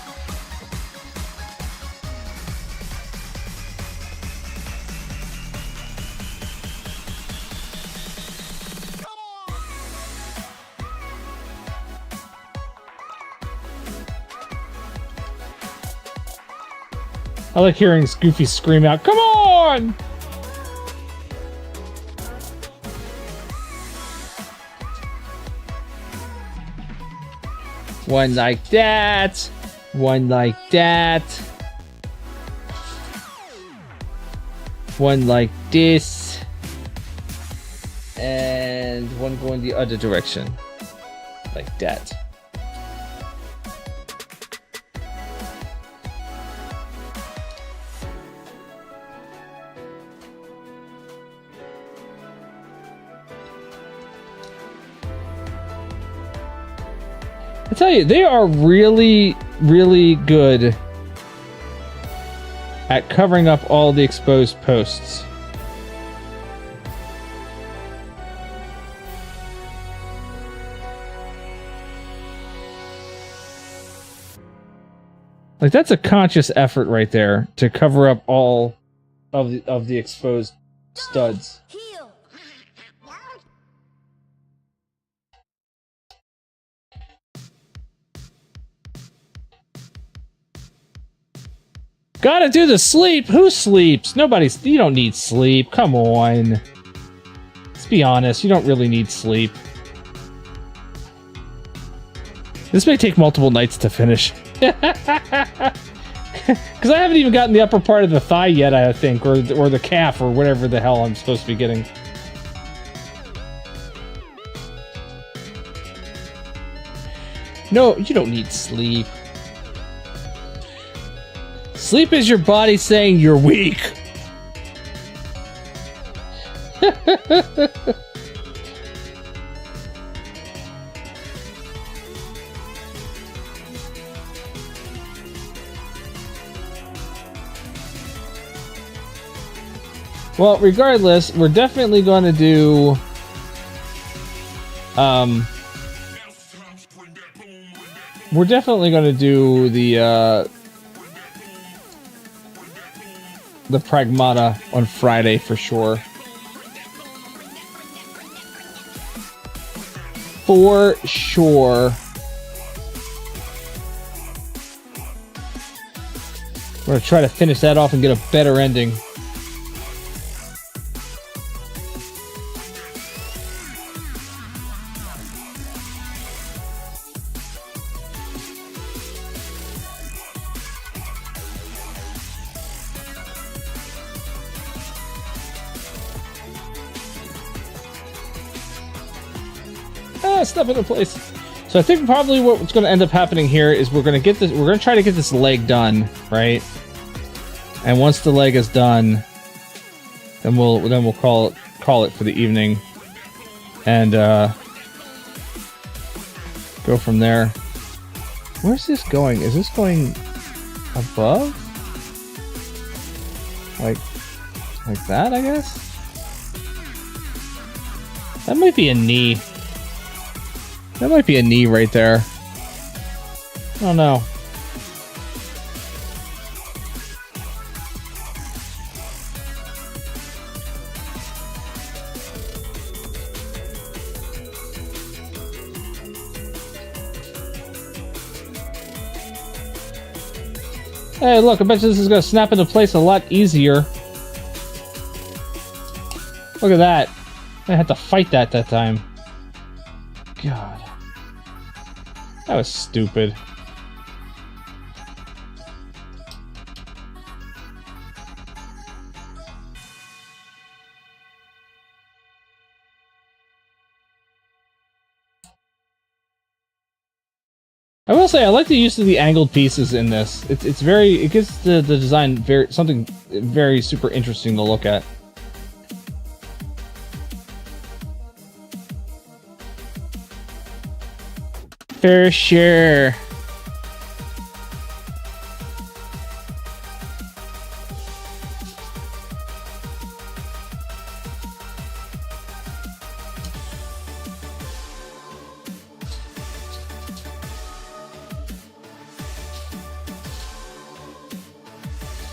I like hearing Goofy scream out, "Come on!" One like that. One like that. One like this. And one going the other direction. Like that. I tell you, they are really, really good at covering up all the exposed posts. Like, that's a conscious effort right there to cover up all of the exposed studs. Gotta do the sleep. Who sleeps? Nobody's. You don't need sleep. Come on. Let's be honest. You don't really need sleep. This may take multiple nights to finish. Because I haven't even gotten the upper part of the thigh yet, I think. Or the calf, or whatever the hell I'm supposed to be getting. No, you don't need sleep. Sleep is your body saying you're weak. Well, regardless, we're definitely going to do the Pragmata on Friday for sure. For sure. We're gonna try to finish that off and get a better ending. Step into place. So I think probably what's going to end up happening here is we're going to try to get this leg done, right? And once the leg is done, then we'll call it for the evening, and go from there. Where's this going? Is this going above? Like that, I guess? That might be a knee. That might be a knee right there. I don't know. Hey, look, I bet you this is gonna snap into place a lot easier. Look at that. I had to fight that time. God. That was stupid. I will say I like the use of the angled pieces in this. It's very, it gives the design something very super interesting to look at. For sure.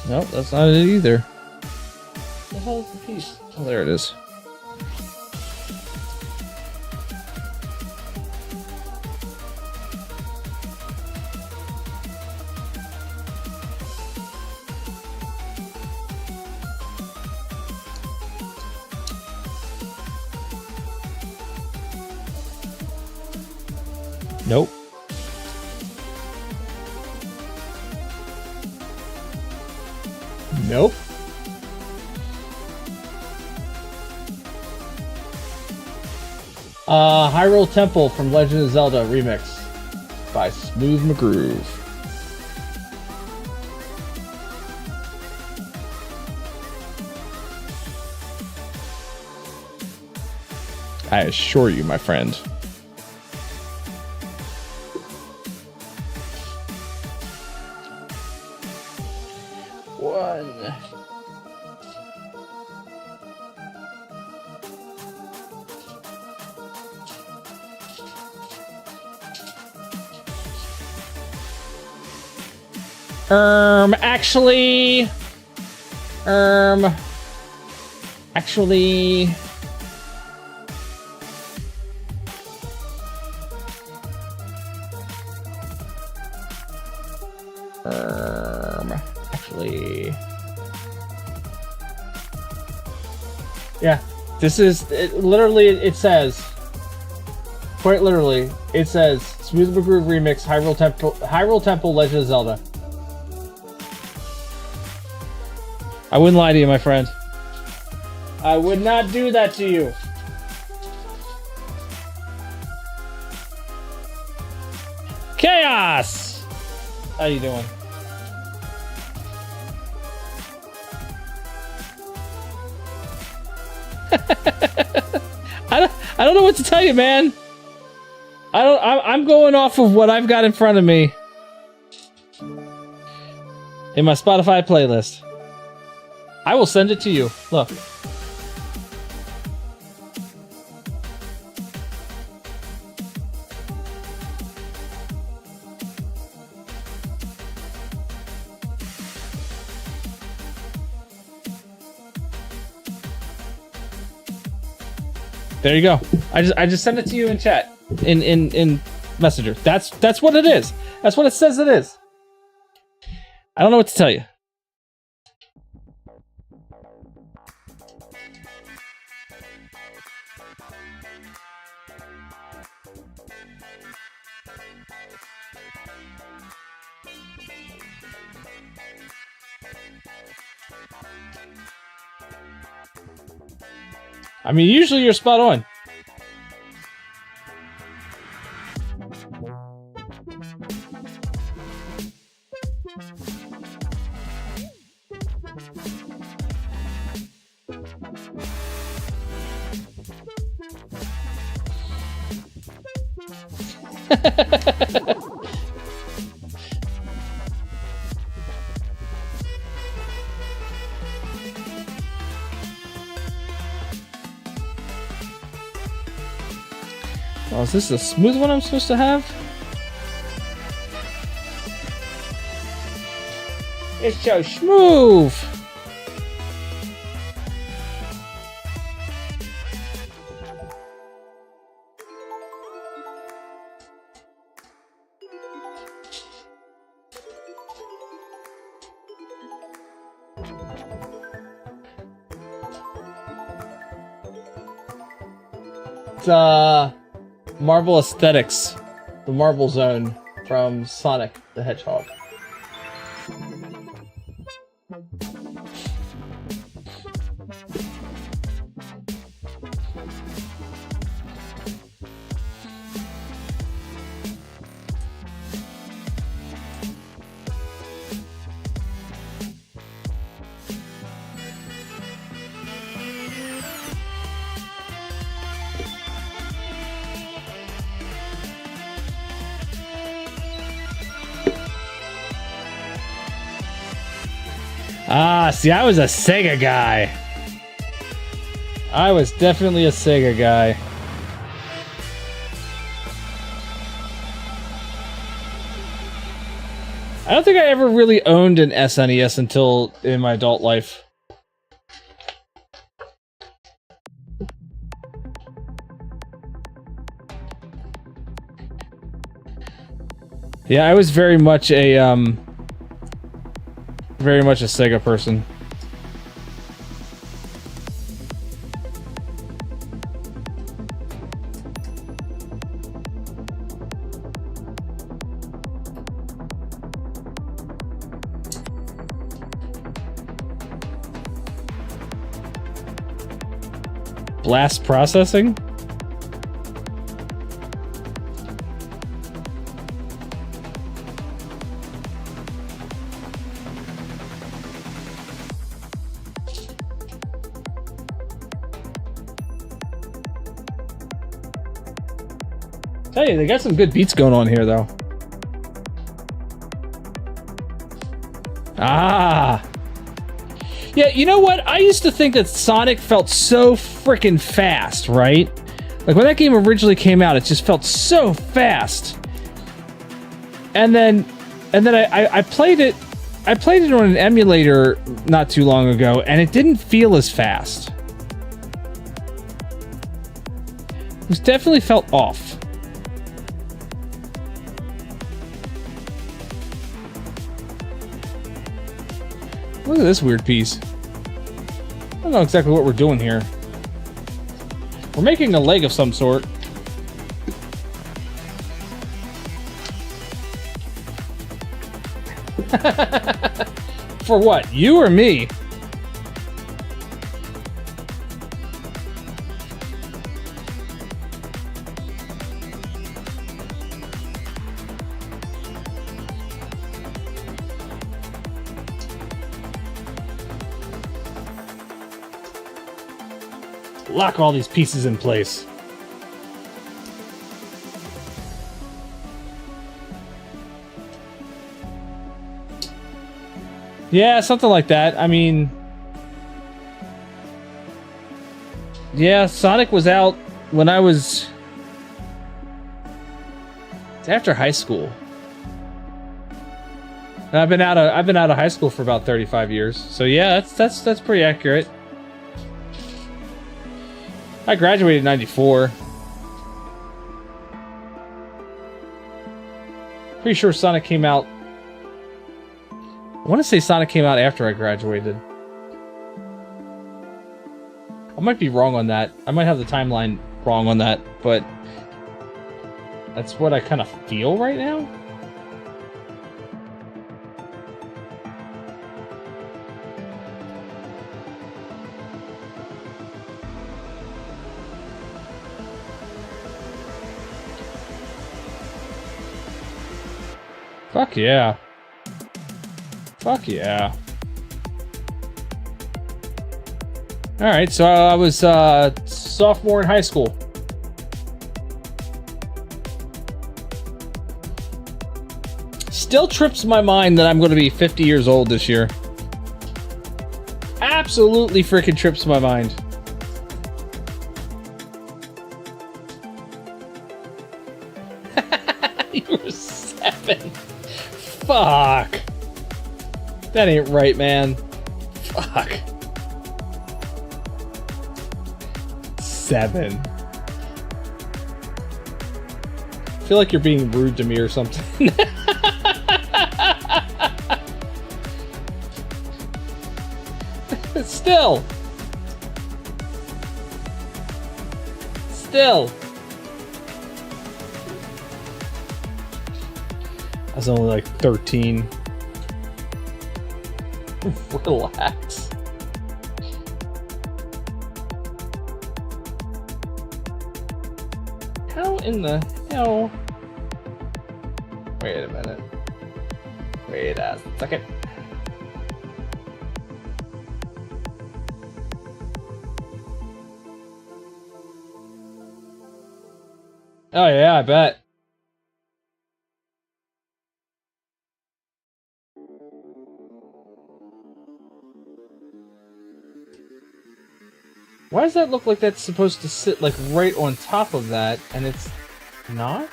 Nope, that's not it either. What the hell is the piece? Oh, there it is. Nope. Nope. Hyrule Temple from Legend of Zelda Remix by Smooth McGroove. I assure you, my friend. One. Actually, yeah, this is literally, it says, quite literally, it says Smooth McGroove Remix Hyrule Temple Legend of Zelda. I wouldn't lie to you, my friend. I would not do that to you. Chaos! How you doing? I don't know what to tell you, man. I'm going off of what I've got in front of me in my Spotify playlist. I will send it to you. Look. There you go. I just sent it to you in chat in Messenger. That's what it is. That's what it says it is. I don't know what to tell you. I mean, usually you're spot on. Oh, is this a smooth one I'm supposed to have? It's so smooth! It's Marvel Aesthetics, the Marvel Zone from Sonic the Hedgehog. Ah, see, I was a Sega guy. I was definitely a Sega guy. I don't think I ever really owned an SNES until in my adult life. Yeah, I was very much a Sega person. Blast processing? Tell you, they got some good beats going on here, though. Ah! Yeah, you know what? I used to think that Sonic felt so freaking fast, right? Like, when that game originally came out, it just felt so fast. And then I played it... I played it on an emulator not too long ago, and it didn't feel as fast. It definitely felt off. Look at this weird piece. I don't know exactly what we're doing here. We're making a leg of some sort. For what? You or me? Lock all these pieces in place. Yeah, something like that. I mean... Yeah, Sonic was out when I was... It's after high school. And I've been out of high school for about 35 years. So yeah, that's pretty accurate. I graduated in 94. Pretty sure Sonic came out... I want to say Sonic came out after I graduated. I might be wrong on that. I might have the timeline wrong on that, but... That's what I kind of feel right now? Fuck yeah. Fuck yeah. Alright, so I was sophomore in high school. Still trips my mind that I'm going to be 50 years old this year. Absolutely freaking trips my mind. You were 7. Fuck. That ain't right, man. Fuck. 7. I feel like you're being rude to me or something. Still. I was only like 13. Relax. How in the hell? Wait a minute. Wait a second. Oh yeah, I bet. Why does that look like that's supposed to sit like right on top of that and it's not?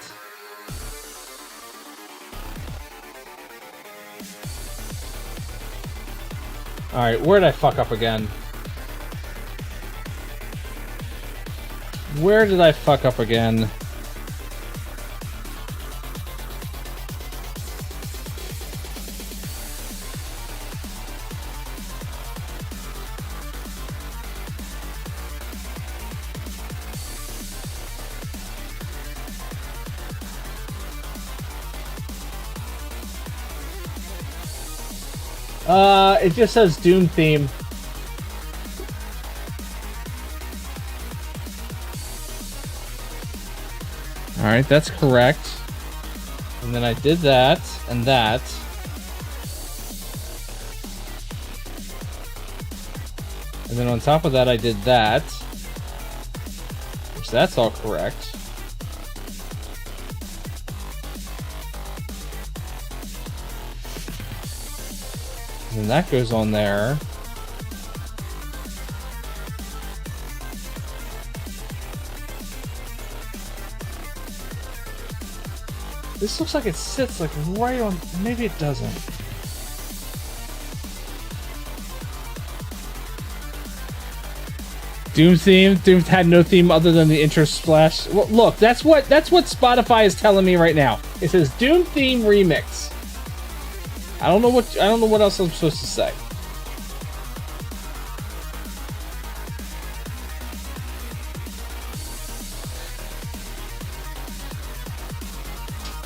Alright, where did I fuck up again? Where did I fuck up again? It just says Doom theme. Alright, that's correct. And then I did that, and that. And then on top of that, I did that. Which that's all correct. And that goes on there. This looks like it sits like right on... Maybe it doesn't. Doom theme? Doom had no theme other than the intro splash. Well, look, that's what Spotify is telling me right now. It says Doom theme remix. I don't know what else I'm supposed to say.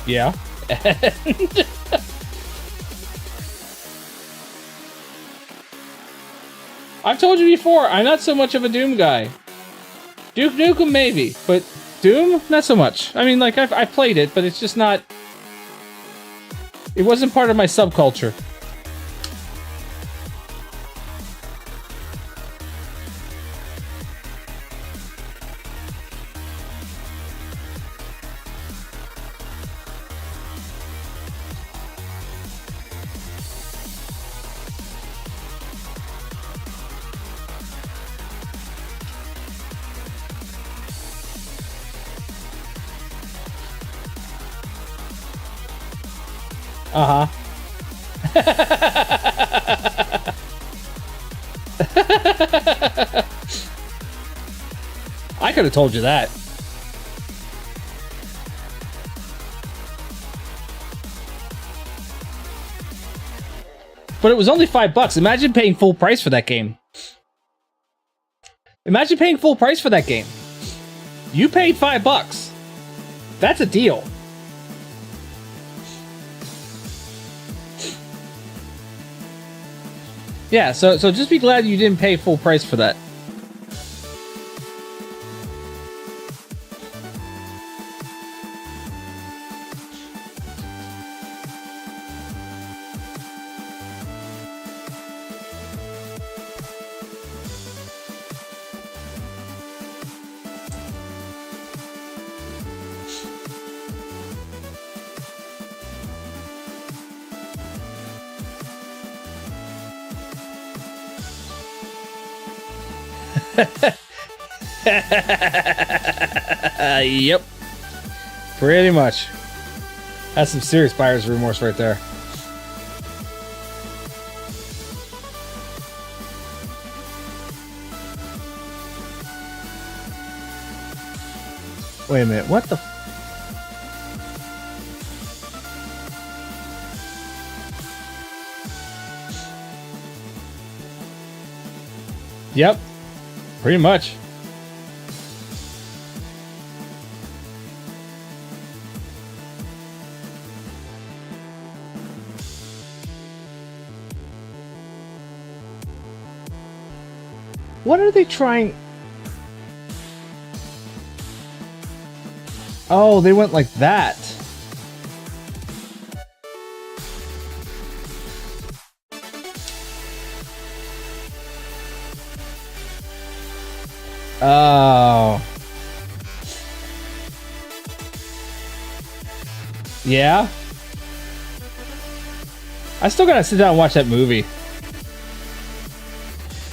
Yeah. I've told you before, I'm not so much of a Doom guy. Duke Nukem maybe, but Doom, not so much. I mean, like, I played it, but it's just not... It wasn't part of my subculture. Uh-huh. I could have told you that. But it was only $5. Imagine paying full price for that game. Imagine paying full price for that game. You paid $5. That's a deal. Yeah, so just be glad you didn't pay full price for that. Yep. Pretty much. That's some serious buyer's remorse right there. Wait a minute, what the Yep. Pretty much. What are they trying? Oh, they went like that. Oh. Yeah? I still gotta sit down and watch that movie.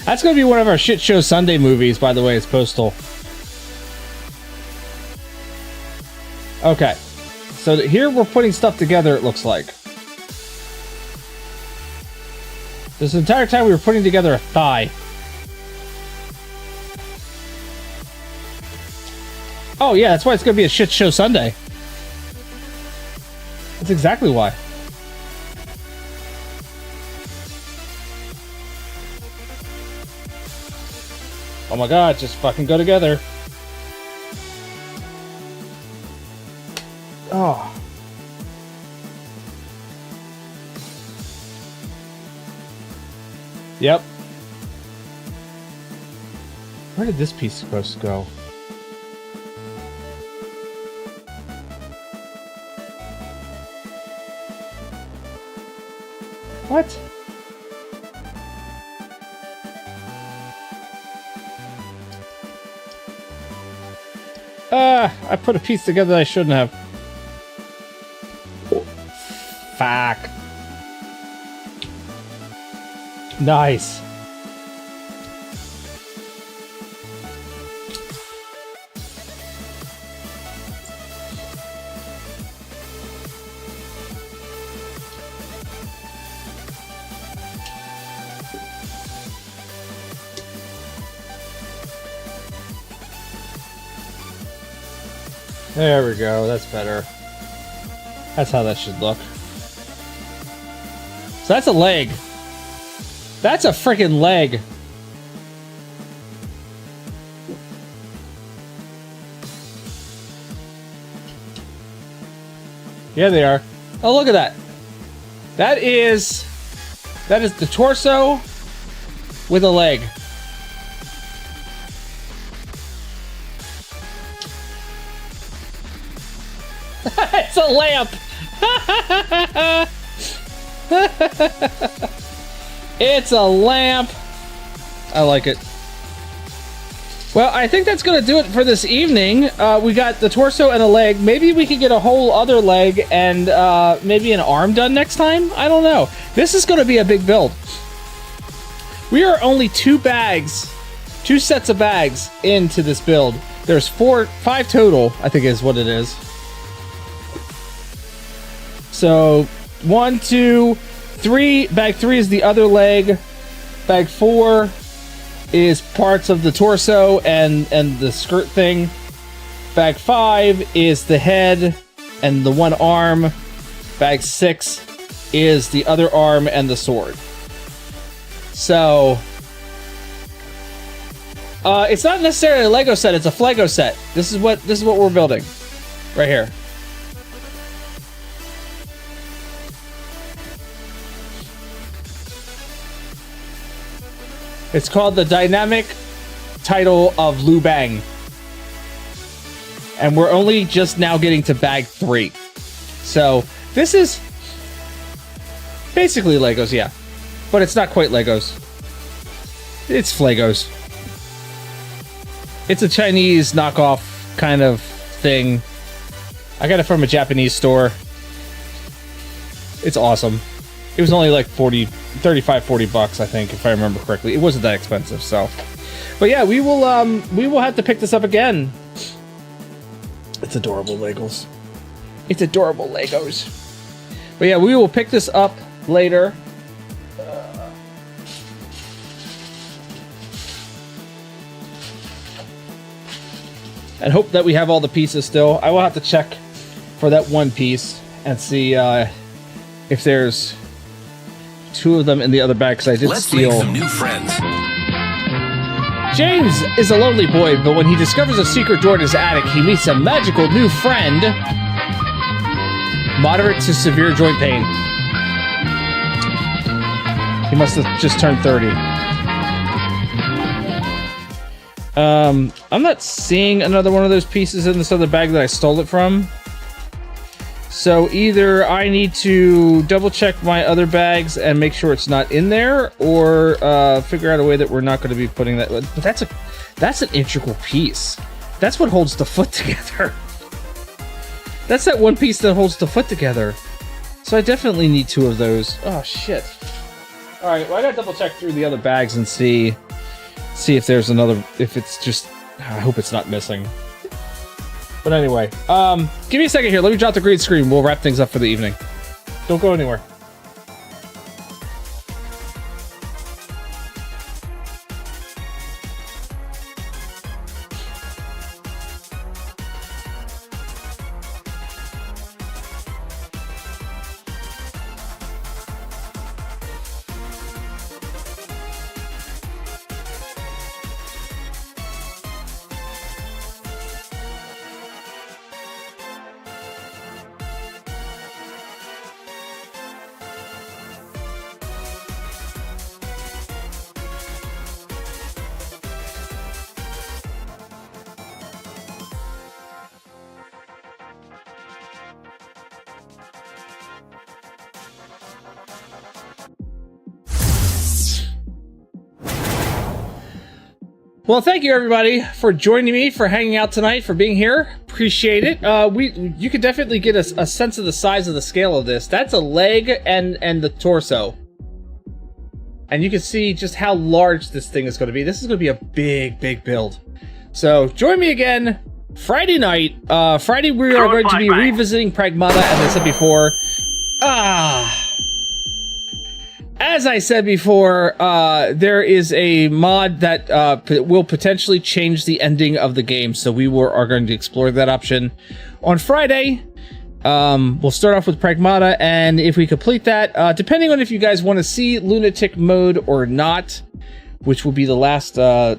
That's gonna be one of our Shit Show Sunday movies, by the way, it's Postal. Okay. So here we're putting stuff together, it looks like. This entire time we were putting together a thigh. Oh yeah, that's why it's gonna be a Shit Show Sunday. That's exactly why. Oh my god, just fucking go together. Oh. Yep. Where did this piece supposed to go? What? I put a piece together that I shouldn't have. Fuck. Nice. There we go, that's better. That's how that should look. So that's a leg. That's a freaking leg. Yeah, they are. Oh, look at that. That is the torso with a leg. It's a lamp. It's a lamp. I like it. Well, I think that's gonna do it for this evening. We got the torso and a leg. Maybe we could get a whole other leg and maybe an arm done next time. I don't know. This is gonna be a big build. We are only two sets of bags into this build. There's 5 total, I think is what it is. So 1, 2, 3. Bag 3 is the other leg. Bag 4 is parts of the torso and the skirt thing. Bag 5 is the head and the one arm. Bag 6 is the other arm and the sword. So it's not necessarily a Lego set, it's a FLego set. This is what we're building right here. It's called the Dynamic Title of Liu Bang. And we're only just now getting to bag 3. So this is basically Legos, yeah. But it's not quite Legos. It's FLegos. It's a Chinese knockoff kind of thing. I got it from a Japanese store. It's awesome. It was only like 35, 40 bucks, I think, if I remember correctly. It wasn't that expensive, so. But yeah, we will have to pick this up again. It's adorable Legos. It's adorable Legos. But yeah, we will pick this up later. And hope that we have all the pieces still. I will have to check for that one piece and see if there's 2 of them in the other bag, because I did steal. Let's make some new friends. James is a lonely boy, but when he discovers a secret door in his attic, he meets a magical new friend. Moderate to severe joint pain. He must have just turned 30. I'm not seeing another one of those pieces in this other bag that I stole it from. So either I need to double check my other bags and make sure it's not in there, or figure out a way that we're not going to be putting that. But that's an integral piece. That's what holds the foot together. That's that one piece that holds the foot together. So I definitely need 2 of those. Oh shit. All right, well I gotta double check through the other bags and see if there's another. If it's just, I hope it's not missing. But anyway, give me a second here. Let me drop the green screen. We'll wrap things up for the evening. Don't go anywhere. Well, thank you everybody for joining me, for hanging out tonight, for being here. Appreciate it. You could definitely get a sense of the size of the scale of this. That's a leg and the torso. And you can see just how large this thing is going to be. This is going to be a big build. So join me again Friday night. Friday we are going to be revisiting Pragmata, as I said before. As I said before, there is a mod that will potentially change the ending of the game, so we are going to explore that option on Friday. We'll start off with Pragmata, and if we complete that, depending on if you guys want to see Lunatic mode or not, which will be the last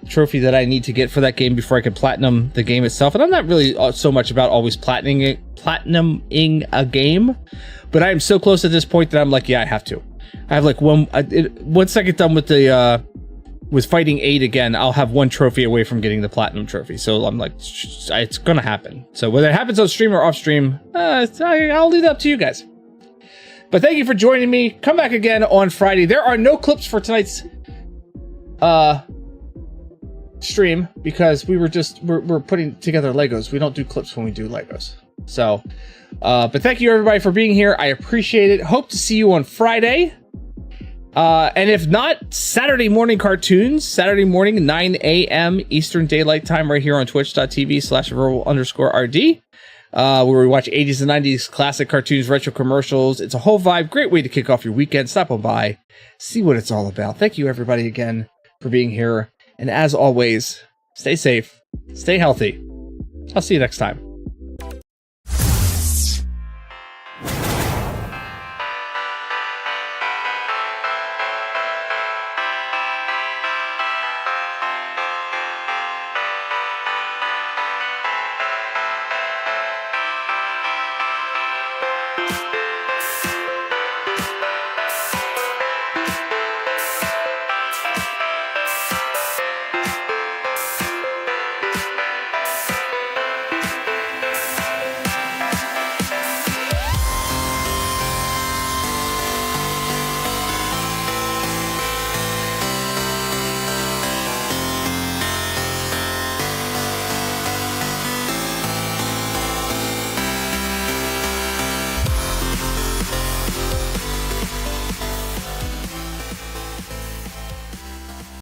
trophy that I need to get for that game before I can platinum the game itself. And I'm not really so much about always platinuming a game, but I am so close at this point that I'm like, yeah, I have to. I have like once I get done with the with fighting 8 again, I'll have 1 trophy away from getting the platinum trophy. So I'm like, it's gonna happen. So whether it happens on stream or off stream, I'll leave that up to you guys. But thank you for joining me. Come back again on Friday. There are no clips for tonight's stream because we're putting together Legos. We don't do clips when we do Legos. So, but thank you everybody for being here. I appreciate it. Hope to see you on Friday. And if not, Saturday morning cartoons, Saturday morning, 9 a.m. Eastern Daylight Time, right here on twitch.tv/verbal_RD, where we watch 80s and 90s classic cartoons, retro commercials. It's a whole vibe. Great way to kick off your weekend. Stop on by, see what it's all about. Thank you everybody again for being here. And as always, stay safe, stay healthy. I'll see you next time.